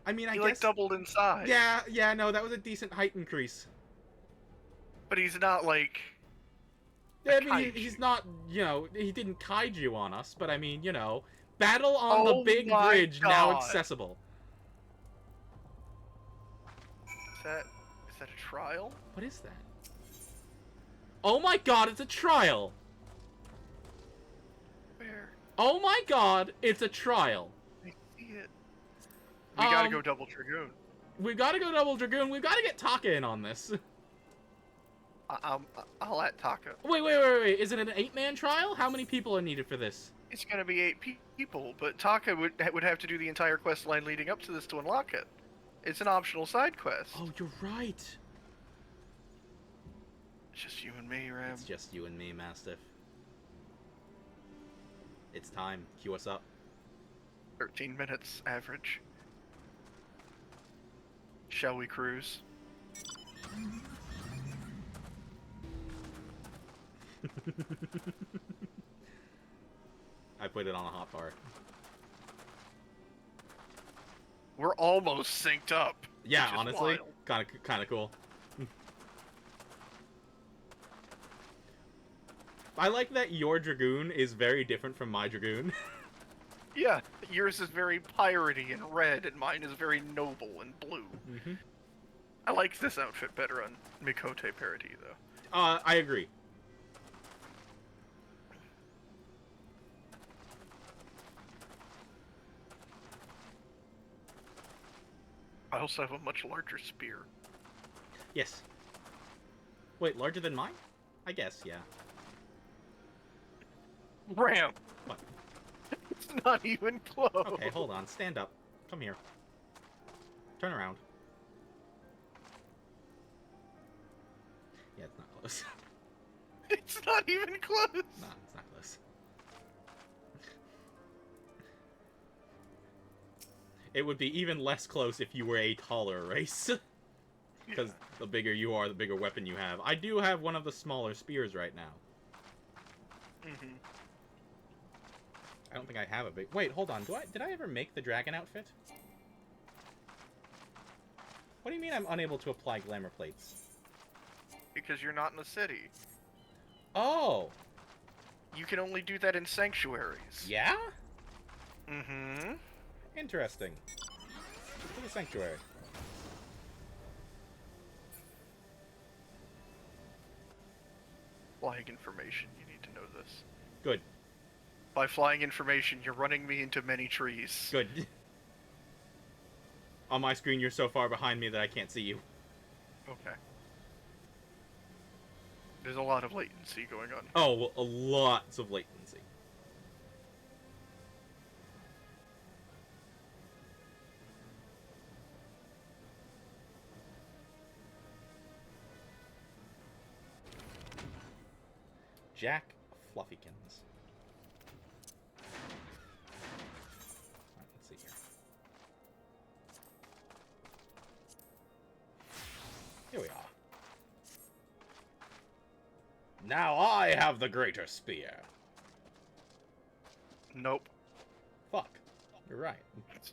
I mean, I he guess. like doubled in size. Yeah, no, that was a decent height increase. But he's not like. Yeah, a I mean, kaiju. he's not. You know, he didn't kaiju on us, but I mean, you know, battle on the Oh big my bridge now God. accessible. Is that a trial? What is that? Oh my God! It's a trial. Where? Oh my god, it's a trial. I see it. We gotta Um, go double Dragoon. We've got to go double Dragoon. We've got to get Taka in on this. I'll at Taka. Wait. Is it an 8-man trial? How many people are needed for this? It's gonna be 8 people, but Taka would have to do the entire quest line leading up to this to unlock it. It's an optional side quest. Oh, you're right. It's just you and me, Ram. It's just you and me, Mastiff. It's time. Cue us up. 13 minutes average. Shall we cruise? I put it on a hotbar. We're almost synced up. Yeah, which is honestly, wild. kind of cool. I like that your Dragoon is very different from my Dragoon. Yeah, yours is very piratey and red, and mine is very noble and blue. Mm-hmm. I like this outfit better on Mikote parody, though. I agree. I also have a much larger spear. Yes. Wait, larger than mine? I guess, yeah. Ram! What? It's not even close! Okay, hold on. Stand up. Come here. Turn around. Yeah, it's not close. It's not even close! Nah, it's not close. It would be even less close if you were a taller race. Because the bigger you are, the bigger weapon you have. I do have one of the smaller spears right now. Mm-hmm. I don't think I have a big... Wait, hold on. Did I ever make the dragon outfit? What do you mean I'm unable to apply glamour plates? Because you're not in the city. Oh! You can only do that in sanctuaries. Yeah? Mm-hmm. Interesting. To the sanctuary. Flying information, you need to know this. Good. By flying information, you're running me into many trees. Good. On my screen, you're so far behind me that I can't see you. Okay. There's a lot of latency going on. Oh, well, lots of latency. Jack Fluffykins. Alright, let's see here. Here we are. Now I have the greater spear. Nope. Fuck. You're right.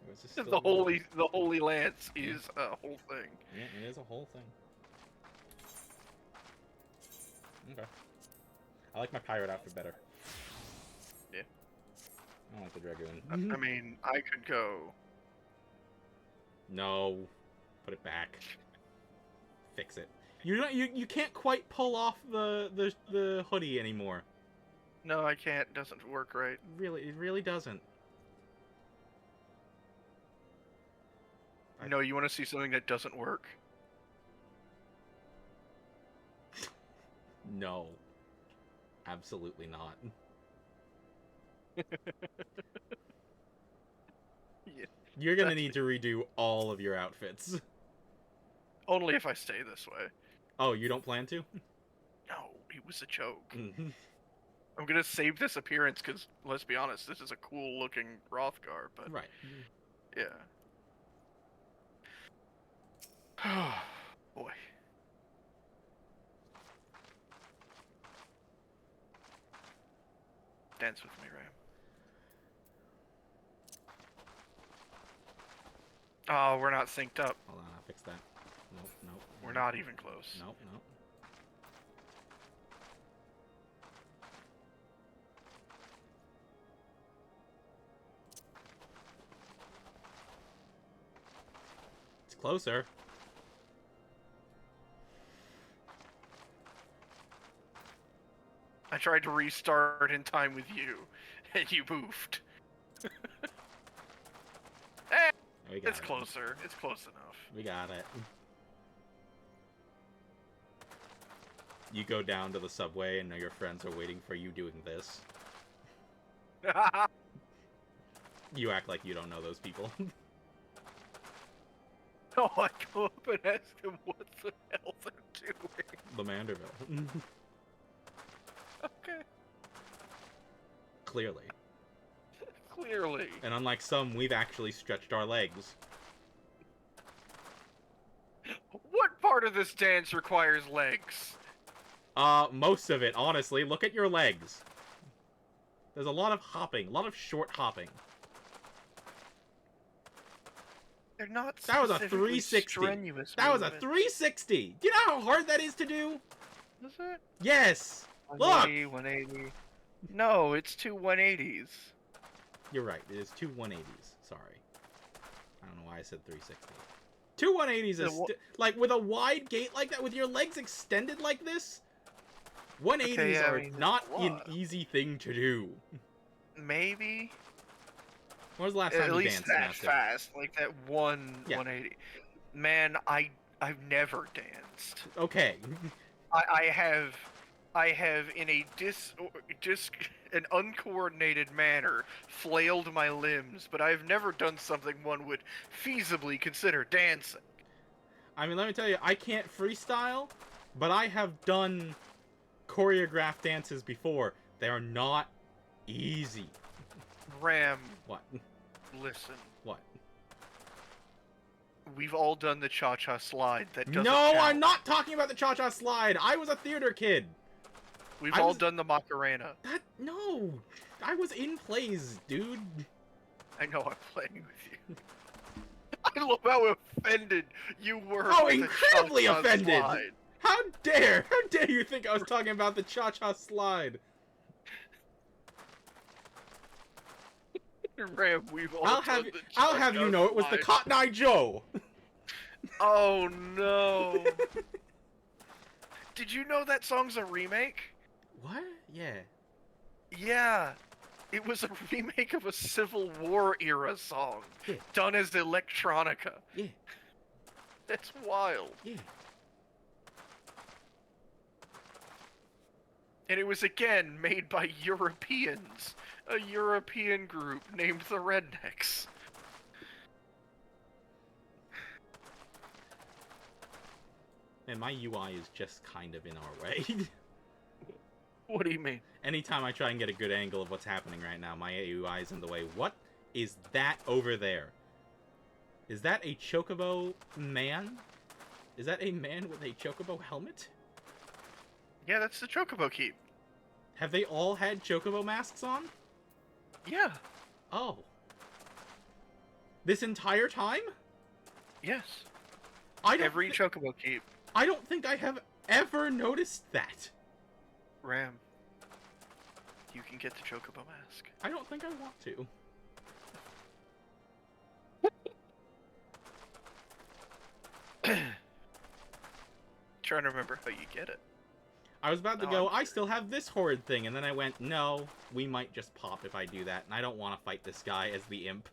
Was this still The holy lance is a whole thing. Yeah, it is a whole thing. Okay. I like my pirate outfit better. Yeah. I don't like the dragoon. I mean, I could go. No. Put it back. Fix it. You can't quite pull off the hoodie anymore. No, I can't. It doesn't work right. It really doesn't. No, you want to see something that doesn't work? No. Absolutely not. Yeah. You're gonna need to redo all of your outfits. Only if I stay this way. Oh, you don't plan to? No, it was a joke. Mhm. I'm gonna save this appearance because, let's be honest, this is a cool looking Rothgar, but Right. yeah. Boy. Dance with me, Ram. Oh, we're not synced up. Hold on, I'll fix that. Nope. We're not even close. Nope. It's closer. I tried to restart in time with you, and you moved. Eh, We got it's it. closer. It's close enough. We got it. You go down to the subway and your friends are waiting for you doing this. You act like you don't know those people. Oh, I go up and ask them what the hell they're doing. The Manderville. Okay, Clearly. clearly. And unlike some, we've actually stretched our legs. What part of this dance requires legs? Most of it, honestly. Look at your legs. There's a lot of hopping, a lot of short hopping. They're not. That was a specifically 360. Strenuous That was a movements. 360! Do you know how hard that is to do? Is it? Yes! 180, 180. No, it's two 180s. You're right, it is two 180s. Sorry. I don't know why I said 360. Two 180s is, Yeah, like, with a wide gait like that, with your legs extended like this, 180s Okay, yeah, I are mean, not that's a an lot. easy thing to do. Maybe. When was the last At time you least danced, that Master? fast, like that one Yeah. 180. Man, I've never danced. Okay. I have in a an uncoordinated manner flailed my limbs, but I've never done something one would feasibly consider dancing. I mean, let me tell you, I can't freestyle, but I have done choreographed dances before. They are not easy. Ram, What? listen. What? We've all done the cha-cha slide. That doesn't No, count. I'm not talking about the cha-cha slide. I was a theater kid. We've I all was- done the Macarena. No. I was in plays, dude. I know I'm playing with you. I love how offended you were. Oh, with the incredibly cha-cha offended. slide. How dare you think I was talking about the cha-cha slide? Ram, we've all I'll done have the I'll have you cha-cha know it was the slide. Cotton Eye Joe. Oh no! Did you know that song's a remake? What? Yeah. Yeah, it was a remake of a Civil War era song, Yeah. done as electronica. Yeah. That's wild. Yeah. And it was again made by Europeans, a European group named the Rednecks. And my UI is just kind of in our way. What do you mean? Anytime I try and get a good angle of what's happening right now, my UI is in the way. What is that over there? Is that a Chocobo man? Is that a man with a Chocobo helmet? Yeah, that's the Chocobo Keep. Have they all had Chocobo masks on? Yeah. Oh. This entire time? Yes. I don't Every Chocobo Keep. I don't think I have ever noticed that. Ram. You can get the Chocobo mask. I don't think I want to. Trying to remember how you get it. I was about to No, go, I'm I still have this horrid thing, and then I went, no, we might just pop if I do that, and I don't want to fight this guy as the imp.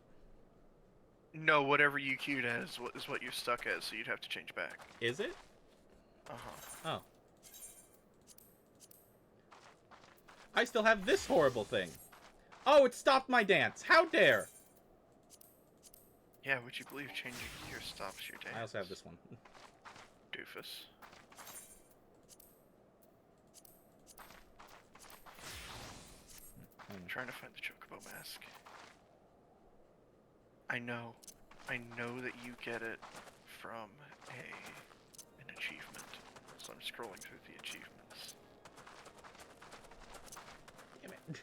No, whatever you queued as is what you're stuck as, so you'd have to change back. Is it? Uh-huh. Oh. I still have this horrible thing. Oh, it stopped my dance. How dare! Yeah, would you believe changing gear stops your dance? I also have this one. Doofus. I'm trying to find the Chocobo mask. I know that you get it from an achievement. So I'm scrolling through the achievements. Damn it.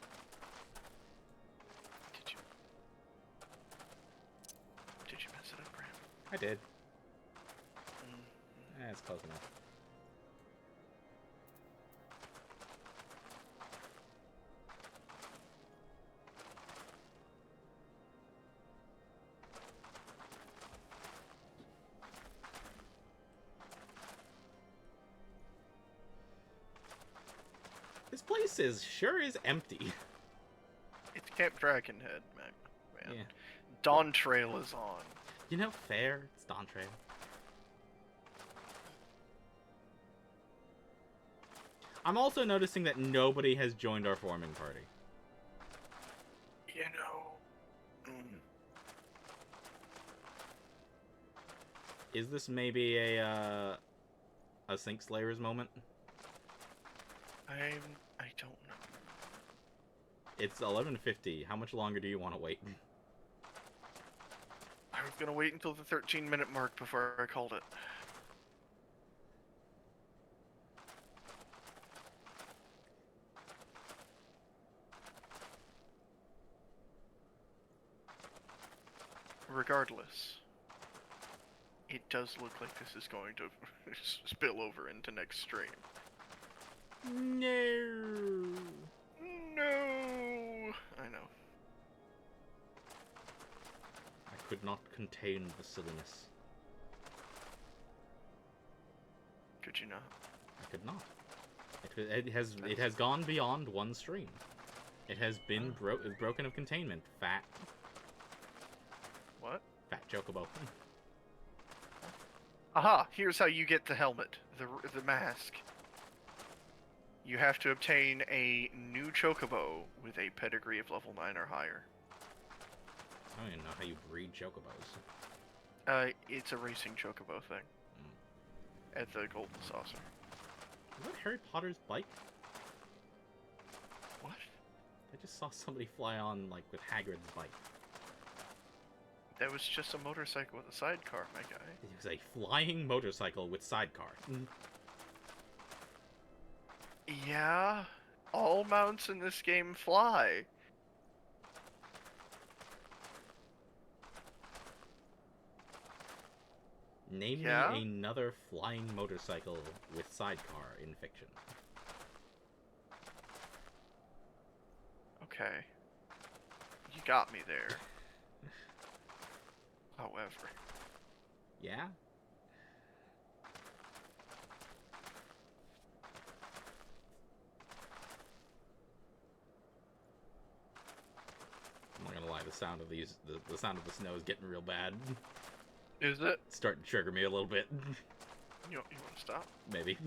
Did you mess it up, Graham? I did. Mm. It's close enough. This place sure is empty. It's Camp Dragonhead, man. Yeah. Dawn Trail is on. You know, fair. It's Dawn Trail. I'm also noticing that nobody has joined our forming party. You know. Is this maybe a Sink Slayers moment? I don't know. It's 11:50. How much longer do you want to wait? I was gonna wait until the 13-minute mark before I called it. Regardless, it does look like this is going to spill over into next stream. No. No! I know. I could not contain the silliness. Could you not? I could not. It has gone beyond one stream. It has been broken of containment. Fat Chocobo. Aha! Here's how you get the helmet, the mask. You have to obtain a new Chocobo with a pedigree of level 9 or higher. I don't even know how you breed Chocobos. It's a racing Chocobo thing. At the Golden Saucer. Is that Harry Potter's bike? What? I just saw somebody fly on, like, with Hagrid's bike. That was just a motorcycle with a sidecar, my guy. It was a flying motorcycle with sidecar. Yeah, all mounts in this game fly. Name Yeah? me another flying motorcycle with sidecar in fiction. Okay. You got me there. However. Yeah? I'm not gonna lie, the sound of the sound of the snow is getting real bad. Is it? It's starting to trigger me a little bit. You want to stop? Maybe.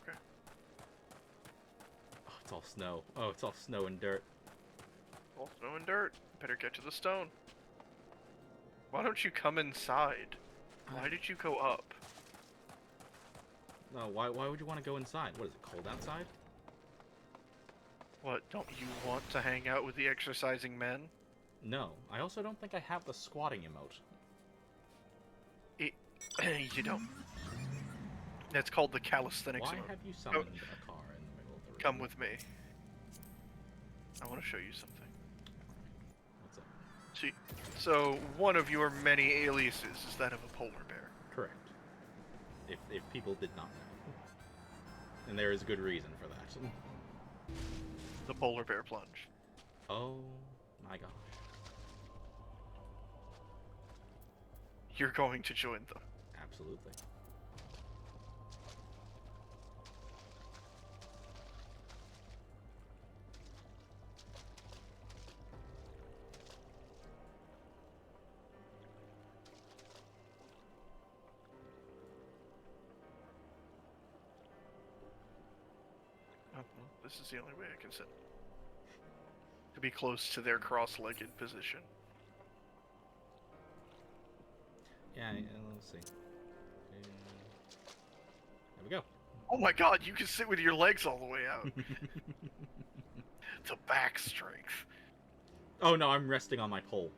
Okay. Oh, it's all snow. Oh, it's all snow and dirt. All snow and dirt. Better get to the stone. Why don't you come inside? Why did you go up? No, why would you want to go inside? What is it, cold outside? What, don't you want to hang out with the exercising men? No. I also don't think I have the squatting emote. You don't. That's called the calisthenics Why emote. have you summoned a car in the middle of the room? Come with me. I want to show you something. What's up? See, so one of your many aliases is that of a polar bear. Correct. If people did not know. And there is good reason for that. The polar bear plunge. Oh my gosh. You're going to join them. Absolutely. Oh, well, this is the only way I can sit. To be close to their cross-legged position. Yeah, let's see. There we go. Oh my god, you can sit with your legs all the way out. The back strength. Oh no, I'm resting on my pole.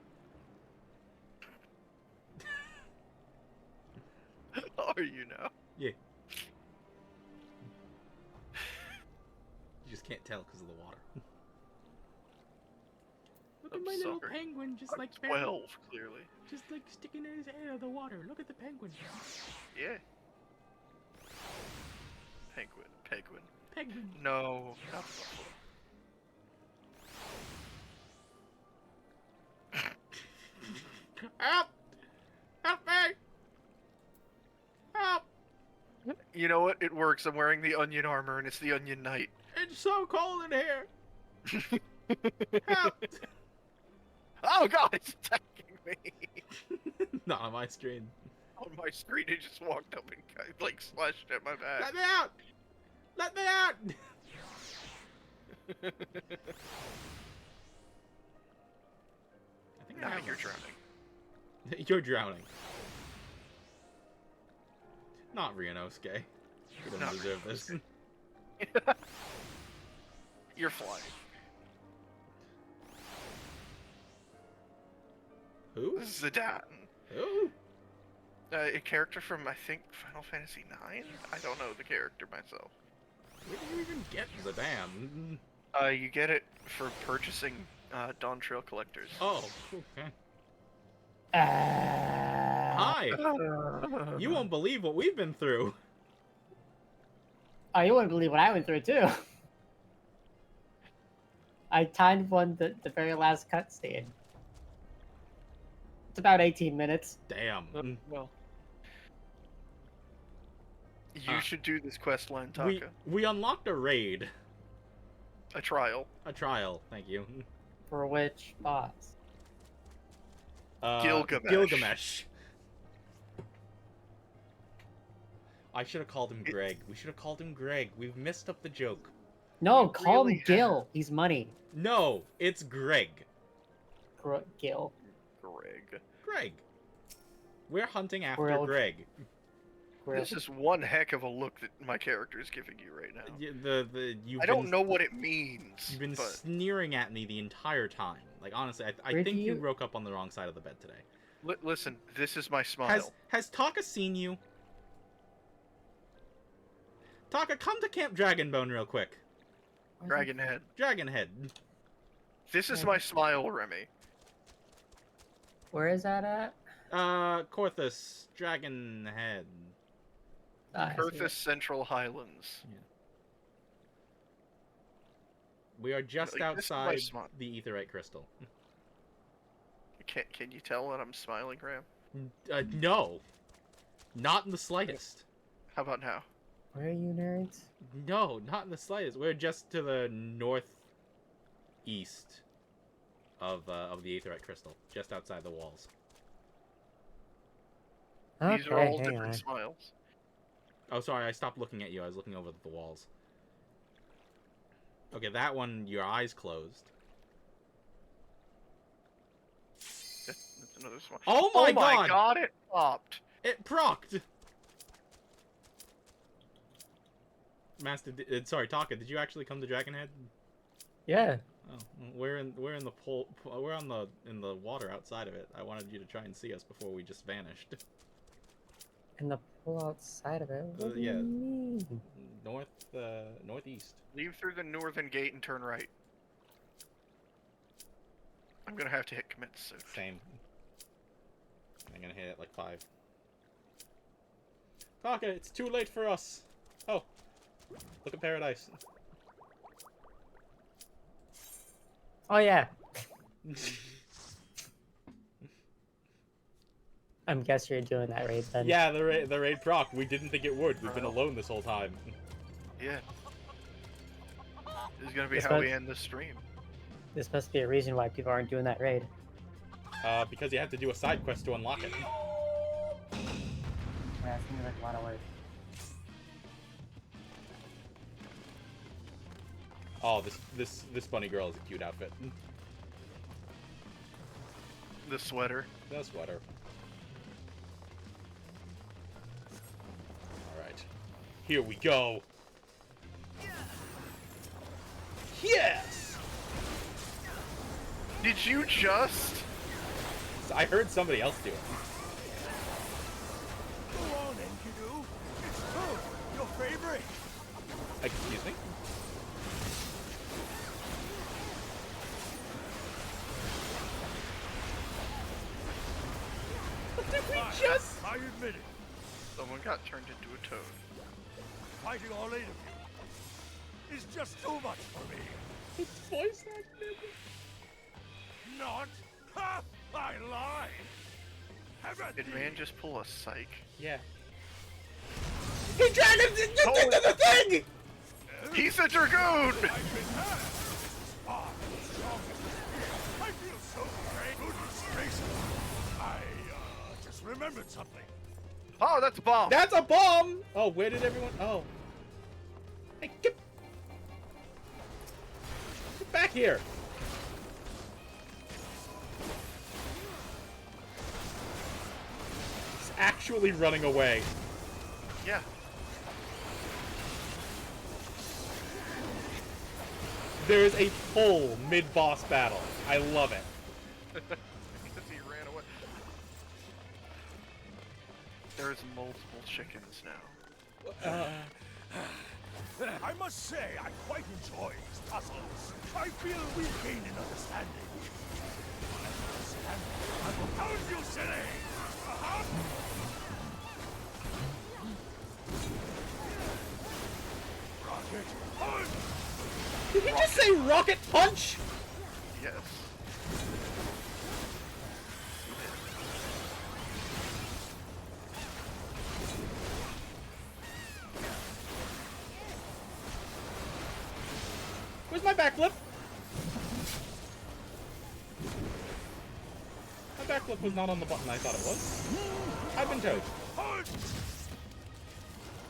Are you now? Yeah. You just can't tell because of the water. Look I'm at my little sorry. penguin, just like 12, clearly. just like sticking his head out of the water. Look at the penguin. Yeah. Penguin. Penguin. Penguin. No, not buffalo. Help! Help me! Help! You know what? It works. I'm wearing the onion armor and it's the onion knight. It's so cold in here. Help! Oh god, it's attacking me! Not on my screen. On my screen, it just walked up and like slashed at my back. Let me out! Let me out! I think I Now have you're one. drowning. You're drowning. Not Ryunosuke. You don't Not deserve this. You're flying. Who? This is Zidane. Who? A character from, I think, Final Fantasy IX? I don't know the character myself. Where do you even get Zidane? You get it for purchasing Dawn Trail Collectors. Oh, okay. Ah. Hi! You won't believe what we've been through. Oh, you wouldn't believe what I went through too. I timed one the very last cutscene. It's about 18 minutes. Damn. Well. You should do this quest line, Taka. We unlocked a raid. A trial. A trial, thank you. For which boss? Gilgamesh. Gilgamesh. I should have called him Greg. We should have called him Greg. We've messed up the joke. No, We call really him Gil. He's money. No, it's Greg. Gil. Greg. Greg. We're hunting after Grilled. Greg. This is one heck of a look that my character is giving you right now. You've I don't been- know what it means. You've been but sneering at me the entire time. Like honestly, I Where think do you you- woke up on the wrong side of the bed today. listen, this is my smile. Has Taka seen you? Taka, come to Camp Dragonbone real quick. Dragon head. Dragonhead. This is my smile, Remy. Where is that at? Corthus, Dragonhead. Ah, I see Perthus it. Central Highlands. We are just Like, this is my outside smile. the Aetheryte Crystal. Can you tell that I'm smiling, Graham? No. Not in the slightest. How about now? Where are you, nerds? No, not in the slightest. We're just to the northeast of the Aetheryte Crystal, just outside the walls. These are all hang different on. smiles. Oh, sorry, I stopped looking at you. I was looking over the walls. Okay, that one, your eyes closed. That's another smile. Oh my god! god, it popped. It procced! Sorry, Taka, did you actually come to Dragonhead? Yeah. Oh, we're in the pool. We're on in the water outside of it. I wanted you to try and see us before we just vanished. And the pool outside of it. What do yeah. you mean? Northeast. Leave through the northern gate and turn right. I'm gonna have to hit commit soon. Same. I'm gonna hit it like 5. Taka, it's too late for us. Oh, look at paradise. Oh yeah. I'm guess you're doing that raid then. Yeah, the raid proc. We didn't think it would. We've been alone this whole time. Yeah. This is gonna be This how one- we end the stream. This must be a reason why people aren't doing that raid. Because you have to do a side quest to unlock it. Yeah, it seems like a lot of work. Oh, this bunny girl is a cute outfit. The sweater. The sweater. Alright. Here we go. Yes! Did you just? I heard somebody else do it. Go on, Enkidu. It's Toad, your favorite. Excuse me? What did we just... I admit it. Someone got turned into a toad. Fighting all 8 of you is just too much for me. It's voice acted. Not? Ha! I lied. Have Did man just pull a psych? Yeah. He dragged him into the thing! He's a dragoon! I've been there. Far stronger. I feel so great. Goodness gracious. I just remembered something. Oh, that's a bomb! That's a bomb! Oh, where did everyone... Oh. Hey, get back here! He's actually running away. Yeah. There's a full mid-boss battle. I love it. Because he ran away. There's multiple chickens now. I must say, I quite enjoy these puzzles. I feel we gain an understanding. I will pound you, silly! Rocket punch! Did he just say rocket punch? Yes. Where's my backflip? My backflip was not on the button I thought it was. I've been toad. Punch!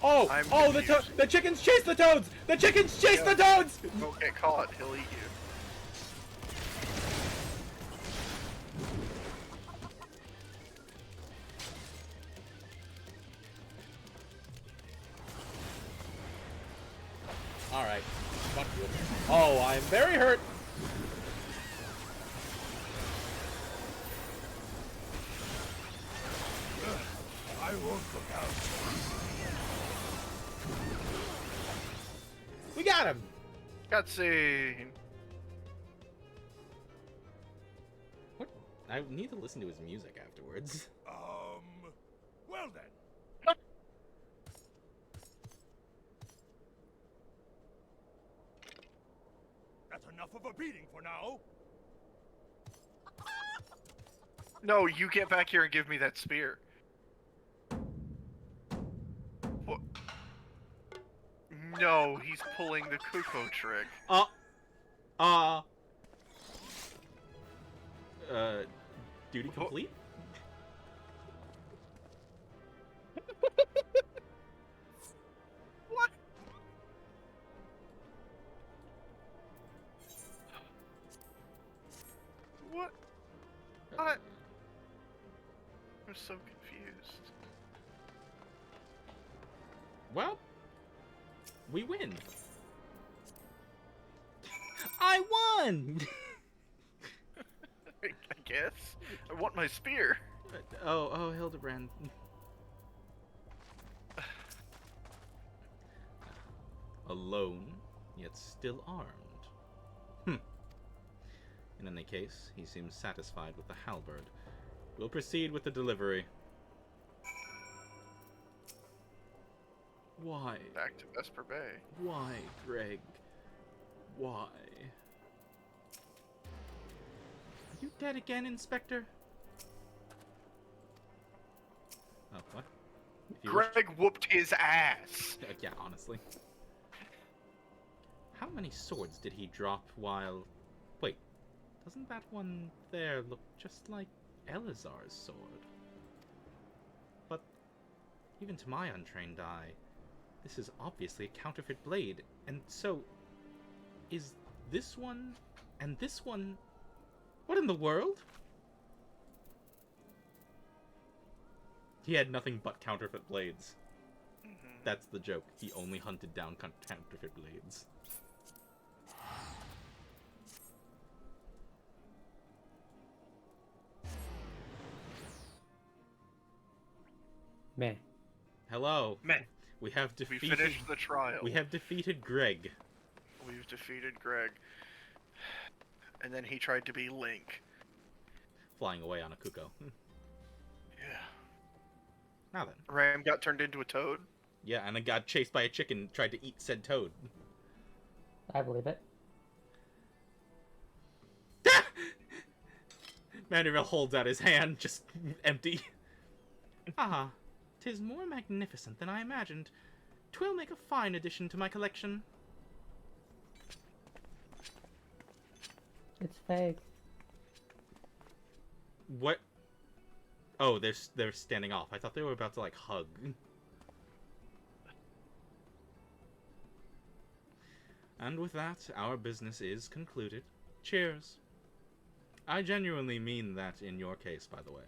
Oh, I'm oh, confused. the chickens chase the toads! The chickens chase the toads! Don't get caught, he'll eat you. Alright. Fuck you. Oh, I'm very hurt. I won't look out. We got him! Cutscene! What? I need to listen to his music afterwards. Well then. That's enough of a beating for now. No, you get back here and give me that spear. What? No, he's pulling the Kuko trick. Duty complete? What? What? I'm so confused. Well, we win. I won! I guess. I want my spear. Oh, Hildebrand. Alone, yet still armed. In any case, he seems satisfied with the halberd. We'll proceed with the delivery. Why? Back to Vesper Bay. Why, Greg? Why? Are you dead again, Inspector? Oh, what? If you wish- Greg whooped his ass. Yeah, honestly. How many swords did he drop while... Wait, doesn't that one there look just like Elazar's sword? But, even to my untrained eye, this is obviously a counterfeit blade, and so... Is this one and this one... What in the world? He had nothing but counterfeit blades. That's the joke. He only hunted down counterfeit blades. Meh. Hello. Meh. We have We defeated... finished the trial. We have defeated Greg. We've defeated Greg. And then he tried to be Link. Flying away on a Kuko. Yeah. Now then. Ram got turned into a toad. Yeah, and then got chased by a chicken, tried to eat said toad. I believe it. Manuel holds out his hand, just empty. Ah, 'tis more magnificent than I imagined. 'Twill make a fine addition to my collection. It's fake. What? Oh, they're standing off. I thought they were about to like hug. And with that, our business is concluded. Cheers. I genuinely mean that in your case, by the way.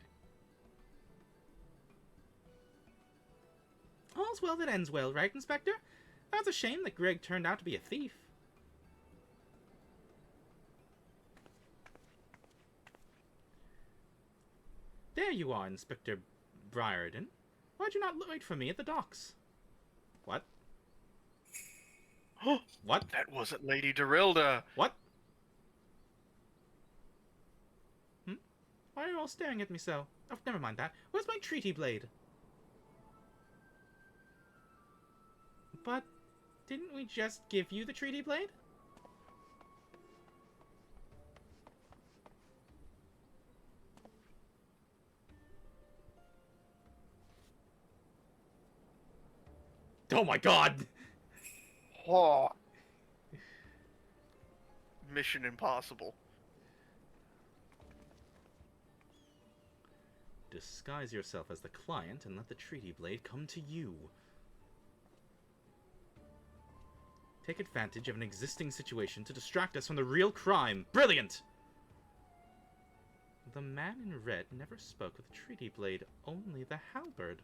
All's well that ends well, right, Inspector? That's a shame that Greg turned out to be a thief. There you are, Inspector Briarden. Why'd you not wait for me at the docks? What? What? That wasn't Lady Dorilda. What? Why are you all staring at me so? Oh, never mind that. Where's my treaty blade? But didn't we just give you the treaty blade? Oh my god! Oh. Mission impossible. Disguise yourself as the client and let the treaty blade come to you. Take advantage of an existing situation to distract us from the real crime. Brilliant! The man in red never spoke with the treaty blade, only the halberd.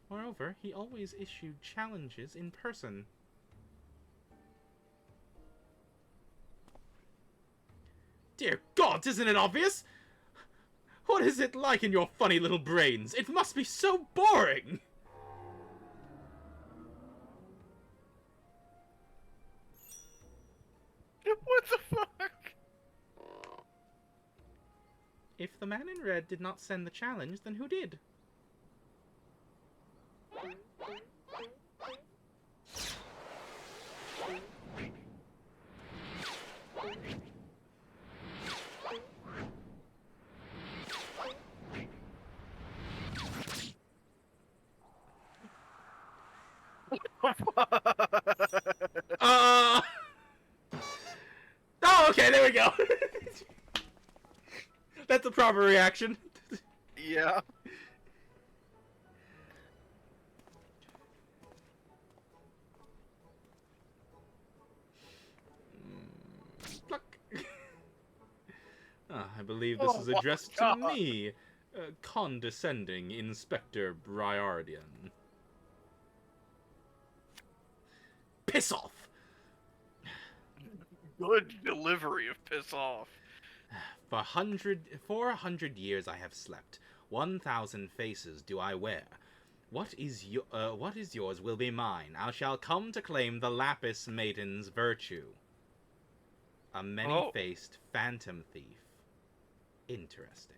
Moreover, he always issued challenges in person. Dear gods, isn't it obvious? What is it like in your funny little brains? It must be so boring! What the fuck? If the man in red did not send the challenge, then who did? Oh, okay, there we go. That's the proper reaction. Yeah. Pluck. I believe this is Oh my addressed to God. me, condescending Inspector Briardian. Piss off! Good delivery of piss off. For 400 years I have slept. 1,000 faces do I wear. What is yours will be mine. I shall come to claim the Lapis Maiden's virtue. A many-faced phantom thief. Interesting.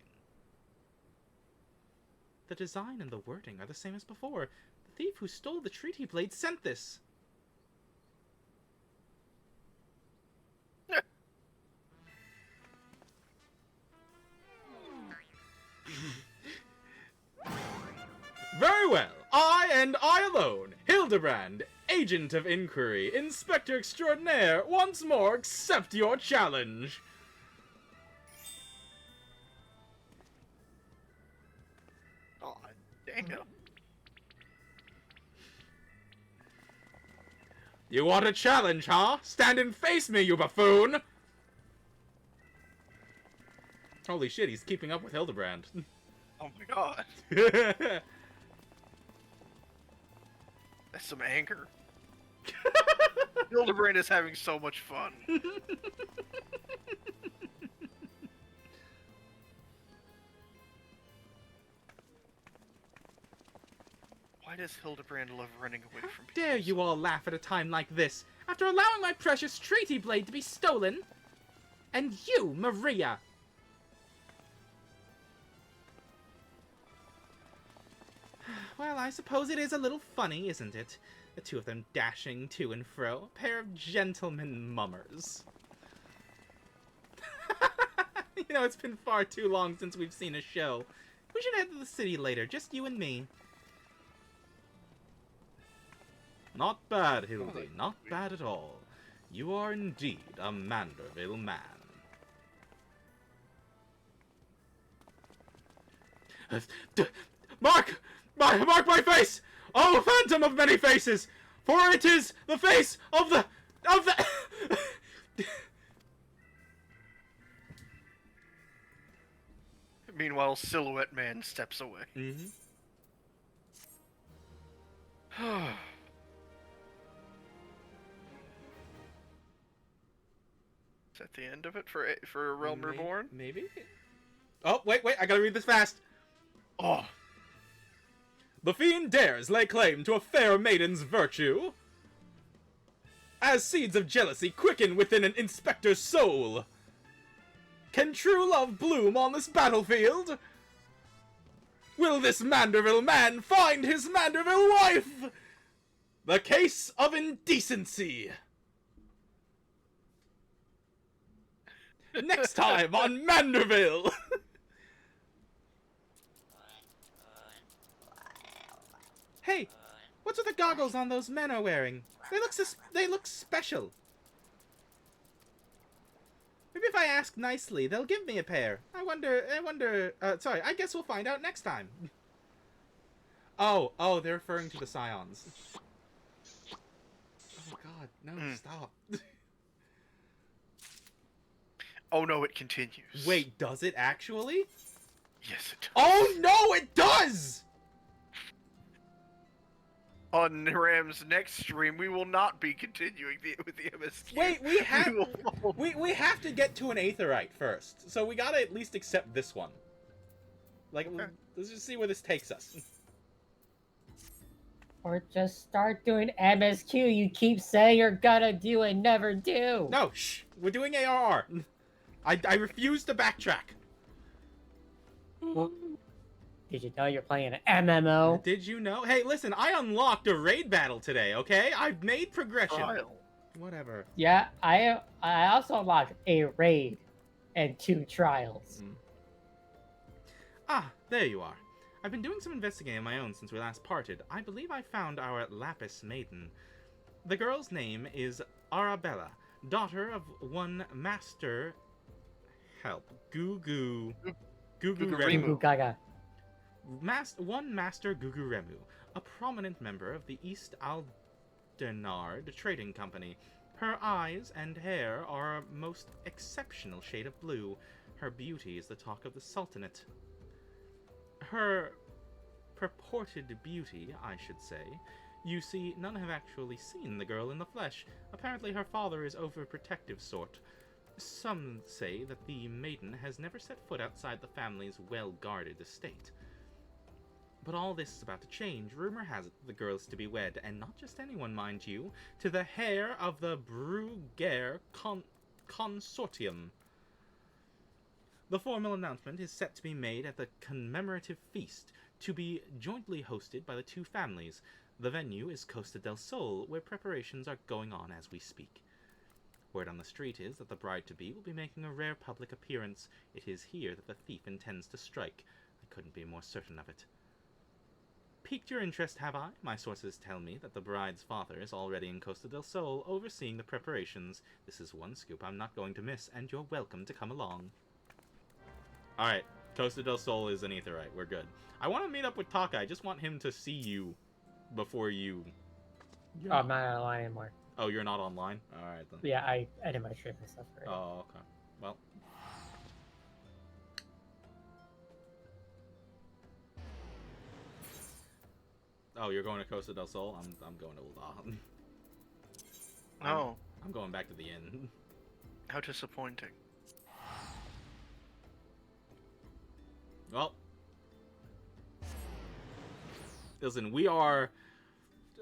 The design and the wording are the same as before. The thief who stole the treaty blade sent this. Very well. I and I alone, Hildebrand, agent of inquiry, inspector extraordinaire, once more accept your challenge. Oh, damn. You want a challenge, huh? Stand and face me, you buffoon! Holy shit, he's keeping up with Hildebrand. Oh my god. That's some anger. Hildebrand is having so much fun. Why does Hildebrand love running away from people? Dare you all laugh at a time like this, after allowing my precious treaty blade to be stolen? And you, Maria! Well, I suppose it is a little funny, isn't it? The two of them dashing to and fro, a pair of gentlemen mummers. You know, it's been far too long since we've seen a show. We should head to the city later, just you and me. Not bad, Hildy, not bad at all. You are indeed a Manderville man. Mark! Mark my face! Oh, phantom of many faces! For it is the face of the... Meanwhile, Silhouette Man steps away. Mm-hmm. Is that the end of it for Realm Reborn? Maybe? Oh, wait, I gotta read this fast. Oh, The fiend dares lay claim to a fair maiden's virtue, as seeds of jealousy quicken within an inspector's soul. Can true love bloom on this battlefield? Will this Manderville man find his Manderville wife? The case of indecency. Next time on Manderville. Hey, what's with the goggles on those men are wearing? They look special. Maybe if I ask nicely, they'll give me a pair. I wonder, sorry, I guess we'll find out next time. Oh, they're referring to the Scions. Oh god, no, stop. oh no, it continues. Wait, does it actually? Yes, it does. Oh no, it does! On Ram's next stream, we will not be continuing with the MSQ. Wait, we have to get to an Aetherite first, so we gotta at least accept this one. Like, Okay. let's just see where this takes us. Or just start doing MSQ you keep saying you're gonna do and never do. No, shh, we're doing ARR. I refuse to backtrack. Did you know you're playing an MMO? Did you know? Hey, listen, I unlocked a raid battle today, okay? I've made progression. Trial. Whatever. Yeah, I also unlocked a raid and 2 trials. Ah, there you are. I've been doing some investigating of my own since we last parted. I believe I found our Lapis Maiden. The girl's name is Arabella, daughter of one master... Help. Gugu Remu. Remu. Gugu Gaga. One Master Gugu Remu, a prominent member of the East Aldenard Trading Company. Her eyes and hair are a most exceptional shade of blue. Her beauty is the talk of the Sultanate. Her purported beauty, I should say. You see, none have actually seen the girl in the flesh. Apparently her father is overprotective sort. Some say that the maiden has never set foot outside the family's well-guarded estate. But all this is about to change. Rumor has it the girl is to be wed, and not just anyone, mind you, to the heir of the Bruguer Consortium. The formal announcement is set to be made at the commemorative feast, to be jointly hosted by the two families. The venue is Costa del Sol, where preparations are going on as we speak. Word on the street is that the bride-to-be will be making a rare public appearance. It is here that the thief intends to strike. I couldn't be more certain of it. Piqued your interest, have I? My sources tell me that the bride's father is already in Costa del Sol, overseeing the preparations. This is one scoop I'm not going to miss, and you're welcome to come along. Alright, Costa del Sol is an Aetherite. We're good. I want to meet up with Taka. I just want him to see you before you... Oh, I'm not online anymore. Oh, you're not online? Alright then. Yeah, I edit my stream and stuff. Right? Oh, okay. Well... Oh, you're going to Costa del Sol? I'm going to Ul'dah. No. I'm going back to the inn. How disappointing. Well, listen, we are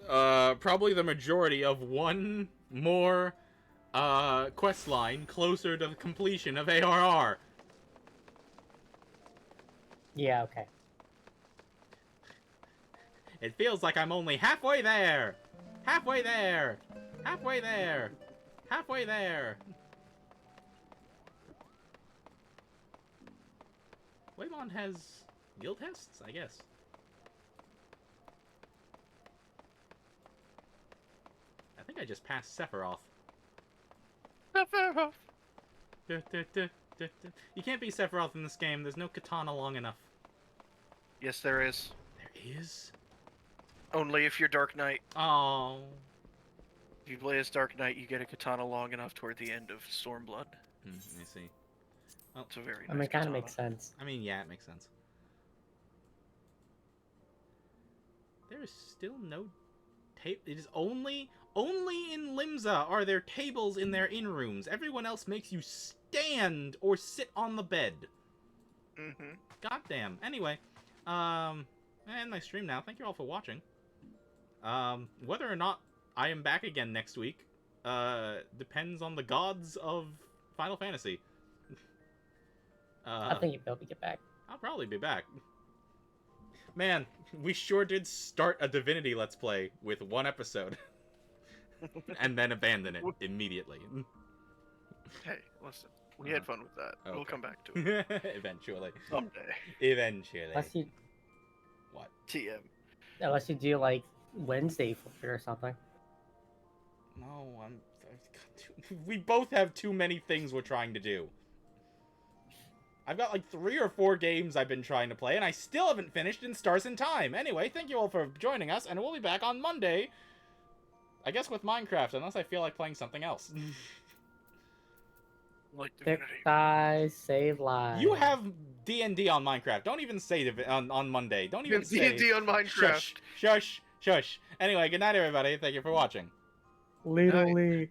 probably the majority of one more quest line closer to the completion of ARR. Yeah, okay. It feels like I'm only halfway there. Halfway there. Halfway there. Halfway there. Waymond has guild tests, I guess. I think I just passed Sephiroth. Sephiroth. You can't be Sephiroth in this game. There's no katana long enough. Yes, there is. There is? Only if you're Dark Knight. Oh. If you play as Dark Knight, you get a katana long enough toward the end of Stormblood. Let me see. It's a very I mean, nice it kind of katana. makes sense. I mean, yeah, it makes sense. There is still no tape. It is only in Limsa are there tables in their inn rooms. Everyone else makes you stand or sit on the bed. Mm-hmm. Goddamn. Anyway, end my stream now. Thank you all for watching. Whether or not I am back again next week, depends on the gods of Final Fantasy. I think you'll be able to get back. I'll probably be back. Man, we sure did start a Divinity Let's Play with one episode. And then abandon it immediately. Hey, listen. We had fun with that. We'll Okay. come back to it Eventually. someday. Eventually. Unless TM. you do like Wednesday for it or something. No, we both have too many things we're trying to do. I've got like 3 or 4 games I've been trying to play, and I still haven't finished in Stars in Time. Anyway, thank you all for joining us, and we'll be back on Monday. I guess with Minecraft, unless I feel like playing something else. Like Pick Divinity. guys, save lives. You have D&D on Minecraft. Don't even say on Monday. Don't even say... D&D on Minecraft. Shush, shush, shush. Anyway, good night, everybody. Thank you for watching. Little Night. League.